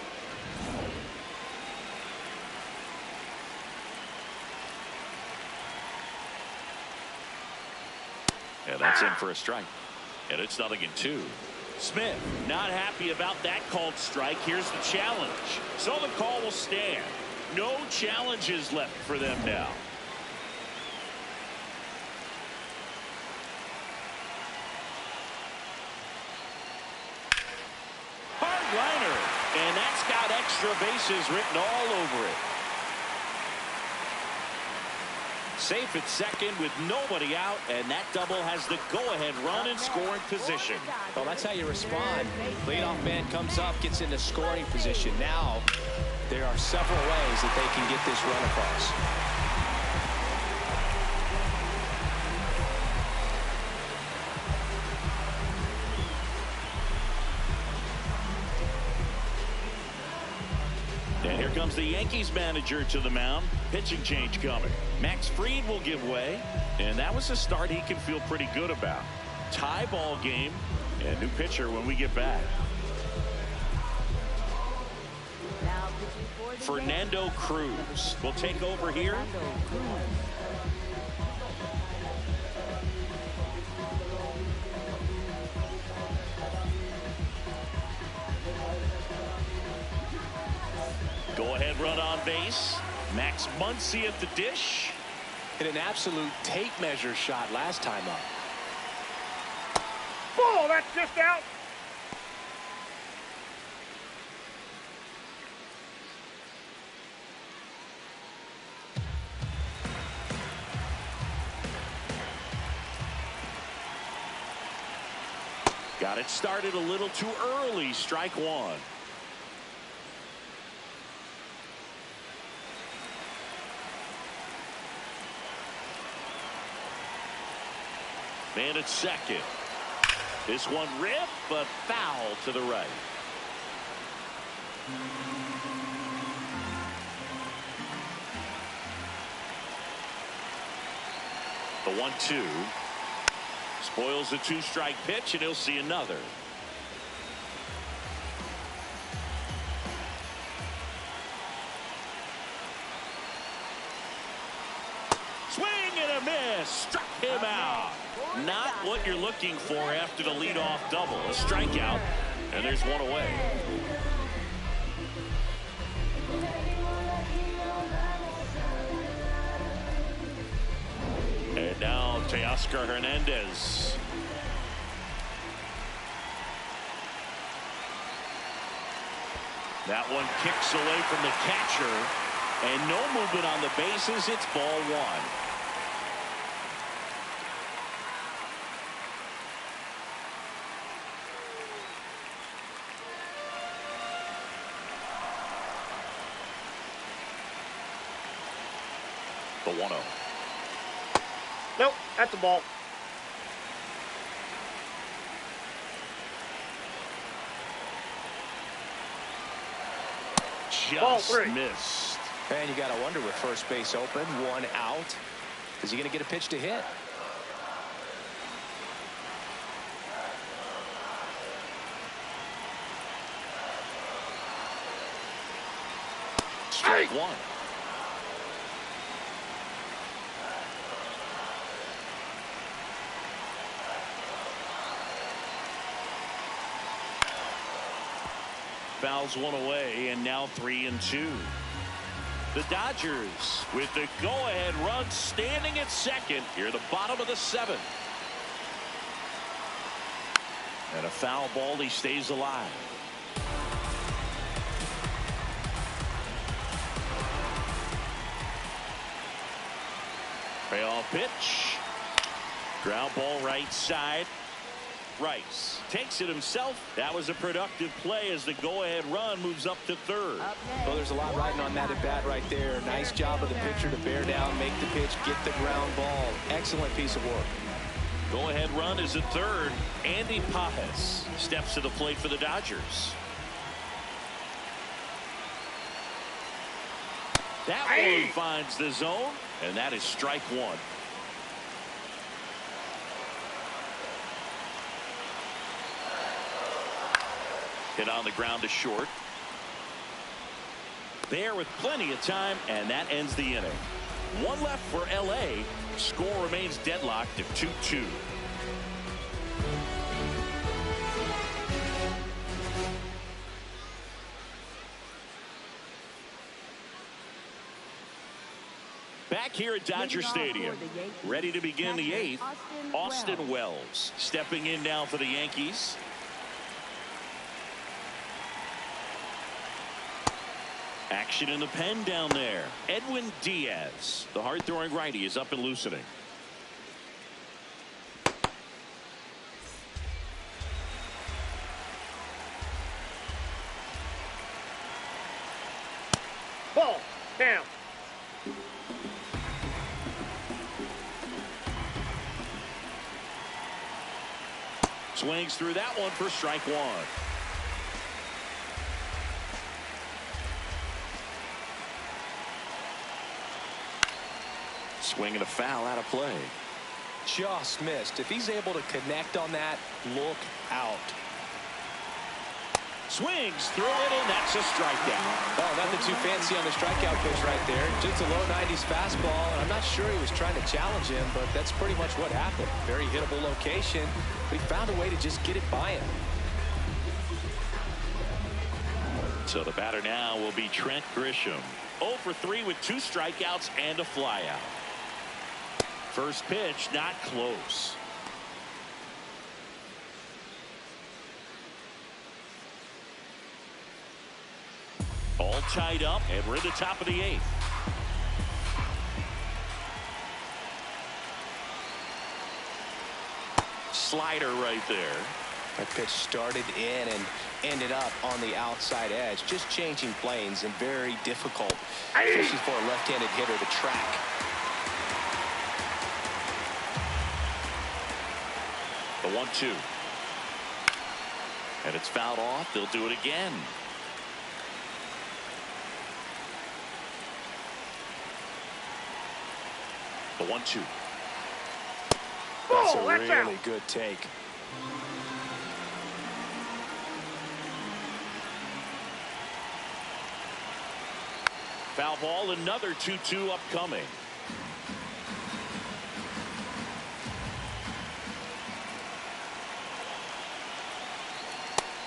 And that's in for a strike. And it's 0-2. Smith not happy about that called strike. Here's the challenge. So the call will stand. No challenges left for them now. Hard liner. And that's got extra bases written all over it. Safe at second with nobody out, and that double has the go-ahead run in scoring position.
Well, that's how you respond. Leadoff man comes up, gets into scoring position. Now, there are several ways that they can get this run across.
And here comes the Yankees manager to the mound. Pitching change coming. Max Fried will give way. And that was a start he can feel pretty good about. Tie ball game. And new pitcher when we get back. Fernando Cruz will take over here. Go-ahead run on base. Max Muncy at the dish.
Hit an absolute tape measure shot last time up.
Ball, that's just out.
Got it started a little too early. Strike one. Man at second. This one ripped, but foul to the right. The 1-2. Spoils the two-strike pitch, and he'll see another. Swing and a miss. Struck him out. Not what you're looking for after the leadoff double. A strikeout, and there's one away. And now Teoscar Hernandez. That one kicks away from the catcher, and no movement on the bases. It's ball one. The 1-0.
Nope, that's a ball.
Just missed.
And you got to wonder with first base open, one out, is he going to get a pitch to hit?
Strike one. Fouls one away, and now 3-2. The Dodgers with the go-ahead run standing at second here at the bottom of the seventh. And a foul ball. He stays alive. Payoff pitch. Ground ball right side. Rice takes it himself. That was a productive play as the go-ahead run moves up to third.
Well, there's a lot riding on that at bat right there. Nice job of the pitcher to bear down, make the pitch, get the ground ball. Excellent piece of work.
Go-ahead run is at third. Andy Pages steps to the plate for the Dodgers. That one finds the zone, and that is strike one. Hit on the ground to short. There with plenty of time, and that ends the inning. One left for LA. Score remains deadlocked at 2-2. Back here at Dodger Stadium, ready to begin the eighth. Austin Wells stepping in now for the Yankees. Action in the pen down there. Edwin Diaz, the hard-throwing righty, is up and loosening.
Ball down.
Swings through that one for strike one. Swing and a foul out of play.
Just missed. If he's able to connect on that, look out.
Swings through it, and that's a strikeout.
Oh, nothing too fancy on the strikeout pitch right there. Just a low 90s fastball, and I'm not sure he was trying to challenge him, but that's pretty much what happened. Very hittable location, but he found a way to just get it by him.
So the batter now will be Trent Grisham. 0 for 3 with 2 strikeouts and a flyout. First pitch, not close. All tied up, and we're at the top of the 8th. Slider right there.
That pitch started in and ended up on the outside edge. Just changing planes and very difficult, especially for a left-handed hitter to track.
The 1-2. And it's fouled off. They'll do it again. The 1-2.
That's a really good take.
Foul ball, another 2-2 upcoming.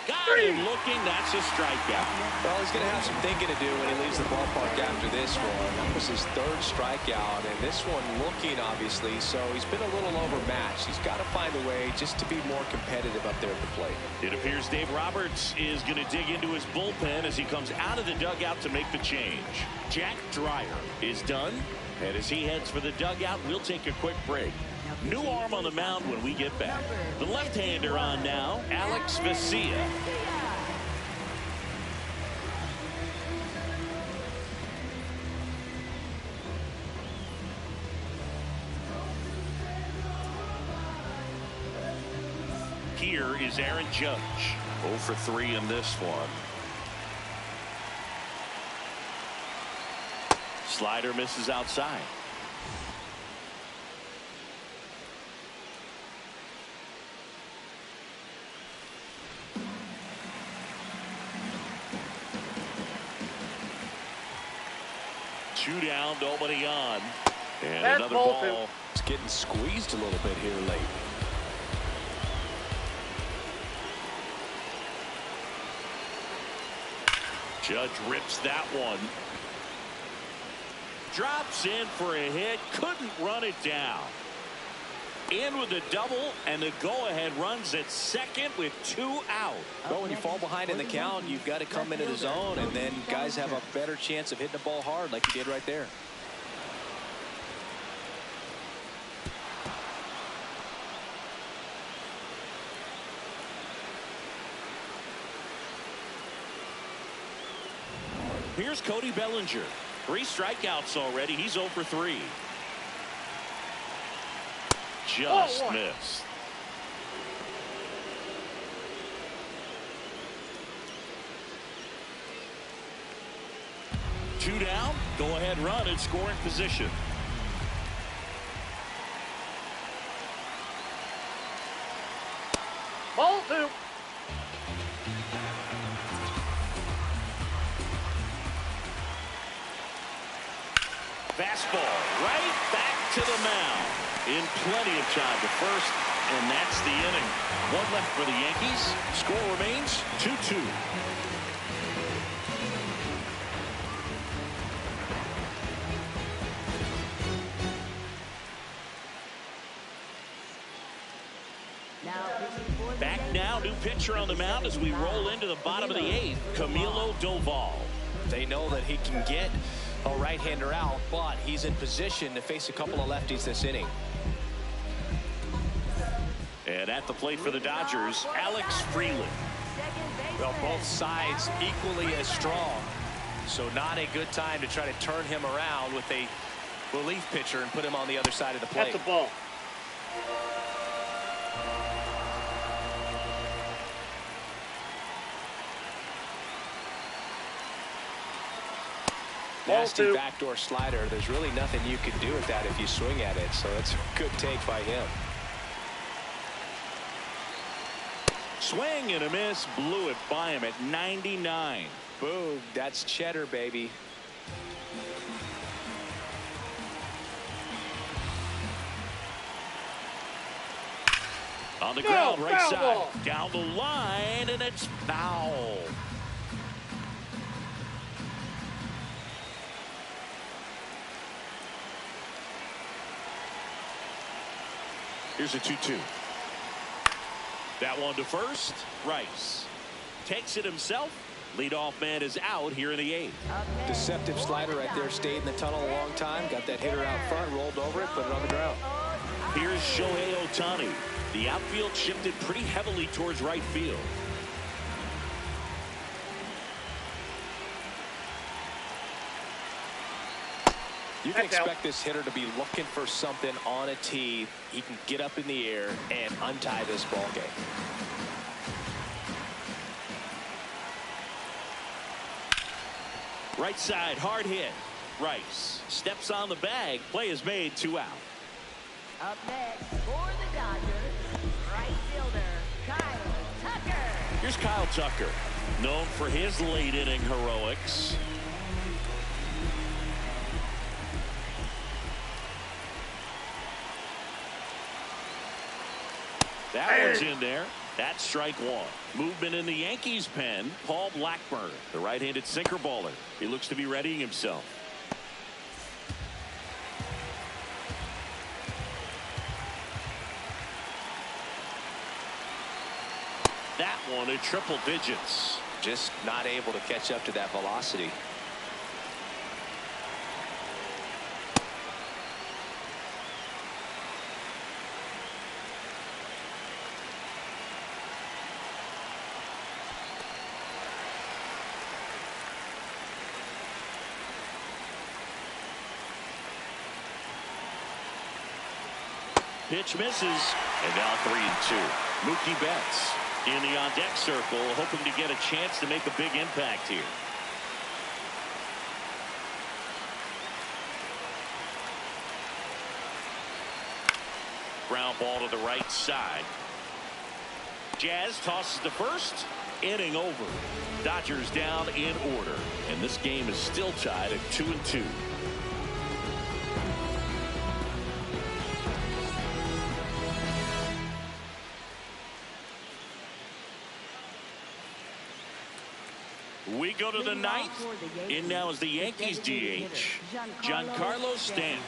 Got him looking. That's a strikeout.
Well, he's going to have some thinking to do when he leaves the ballpark after this one. That was his 3rd strikeout, and this one looking, obviously, so he's been a little overmatched. He's got to find a way just to be more competitive up there at the plate.
It appears Dave Roberts is going to dig into his bullpen as he comes out of the dugout to make the change. Jack Dreyer is done, and as he heads for the dugout, we'll take a quick break. New arm on the mound when we get back. The left-hander on now, Alex Vesia. Here is Aaron Judge. 0 for 3 in this one. Slider misses outside. Two down, nobody on. And
That's
another ball.
It's getting squeezed a little bit here late.
Judge rips that one. Drops in for a hit. Couldn't run it down. in with the double, and the go-ahead runs at second with 2 out.
Well, when you fall behind in the count, you've got to come into the zone, and then guys have a better chance of hitting the ball hard like you did right there.
Here's Cody Bellinger. 3 strikeouts already. He's 0 for 3. Just missed. Two down. Go ahead run in scoring position.
Ball 2.
Fastball right back to the mound. In plenty of time to first, and that's the inning. 1 left for the Yankees. Score remains 2-2. Back now, new pitcher on the mound as we roll into the bottom of the 8th, Camilo Doval.
They know that he can get a right-hander out, but he's in position to face a couple of lefties this inning.
And at the plate for the Dodgers, Alex Freeland.
Well, both sides equally as strong, so not a good time to try to turn him around with a relief pitcher and put him on the other side of the plate.
That's a ball.
Nasty backdoor slider. There's really nothing you can do with that if you swing at it, so that's a good take by him.
Swing and a miss, blew it by him at 99.
Boom, that's cheddar, baby.
On the ground, right side, down the line, and it's foul. Here's a 2-2. That one to first. Rice takes it himself. Leadoff man is out here in the 8th.
Deceptive slider right there. Stayed in the tunnel a long time. Got that hitter out front. Rolled over it. Put it on the ground.
Here's Shohei Ohtani. The outfield shifted pretty heavily towards right field.
You can expect this hitter to be looking for something on a tee. He can get up in the air and untie this ball game.
Right side, hard hit. Rice steps on the bag. Play is made, 2 out.
Up next for the Dodgers, right fielder Kyle Tucker.
Here's Kyle Tucker, known for his late inning heroics. That one's in there. That's strike 1. Movement in the Yankees pen. Paul Blackburn, the right-handed sinker baller. He looks to be readying himself. That one in triple digits.
Just not able to catch up to that velocity.
Pitch misses, and now 3-2. Mookie Betts in the on-deck circle, hoping to get a chance to make a big impact here. Ground ball to the right side. Jazz tosses to first. Inning over. Dodgers down in order, and this game is still tied at 2-2. We go to the 9th. In now is the Yankees DH, Giancarlo Stanton.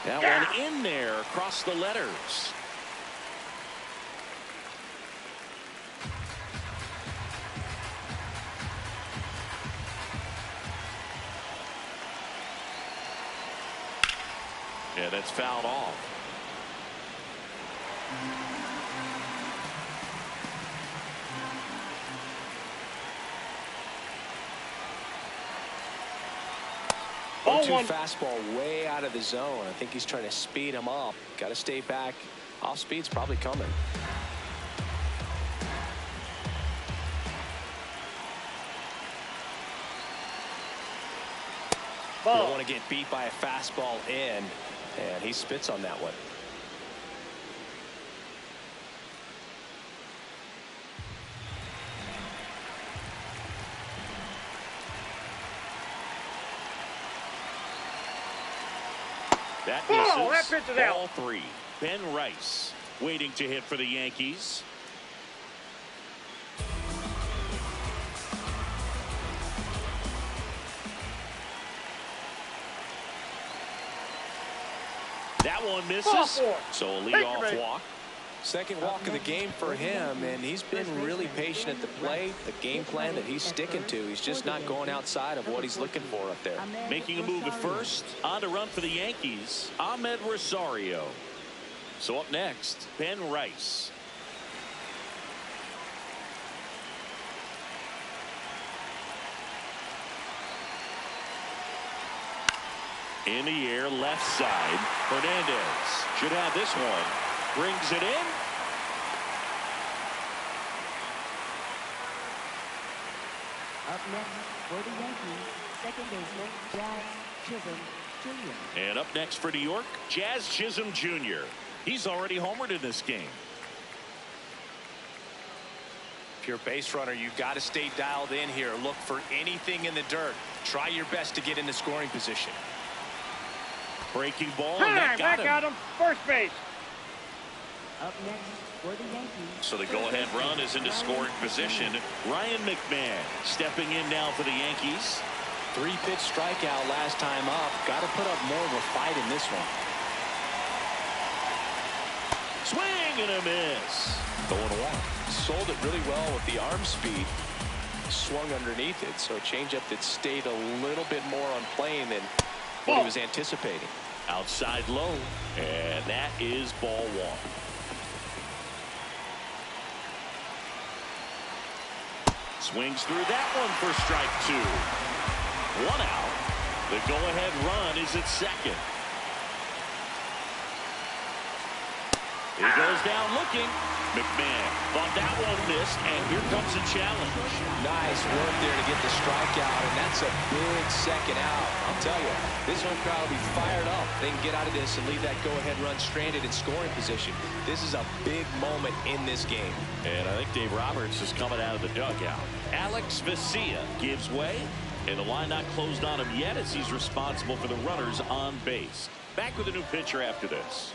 That one in there across the letters. Yeah, that's fouled off.
Fastball way out of the zone. I think he's trying to speed him up. Got to stay back. Off speed's probably coming. Don't want to get beat by a fastball in, and he spits on that one.
That misses. Ball 3. Ben Rice waiting to hit for the Yankees. That one misses. So a leadoff walk.
Second walk of the game for him, and he's been really patient at the plate. The game plan that he's sticking to. He's just not going outside of what he's looking for up there.
Making a move at first. On to run for the Yankees, Ahmed Rosario. So up next, Ben Rice. In the air, left side. Hernandez should have this one. Brings it in.
Up next for the Yankees, second baseman Jazz Chisholm Jr.
And up next for New York, Jazz Chisholm Jr. He's already homered in this game.
If you're a base runner, you've got to stay dialed in here. Look for anything in the dirt. Try your best to get in the scoring position.
Breaking ball, and that got him.
First base.
Up next for the Yankees.
So the go-ahead run is into scoring position. Ryan McMahon stepping in now for the Yankees.
3-pitch strikeout last time up. Got to put up more of a fight in this one.
Swing and a miss.
0-1. Sold it really well with the arm speed. Swung underneath it, so a changeup that stayed a little bit more on plane than what he was anticipating.
Outside low, and that is ball 1. Swings through that one for strike 2. 1 out. The go-ahead run is at second. He goes down looking. McMahon thought that one missed, and here comes a challenge.
Nice work there to get the strikeout, and that's a big second out. I'll tell you, this home crowd will be fired up. They can get out of this and leave that go-ahead run stranded in scoring position. This is a big moment in this game.
And I think Dave Roberts is coming out of the dugout. Alex Vesia gives way, and the line not closed on him yet as he's responsible for the runners on base. Back with a new pitcher after this.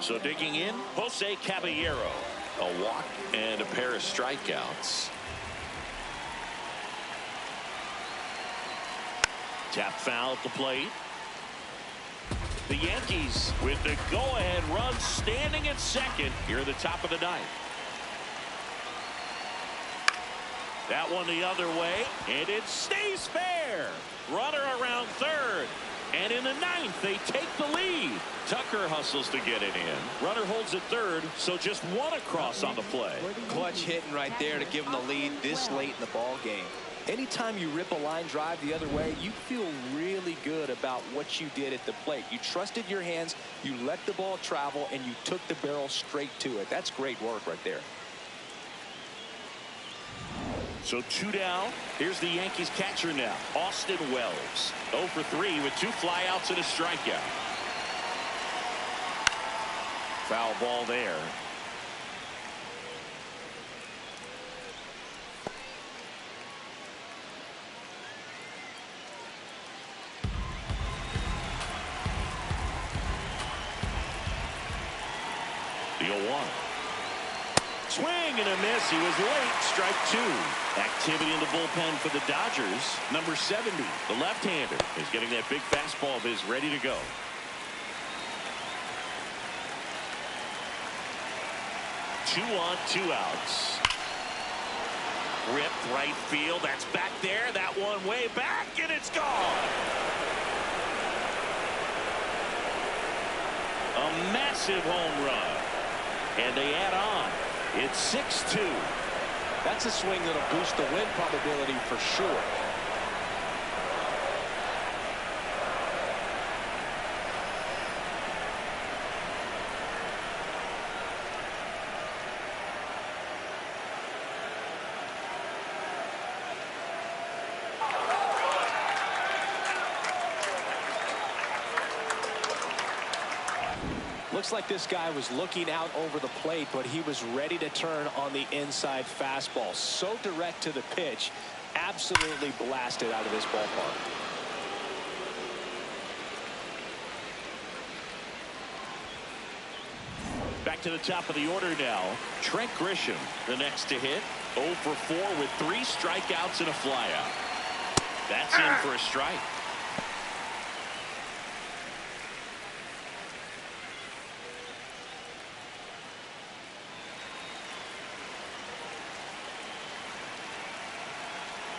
So digging in, Jose Caballero. A walk and a pair of strikeouts. Tap foul at the plate. The Yankees with the go-ahead run standing at second here at the top of the ninth. That one the other way, and it stays fair. Runner around third. And in the ninth, they take the lead. Tucker hustles to get it in. Runner holds at third, so just one across on the play.
Clutch hitting right there to give them the lead this late in the ball game. Anytime you rip a line drive the other way, you feel really good about what you did at the plate. You trusted your hands, you let the ball travel, and you took the barrel straight to it. That's great work right there.
So 2 down. Here's the Yankees catcher now, Austin Wells. 0 for 3 with 2 flyouts and a strikeout. Foul ball there. The 0-1. Swing and a miss. He was late. Strike 2. Activity in the bullpen for the Dodgers. Number 70, the left-hander, is getting that big fastball of his ready to go. 2 on, 2 outs. Ripped right field. That's back there. That one way back, and it's gone. A massive home run. And they add on. It's 6-2.
That's a swing that'll boost the win probability for sure. Looks like this guy was looking out over the plate, but he was ready to turn on the inside fastball. So direct to the pitch, absolutely blasted out of this ballpark.
Back to the top of the order now. Trent Grisham, the next to hit. 0 for 4 with 3 strikeouts and a flyout. That's in for a strike.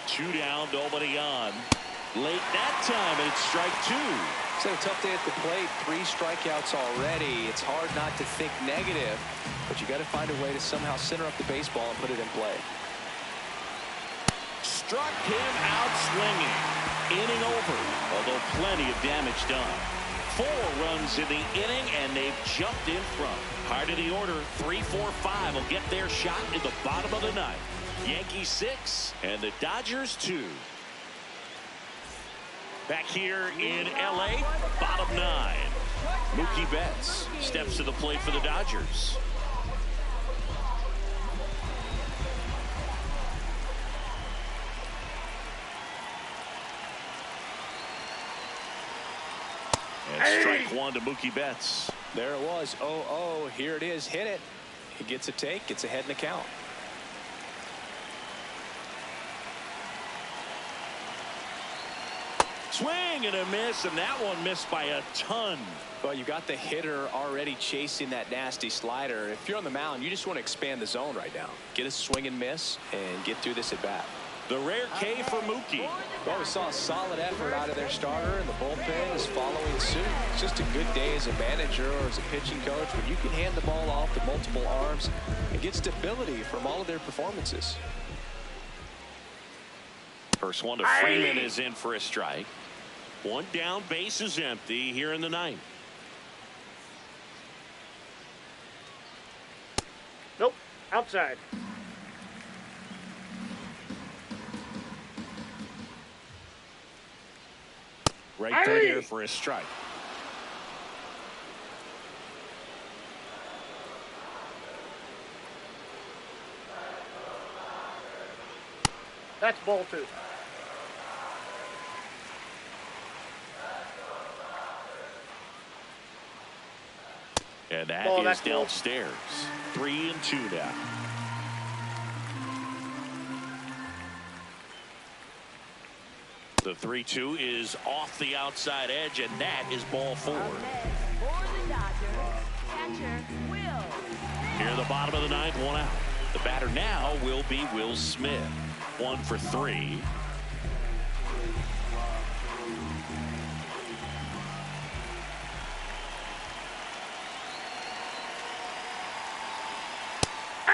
Two down, nobody on. Late that time, and it's strike 2.
It's a tough day at the plate. 3 strikeouts already. It's hard not to think negative, but you got to find a way to somehow center up the baseball and put it in play.
Struck him out swinging. Inning over, although plenty of damage done. 4 runs in the inning, and they've jumped in front. Hard of the order, 3, 4, 5 will get their shot in the bottom of the ninth. Yankees 6 and the Dodgers 2. Back here in LA, bottom 9. Mookie Betts steps to the plate for the Dodgers. And strike 1 to Mookie Betts.
There it was. 0-0. Here it is. Hit it. He gets a take. Gets ahead in the count.
Swing and a miss, and that one missed by a ton.
Well, you got the hitter already chasing that nasty slider. If you're on the mound, you just want to expand the zone right now. Get a swing and miss and get through this at bat.
The rare K for Mookie.
Well, we saw a solid effort out of their starter, and the bullpen is following suit. It's just a good day as a manager or as a pitching coach when you can hand the ball off to multiple arms and get stability from all of their performances.
First one to Freeman is in for a strike. 1 down, base is empty here in the ninth.
Nope, outside.
Right there for a strike.
That's ball 2.
And that is downstairs. 3-2 now. The 3-2 is off the outside edge, and that is ball 4.
For the Dodgers, catcher Will.
Here in the bottom of the ninth, 1 out. The batter now will be Will Smith. 1 for 3.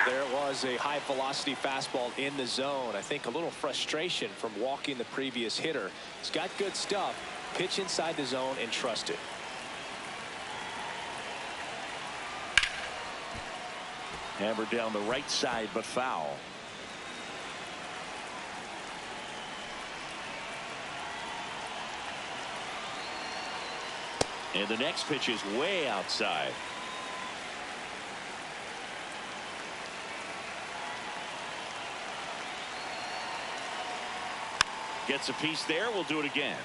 There it was, a high velocity fastball in the zone. I think a little frustration from walking the previous hitter. He's got good stuff. Pitch inside the zone and trust it.
Hammered down the right side, but foul. And the next pitch is way outside. Gets a piece there. We'll do it again.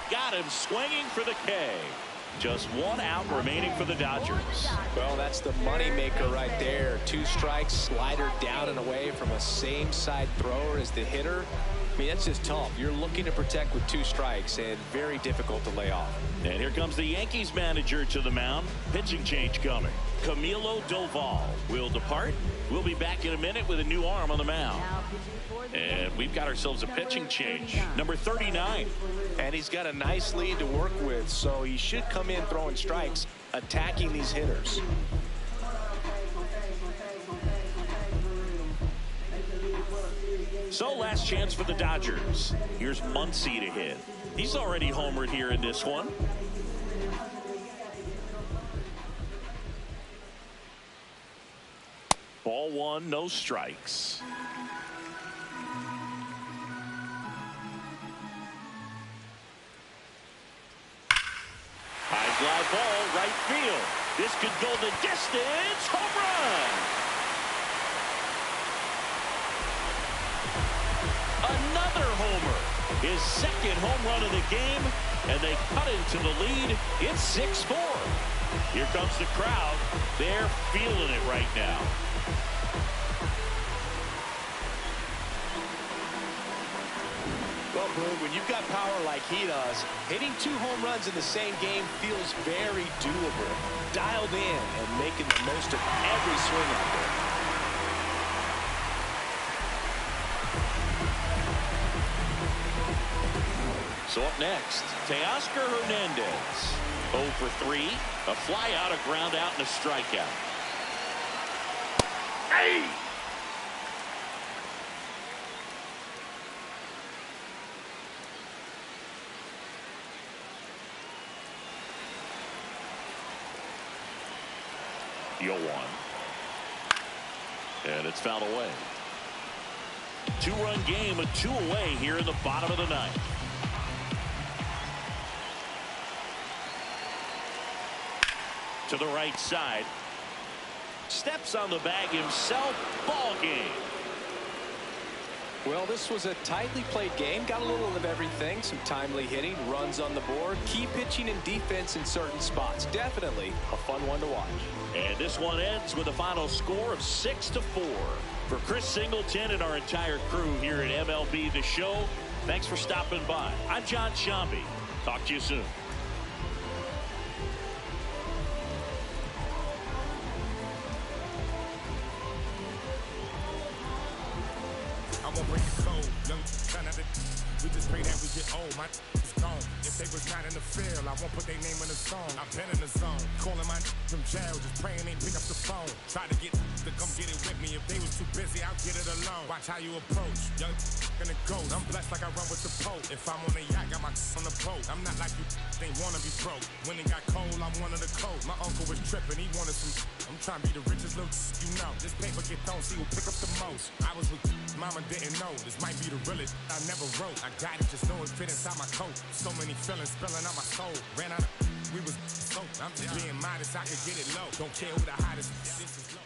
Got him swinging for the K. Just 1 out remaining for the Dodgers.
Well, that's the money maker right there. 2 strikes, slider down and away from a same side thrower as the hitter. mean, that's just tough. You're looking to protect with 2 strikes and very difficult to lay off.
And here comes the Yankees manager to the mound. Pitching change coming. Camilo Doval will depart. We'll be back in a minute with a new arm on the mound. And we've got ourselves a pitching change. Number 39.
And he's got a nice lead to work with, so he should come in throwing strikes, attacking these hitters.
So last chance for the Dodgers. Here's Muncy to hit. He's already homered here in this one. Ball 1, no strikes. High fly ball, right field. This could go the distance. Home run! Another homer. His second home run of the game, and they cut into the lead. It's 6-4. Here comes the crowd. They're feeling it right now.
Well, Boone, when you've got power like he does, hitting 2 home runs in the same game feels very doable. Dialed in and making the most of every swing out there.
So up next, Teoscar Hernandez. 0 for 3. A fly out, a ground out, and a strikeout. Hey! The 0-1. And it's fouled away. 2-run game, a 2 away here in the bottom of the 9th. To the right side. Steps on the bag himself. Ball game.
Well, this was a tightly played game. Got a little of everything. Some timely hitting, runs on the board, key pitching and defense in certain spots. Definitely a fun one to watch.
And this one ends with a final score of 6-4. For Chris Singleton and our entire crew here at MLB The Show, thanks for stopping by. I'm John Sciambi. Talk to you soon.
I won't break the code, young son of the. We just pray that we get old. My is gone. If they was not in the field, I won't put their name in the song. I've been in the zone, calling my from jail, just praying they pick up the phone. Try to get to come get it with me. If they was too busy, I'll get it alone. Watch how you approach, young in the ghost. I'm blessed like I run with the Pope. If I'm on the yacht, got my on the boat. I'm not like you. They wanna be broke. When it got cold, I'm one of the cold. My uncle was tripping, he wanted some. I'm trying to be the richest little you know. This paper get thrown, see who pick up the most. I was with mama, didn't know. This might be the realest I never wrote. I got it, just know it fit inside my coat. So many feelings spilling out my soul. Ran out of we was so. I'm just being modest, I could get it low. Don't care who the hottest. This is low.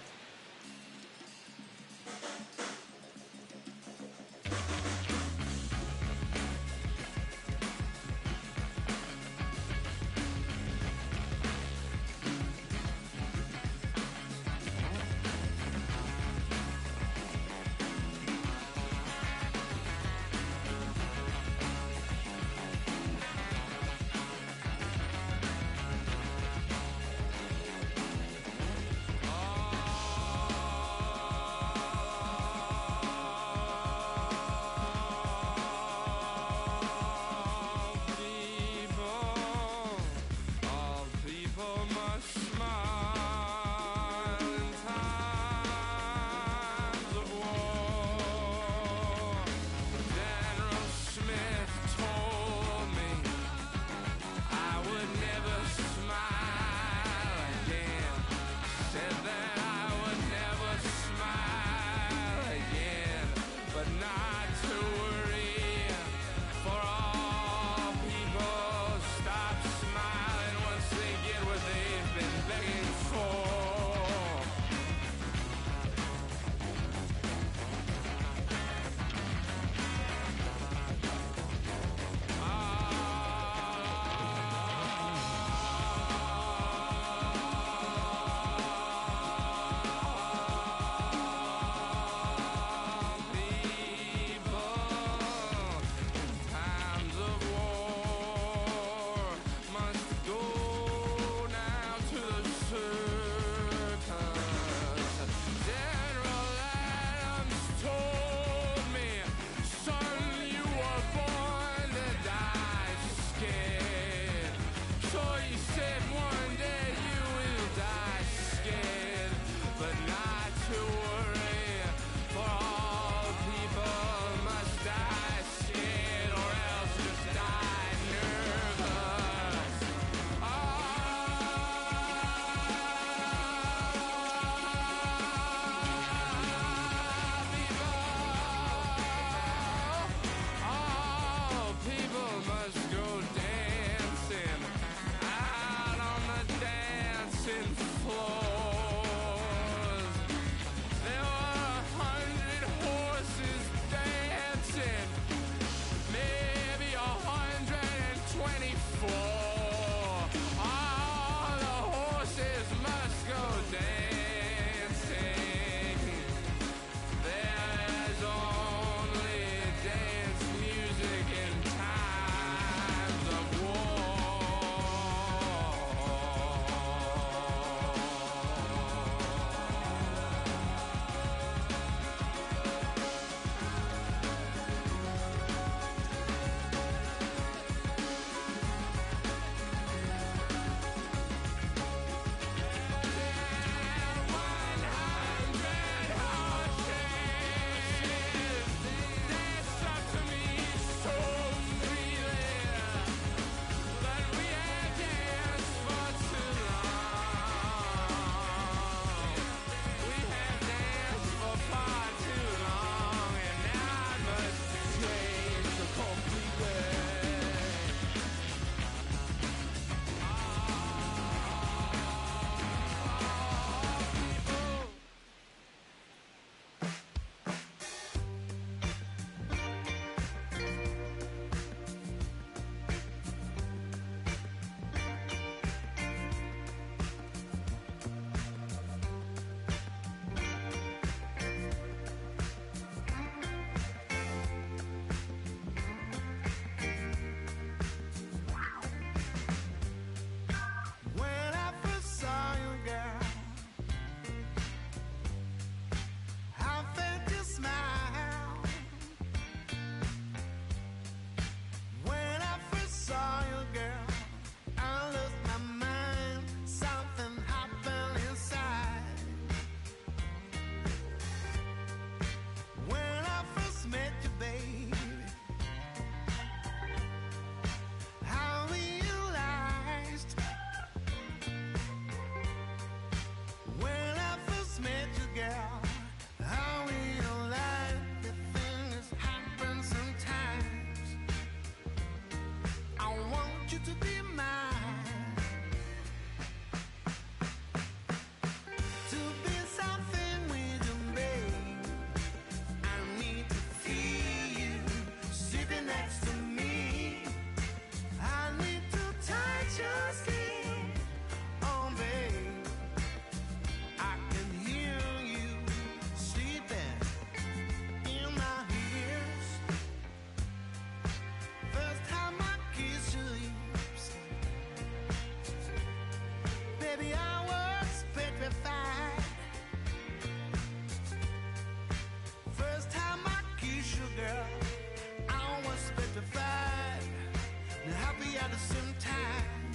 the same time,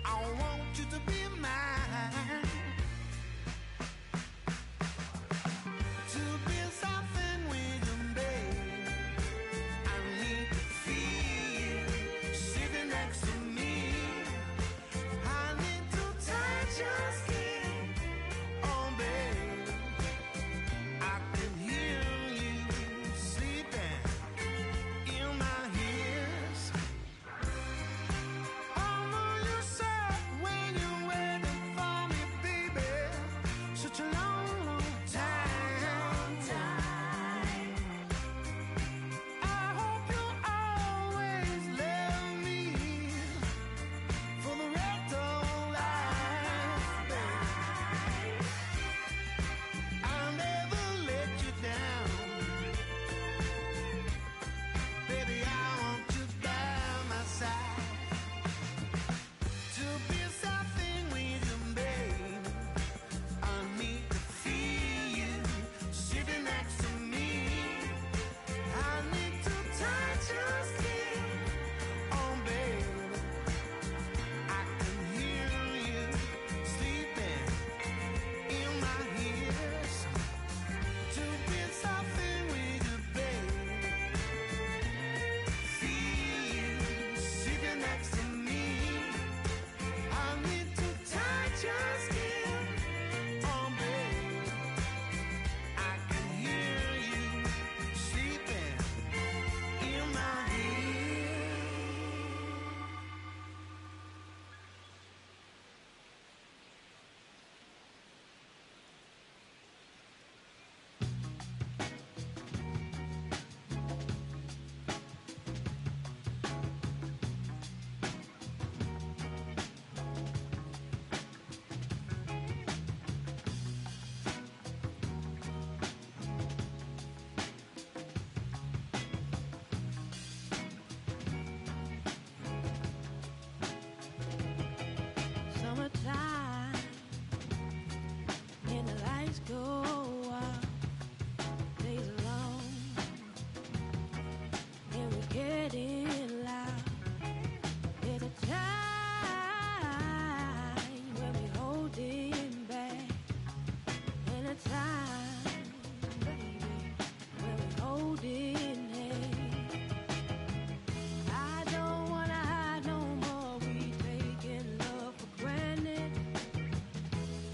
I want you to be mine. To be something with you, babe, I need to feel sitting next to me. I need to touch your skin, oh babe. I can hear you sleeping in my ears. I know you said when you waited for me, baby, such a long, long time. I hope you always love me for the rest of life, babe. I'll never let you down, baby. I want you by my side. To be something with you, babe, I need to feel you sitting next to me. I need to touch your skin, oh babe. I can hear you sleeping in my ears. To be something with you, babe, feel you sitting next to me. I need to touch your skin, oh babe. I can hear you sleeping in my ears.
Summertime, and the lights go out, days are long, and we're getting loud. There's a time when we holding back, and a time, baby, when we holding hands. I don't wanna hide no more. We taking love for granted.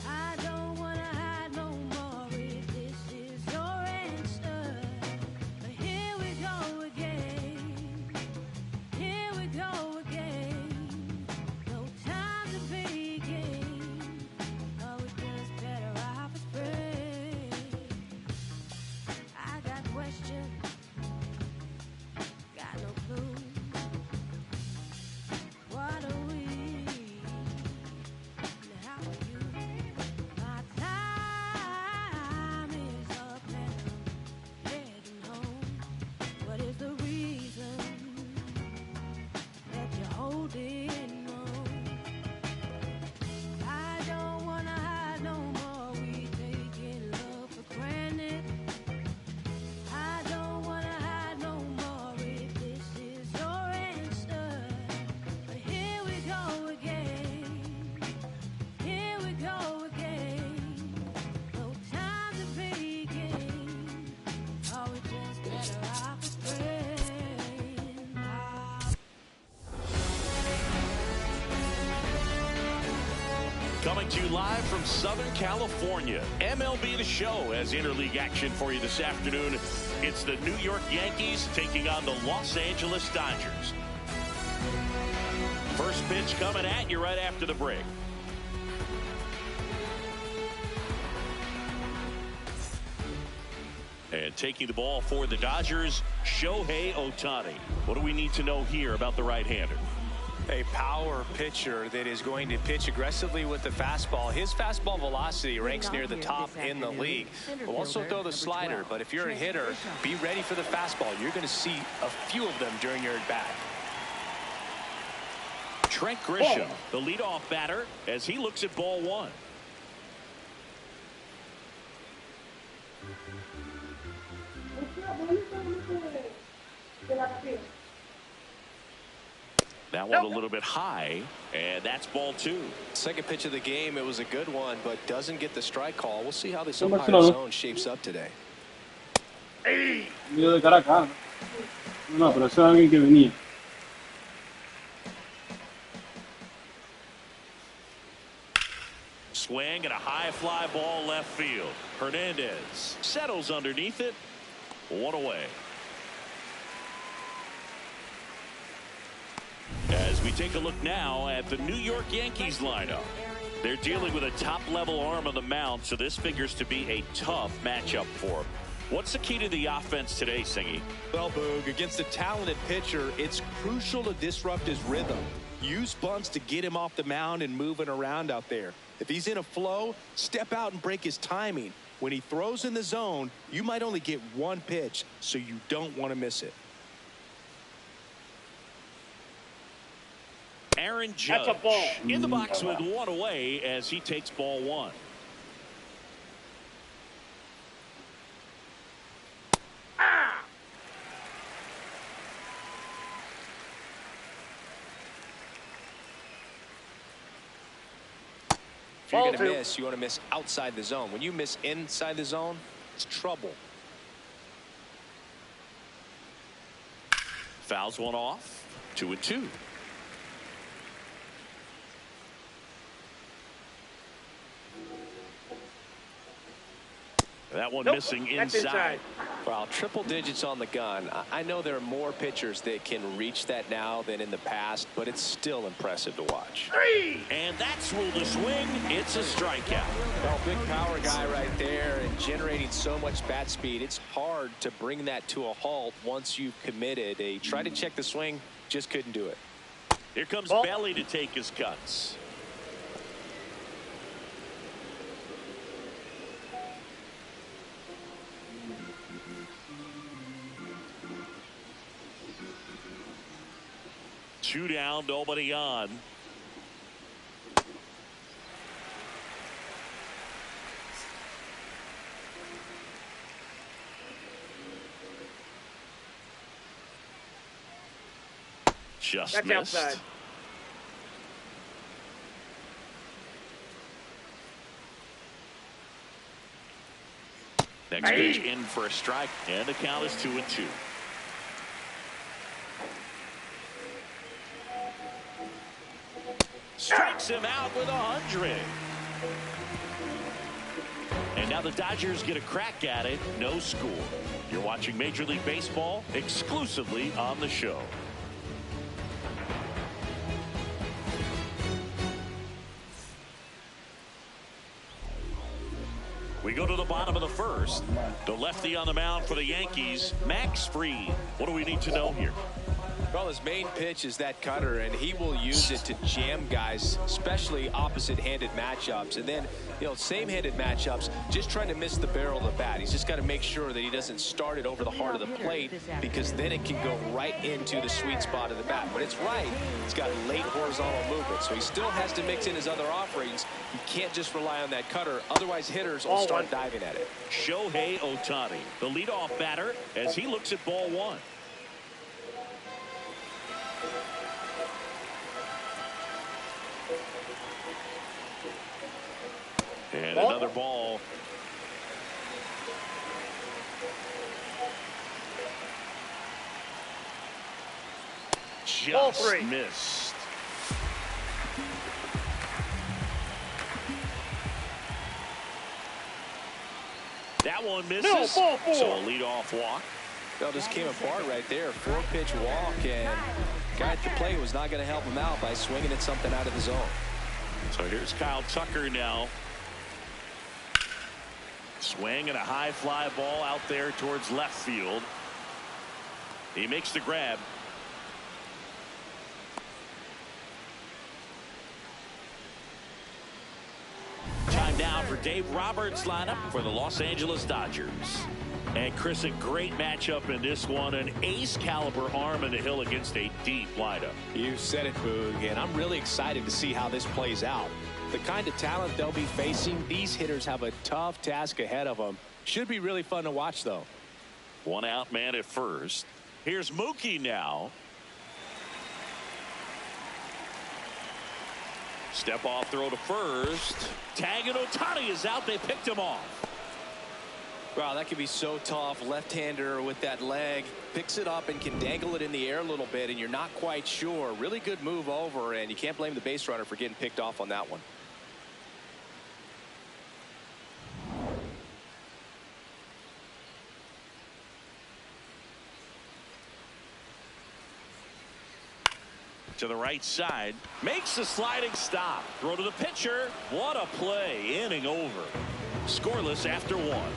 I don't wanna hide no more. If this is your answer, but here we go again. Here we go again. No time to begin. Oh, we just better off as friends. I got questions, got no clue. What are we? And how are you? My time is up and I'm heading home. What is the reason that you're holding on? I don't wanna hide no more. We taking love for granted. I don't wanna hide no more. If this is your answer, but here we go again. Here we go again. No time to begin. Oh, we just better off as friends.
Coming to you live from Southern California, MLB The Show has interleague action for you this afternoon. It's the New York Yankees taking on the Los Angeles Dodgers. First pitch coming at you right after the break. And taking the ball for the Dodgers, Shohei Ohtani. What do we need to know here about the right-hander?
A power pitcher that is going to pitch aggressively with the fastball. His fastball velocity ranks near the top in the league. Will also throw the slider, but if you're a hitter, be ready for the fastball. You're going to see a few of them during your at-bat.
Trent Grisham, the leadoff batter, as he looks at ball one. That one a little bit high, and that's ball 2.
Second pitch of the game, it was a good one, but doesn't get the strike call. We'll see how this umpire zone shapes up today.
Miedo de cara acá. No, pero eso era alguien que venía.
Swing and a high fly ball left field. Hernandez settles underneath it. 1 away. As we take a look now at the New York Yankees lineup. They're dealing with a top-level arm on the mound, so this figures to be a tough matchup for them. What's the key to the offense today, Singy?
Well, Boog, against a talented pitcher, it's crucial to disrupt his rhythm. Use bunts to get him off the mound and moving around out there. If he's in a flow, step out and break his timing. When he throws in the zone, you might only get one pitch, so you don't want to miss it.
Aaron Judge
That's a ball.
In the box with 1 away as he takes ball 1.
If you're going to miss, you want to miss outside the zone. When you miss inside the zone, it's trouble.
Fouls one off. 2-2. That one missing inside.
Well, triple digits on the gun. I know there are more pitchers that can reach that now than in the past, but it's still impressive to watch.
3. And that's ruled a swing. It's a strikeout.
Well, big power guy right there and generating so much bat speed. It's hard to bring that to a halt once you've committed. They tried to check the swing, just couldn't do it.
Here comes Belly to take his cuts. Two down, nobody on. Just
That's
missed.
Outside.
Next pitch in for a strike, and the count is 2-2. Strikes him out with 100. And now the Dodgers get a crack at it. No score. You're watching Major League Baseball exclusively on the show. We go to the bottom of the first. The lefty on the mound for the Yankees, Max Fried. What do we need to know here?
Well, his main pitch is that cutter, and he will use it to jam guys, especially opposite-handed matchups. And then, same-handed matchups, just trying to miss the barrel of the bat. He's just got to make sure that he doesn't start it over the heart of the plate, because then it can go right into the sweet spot of the bat. When it's right, it's got late horizontal movement, so he still has to mix in his other offerings. You can't just rely on that cutter, otherwise hitters will start diving at it.
Shohei Ohtani, the leadoff batter, as he looks at ball 1. And another ball. Just missed. That one misses.
No, ball 4.
So a leadoff walk.
Well, just came apart right there. 4-pitch walk, and guy at the plate was not going to help him out by swinging at something out of the zone.
So here's Kyle Tucker now. Swing and a high fly ball out there towards left field. He makes the grab. Time now for Dave Roberts' lineup for the Los Angeles Dodgers. And Chris, a great matchup in this one. An ace caliber arm in the hill against a deep lineup.
You said it, Boog, and I'm really excited to see how this plays out. The kind of talent they'll be facing, these hitters have a tough task ahead of them. Should be really fun to watch, though.
One out man at first. Here's Mookie now. Step off throw to first. Tag and Ohtani is out. They picked him off.
Wow, that could be so tough. Left-hander with that leg. Picks it up and can dangle it in the air a little bit, and you're not quite sure. Really good move over, and you can't blame the base runner for getting picked off on that one.
To the right side, makes the sliding stop. Throw to the pitcher. What a play. Inning over. Scoreless after one.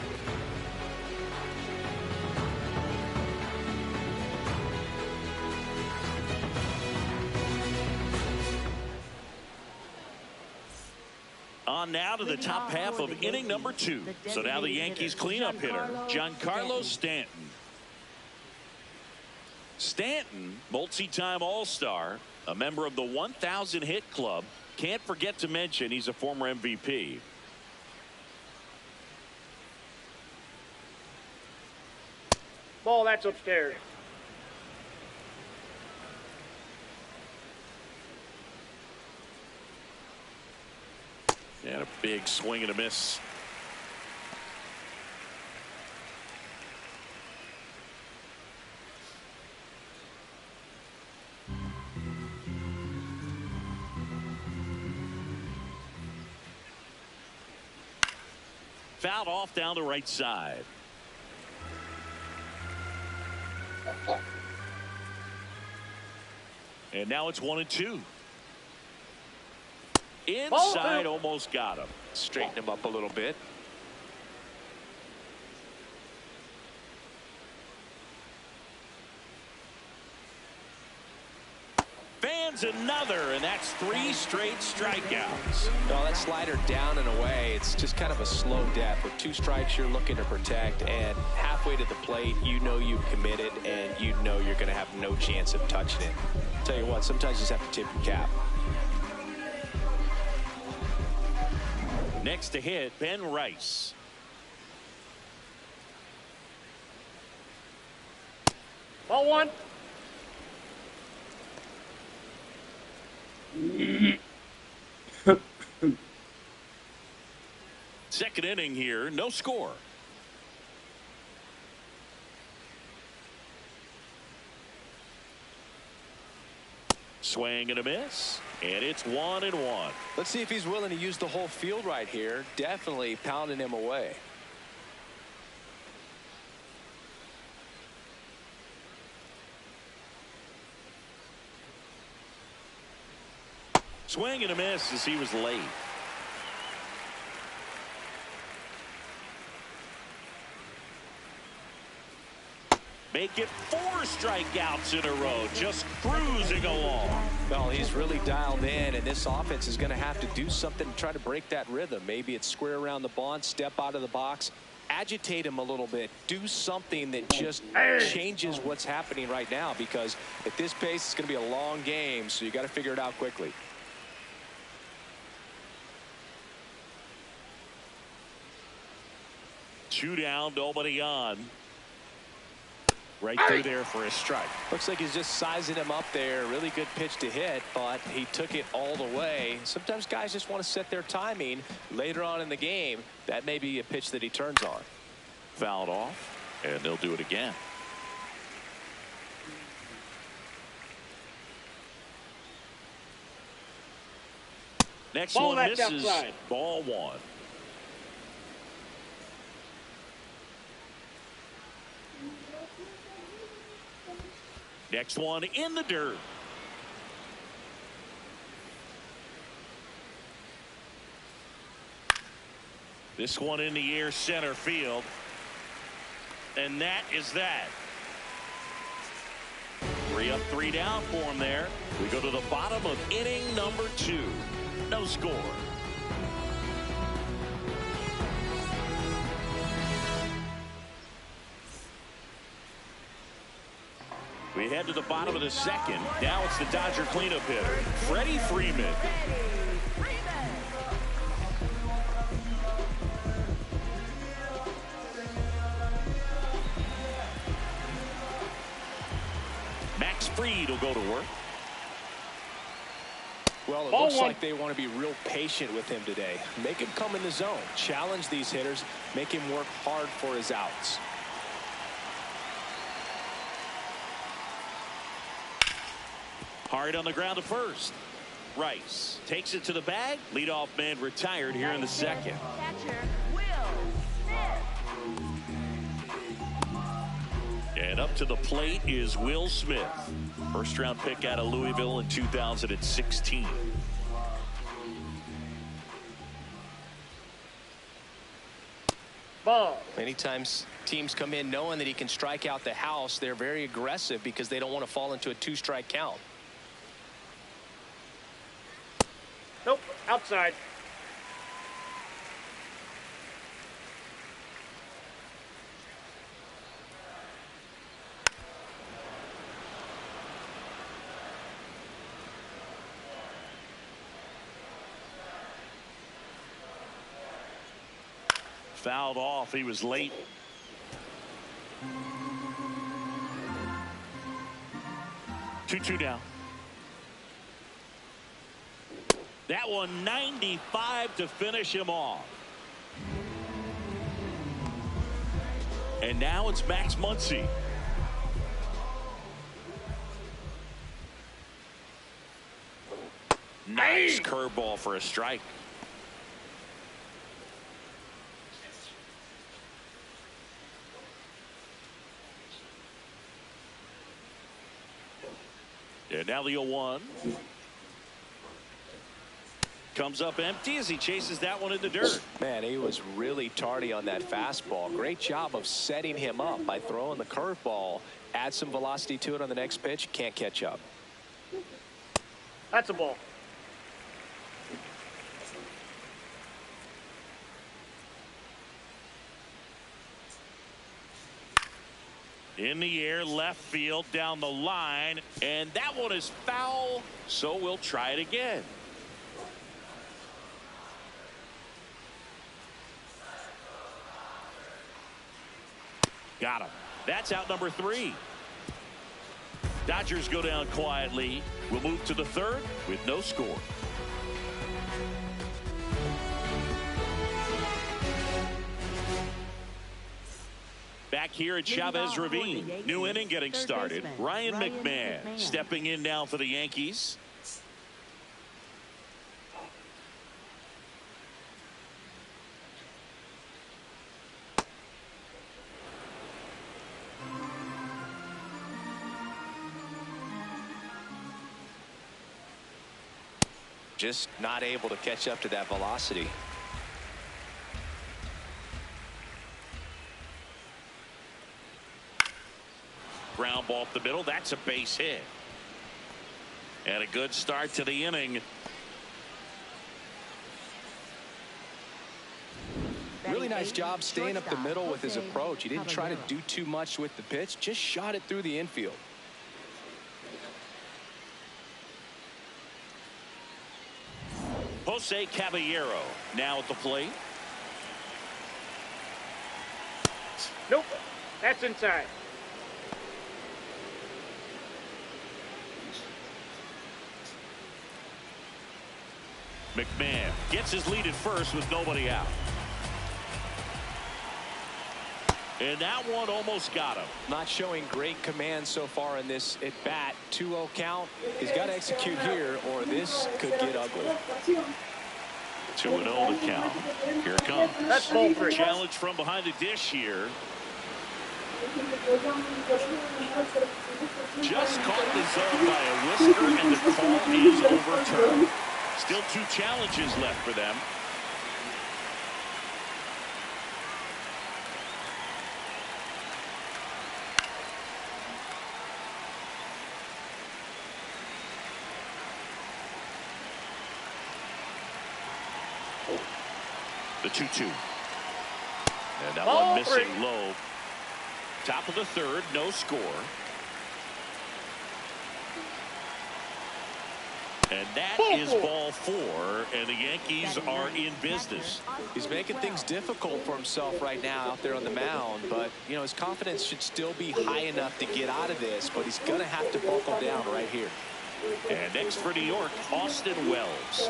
On now to the top half of inning number 2. So now the Yankees cleanup hitter, Giancarlo Stanton. Stanton, multi-time All-Star, a member of the 1,000 hit club. Can't forget to mention he's a former MVP.
Ball, that's upstairs.
And a big swing and a miss. Fouled off down the right side. And now it's 1-2. Inside, almost got him.
Straighten him up a little bit.
Fans another, and that's 3 straight strikeouts.
No, that slider down and away. It's just kind of a slow death. With 2 strikes, you're looking to protect, and halfway to the plate, you know you've committed, and you know you're going to have no chance of touching it. Tell you what, sometimes you just have to tip your cap.
Next to hit, Ben Rice.
Ball 1.
Second inning here, no score. Swing and a miss, and it's 1-1.
Let's see if he's willing to use the whole field right here. Definitely pounding him away.
Swing and a miss as he was late. Make it 4 strikeouts in a row, just cruising along.
Well, he's really dialed in, and this offense is going to have to do something to try to break that rhythm. Maybe it's square around the bond, step out of the box, agitate him a little bit, do something that just changes what's happening right now, because at this pace, it's going to be a long game, so you got to figure it out quickly.
Two down, nobody on. Right through there for a strike.
Looks like he's just sizing him up there. Really good pitch to hit, but he took it all the way. Sometimes guys just want to set their timing later on in the game. That may be a pitch that he turns on.
Fouled off, and they'll do it again. Next
Ball,
one misses.
outside.
Ball 1. Next one in the dirt. This one in the air, center field. And that is that. 3 up, 3 down for him there. We go to the bottom of inning number 2. No score. We head to the bottom of the second. Now it's the Dodger cleanup hitter, Freddie Freeman. Max Fried will go to work.
Well, it looks like they want to be real patient with him today. Make him come in the zone. Challenge these hitters. Make him work hard for his outs.
Hard on the ground to first. Rice takes it to the bag. Leadoff man retired here in the second.
Catcher, Will Smith.
And up to the plate is Will Smith. First round pick out of Louisville in 2016.
Ball.
Many times teams come in knowing that he can strike out the house. They're very aggressive because they don't want to fall into a 2-strike count.
Nope, outside.
Fouled off. He was late. Two down. That one 95 to finish him off. And now it's Max Muncy. Nice curveball for a strike. And now the 0-1. Comes up empty as he chases that one in the dirt.
Man, he was really tardy on that fastball. Great job of setting him up by throwing the curveball. Add some velocity to it on the next pitch. Can't catch up.
That's a ball.
In the air, left field, down the line, and that one is foul, so we'll try it again. Got him. That's out number 3. Dodgers go down quietly. We'll move to the third with no score. Back here at Chavez Ravine. New inning getting started. Ryan McMahon stepping in now for the Yankees.
Just not able to catch up to that velocity.
Ground ball up the middle. That's a base hit. And a good start to the inning.
Really nice job staying up the middle with his approach. He didn't try to do too much with the pitch. Just shot it through the infield.
Jose Caballero now at the plate.
Nope. That's inside.
McMahon gets his lead at first with nobody out. And that one almost got him.
Not showing great command so far in this at bat. 2-0 count. He's got to execute here or this could get ugly.
2-0 to count. Here it comes.
That's ball 3.
Challenge from behind the dish here. Just caught the zone by a whisker and the call is overturned. Still 2 challenges left for them. The 2-2. And that one missing low. Top of the third, no score. And that is ball 4, and the Yankees are in business.
He's making things difficult for himself right now out there on the mound, but you know his confidence should still be high enough to get out of this, but he's gonna have to buckle down right here.
And next for New York, Austin Wells.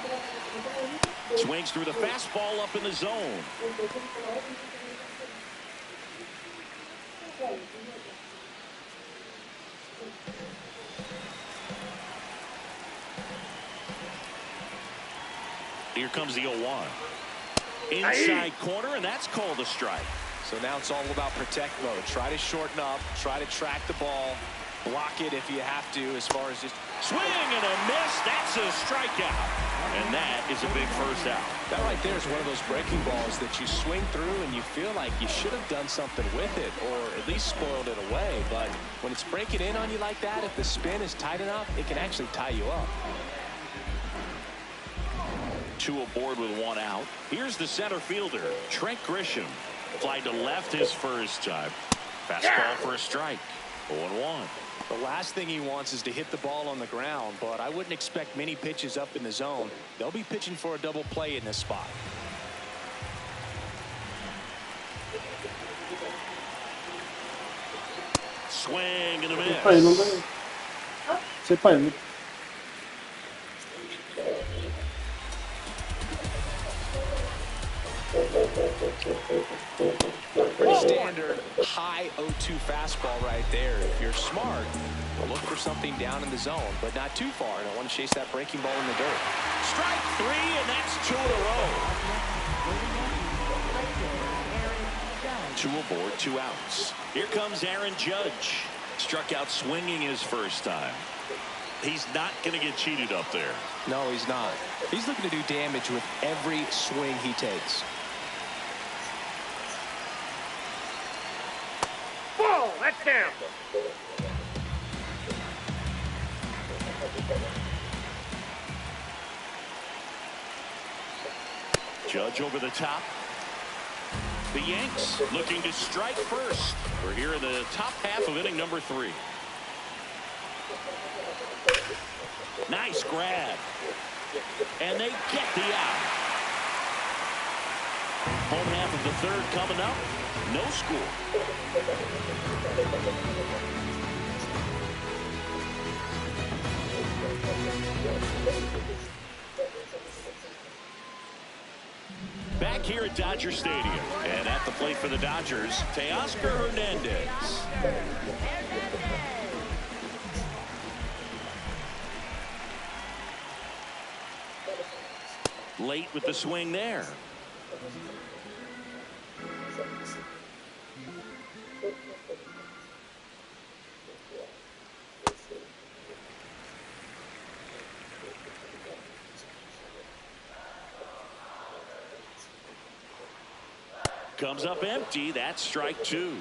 Swings through the fastball up in the zone. Here comes the 0-1. Inside corner, and that's called a strike.
So now it's all about protect mode. Try to shorten up, try to track the ball, block it if you have to, as far as just
swing and a miss. That's a strikeout. And that is a big first out.
That right there is one of those breaking balls that you swing through and you feel like you should have done something with it or at least spoiled it away. But when it's breaking in on you like that, if the spin is tight enough, it can actually tie you up.
2 aboard with 1 out. Here's the center fielder, Trent Grisham. Flied to left his first time. Fastball for a strike. 0-1.
The last thing he wants is to hit the ball on the ground, but I wouldn't expect many pitches up in the zone. They'll be pitching for a double play in this spot.
Swing and a miss.
Pretty standard high 0-2 fastball right there. If you're smart, look for something down in the zone, but not too far. Don't want to chase that breaking ball in the dirt.
Strike 3, and that's 2 in a row. 2 aboard, 2 outs. Here comes Aaron Judge. Struck out swinging his first time. He's not going to get cheated up there.
No, he's not. He's looking to do damage with every swing he takes.
Ball, that's down.
Judge over the top. The Yanks looking to strike first. We're here in the top half of inning number 3. Nice grab. And they get the out. Home half of the 3rd coming up. No score. Back here at Dodger Stadium. And at the plate for the Dodgers, Teoscar Hernandez. Late with the swing there. Comes up empty. That's strike 2.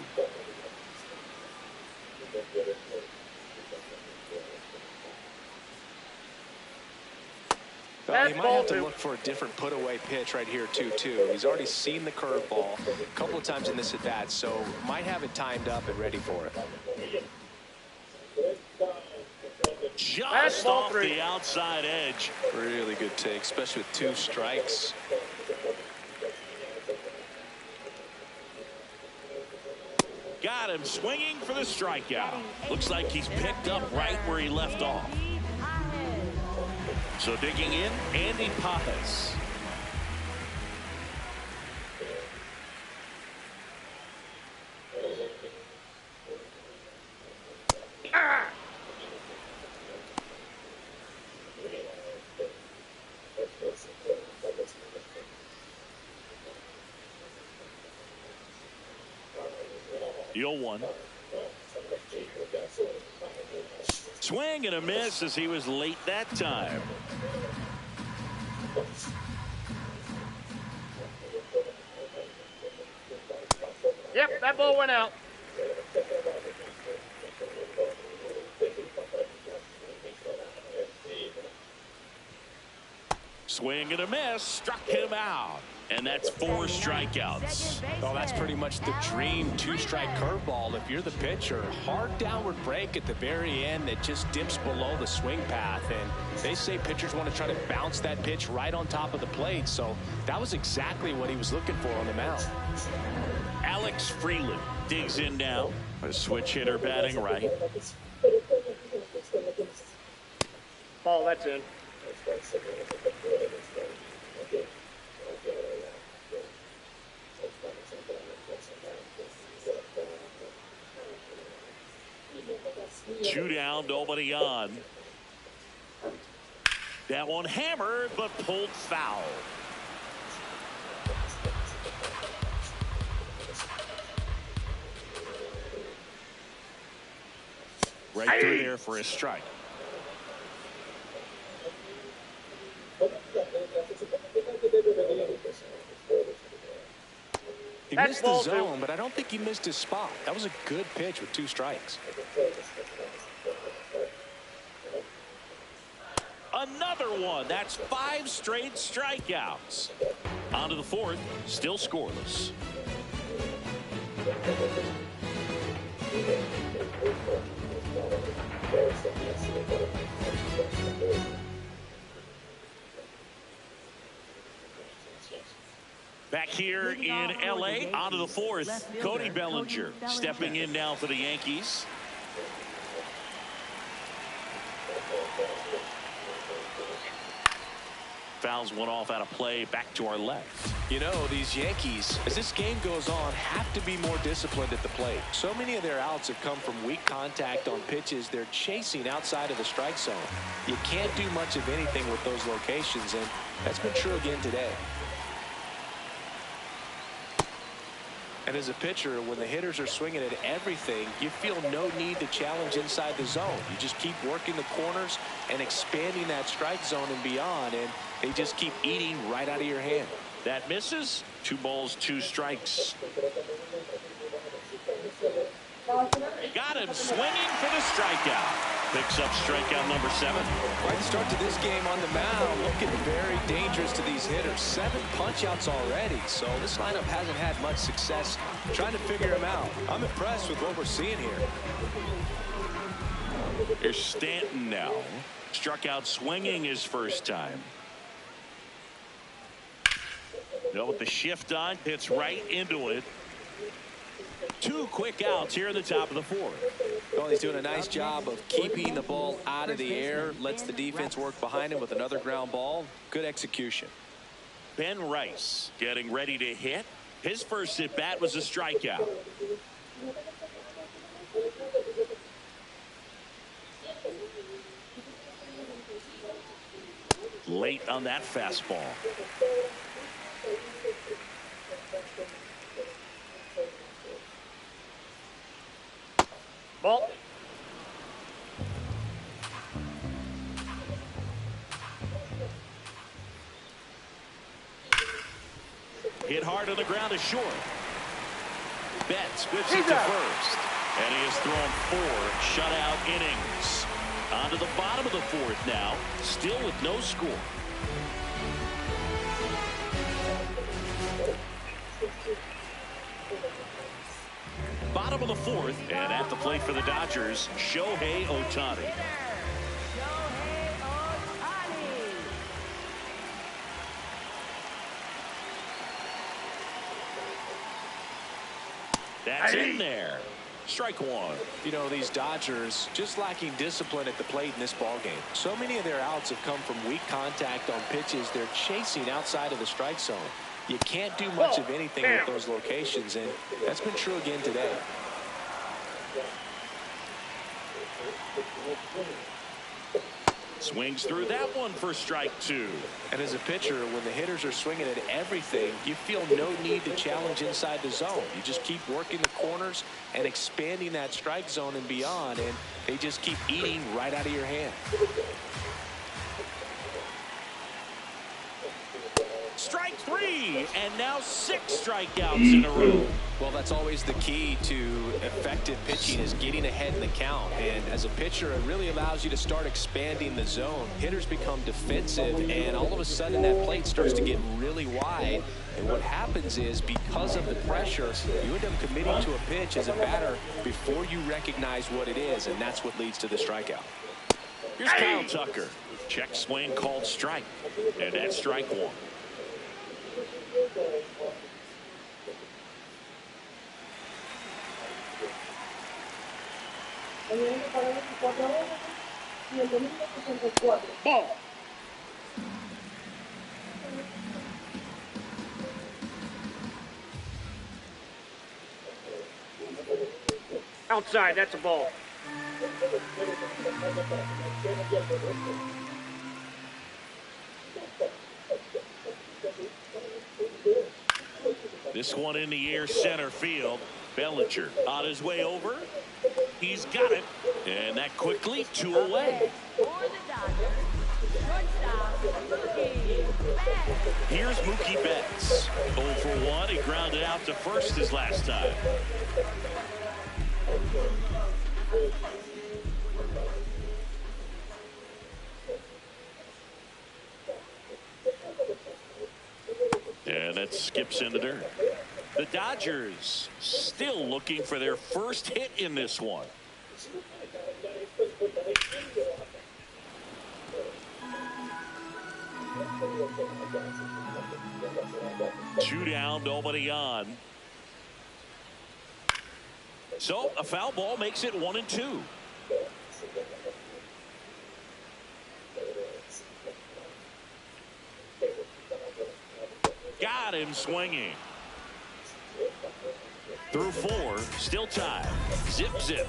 Well, he might have to look for a different put-away pitch right here, too. He's already seen the curveball a couple of times in this at-bat, so might have it timed up and ready for it.
Just off the outside edge.
Really good take, especially with 2 strikes.
Got him swinging for the strikeout. Looks like he's picked up right where he left off. So digging in, Andy Pages. The 0-1. Swing and a miss as he was late that time.
Yep, that ball went out.
Swing and a miss, struck him out. And that's 4 strikeouts.
Well, that's pretty much the dream 2-strike curveball. If you're the pitcher, hard downward break at the very end that just dips below the swing path. And they say pitchers want to try to bounce that pitch right on top of the plate. So that was exactly what he was looking for on the mound.
Alex Freeland digs in now. A switch hitter batting right.
Ball, that's in.
Two down, nobody on. That one hammered, but pulled foul. Right through there for a strike.
He missed the zone, but I don't think he missed his spot. That was a good pitch with 2 strikes.
Another one. That's 5 straight strikeouts. On to the 4th, still scoreless. Back here in L.A., on to the 4th, Cody Bellinger stepping in now for the Yankees. Fouls one off out of play, back to our left.
You know, these Yankees, as this game goes on, have to be more disciplined at the plate. So many of their outs have come from weak contact on pitches they're chasing outside of the strike zone. You can't do much of anything with those locations, and that's been true again today. And as a pitcher, when the hitters are swinging at everything, you feel no need to challenge inside the zone. You just keep working the corners and expanding that strike zone and beyond, and they just keep eating right out of your hand.
That misses. 2 balls, 2 strikes. Got him swinging for the strikeout. Picks up strikeout number 7.
Right start to this game on the mound, looking very dangerous to these hitters. 7 punch-outs already, so this lineup hasn't had much success trying to figure him out. I'm impressed with what we're seeing here.
Here's Stanton now. Struck out swinging his first time. No, with the shift on, hits right into it. 2 quick outs here in the top of the 4th.
Well, he's doing a nice job of keeping the ball out of the air, lets the defense work behind him with another ground ball. Good execution.
Ben Rice getting ready to hit. His first at bat was a strikeout. Late on that fastball.
Ball.
Hit hard on the ground to short. Betts whips it to first. And he has thrown 4 shutout innings. On to the bottom of the 4th now. Still with no score. Bottom of the 4th, and at the plate for the Dodgers, Shohei Ohtani. That's in there. Strike 1.
You know, these Dodgers just lacking discipline at the plate in this ballgame. So many of their outs have come from weak contact on pitches they're chasing outside of the strike zone. You can't do much of anything with those locations, and that's been true again today.
Swings through that one for strike 2.
And as a pitcher, when the hitters are swinging at everything, you feel no need to challenge inside the zone. You just keep working the corners and expanding that strike zone and beyond, and they just keep eating right out of your hand.
Strike 3, and now 6 strikeouts in a row.
Well, that's always the key to effective pitching, is getting ahead in the count. And as a pitcher, it really allows you to start expanding the zone. Hitters become defensive, and all of a sudden that plate starts to get really wide. And what happens is, because of the pressure, you end up committing to a pitch as a batter before you recognize what it is, and that's what leads to the strikeout.
Here's Kyle Tucker. Check swing called strike, and that's strike 1.
y el domingo 64.
Ball. Outside, that's a ball.
This one in the air center field. Bellinger on his way over. He's got it. And that quickly 2 away. Here's Mookie Betts. 0 for 1. He grounded out to first his last time. And that skips in the dirt. The Dodgers still looking for their first hit in this one. Two down, nobody on. So a foul ball makes it 1-2. Got him swinging. Through 4, still tied. Zip, zip.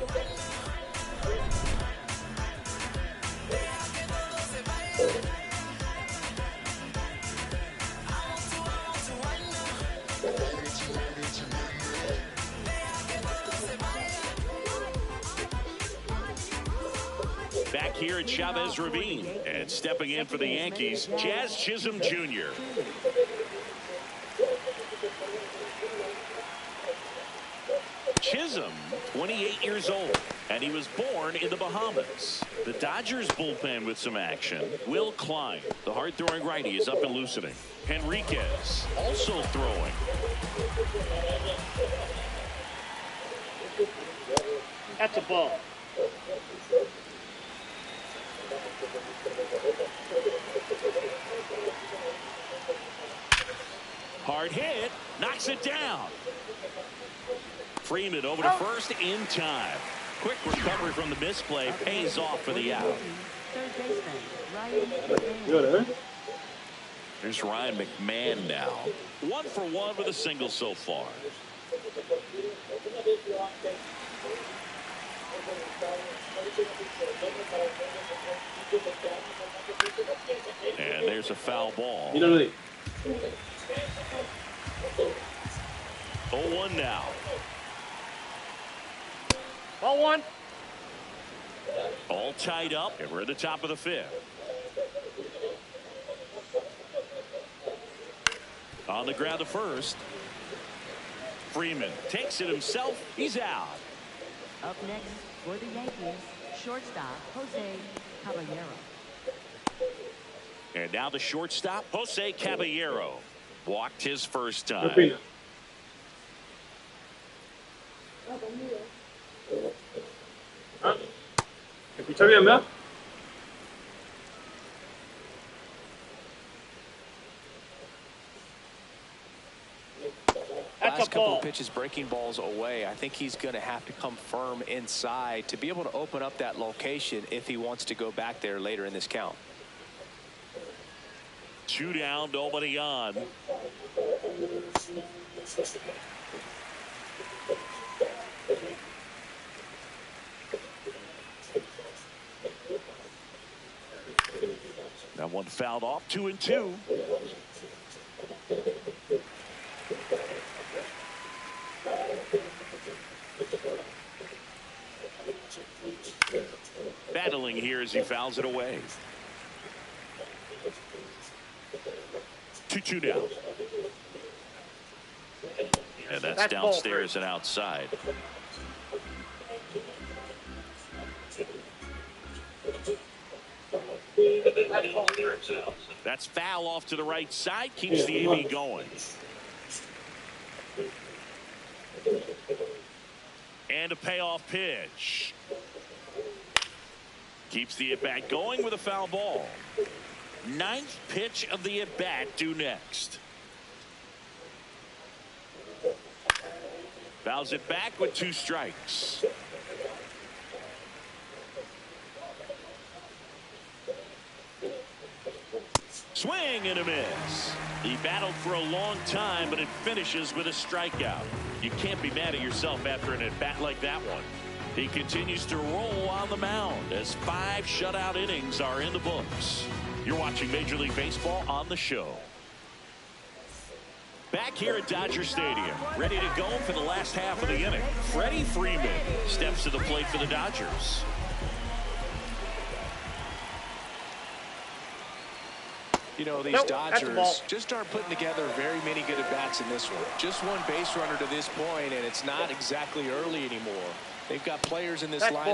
Back here at Chavez Ravine, and stepping in for the Yankees, Jazz Chisholm Jr. Chisholm, 28 years old, and he was born in the Bahamas. The Dodgers bullpen with some action. Will Klein, the hard-throwing righty, is up and loosening. Henriquez also throwing.
That's a ball.
Hard hit, knocks it down. Freeman over to first in time. Quick recovery from the misplay pays off for the out.
Good, huh?
There's Ryan McMahon now. 1 for 1 with a single so far. And there's a foul ball. 0-1 now.
Ball 1.
All tied up, and we're at the top of the 5th. On the ground to first. Freeman takes it himself. He's out.
Up next for the Yankees, shortstop Jose Caballero.
And now the shortstop, Jose Caballero. Walked his first time.
¿Ah? ¿Me escucha bien, verdad?
Last couple of pitches breaking balls away. I think he's going to have to come firm inside to be able to open up that location if he wants to go back there later in this count.
2 down, nobody on. That one fouled off. 2-2. Battling here as he fouls it away. 2-2 now. And that's downstairs and outside. That's foul off to the right side. Keeps the AB going. And a payoff pitch. Keeps the at-bat going with a foul ball. 9th pitch of the at-bat due next. Fouls it back with 2 strikes. Swing and a miss. He battled for a long time, but it finishes with a strikeout. You can't be mad at yourself after an at-bat like that one. He continues to roll on the mound as 5 shutout innings are in the books. You're watching Major League Baseball on the show. Back here at Dodger Stadium, ready to go for the last half of the inning. Freddie Freeman steps to the plate for the Dodgers.
You know, these Dodgers just aren't putting together very many good at-bats in this one. Just one base runner to this point, and it's not exactly early anymore. They've got players in this lineup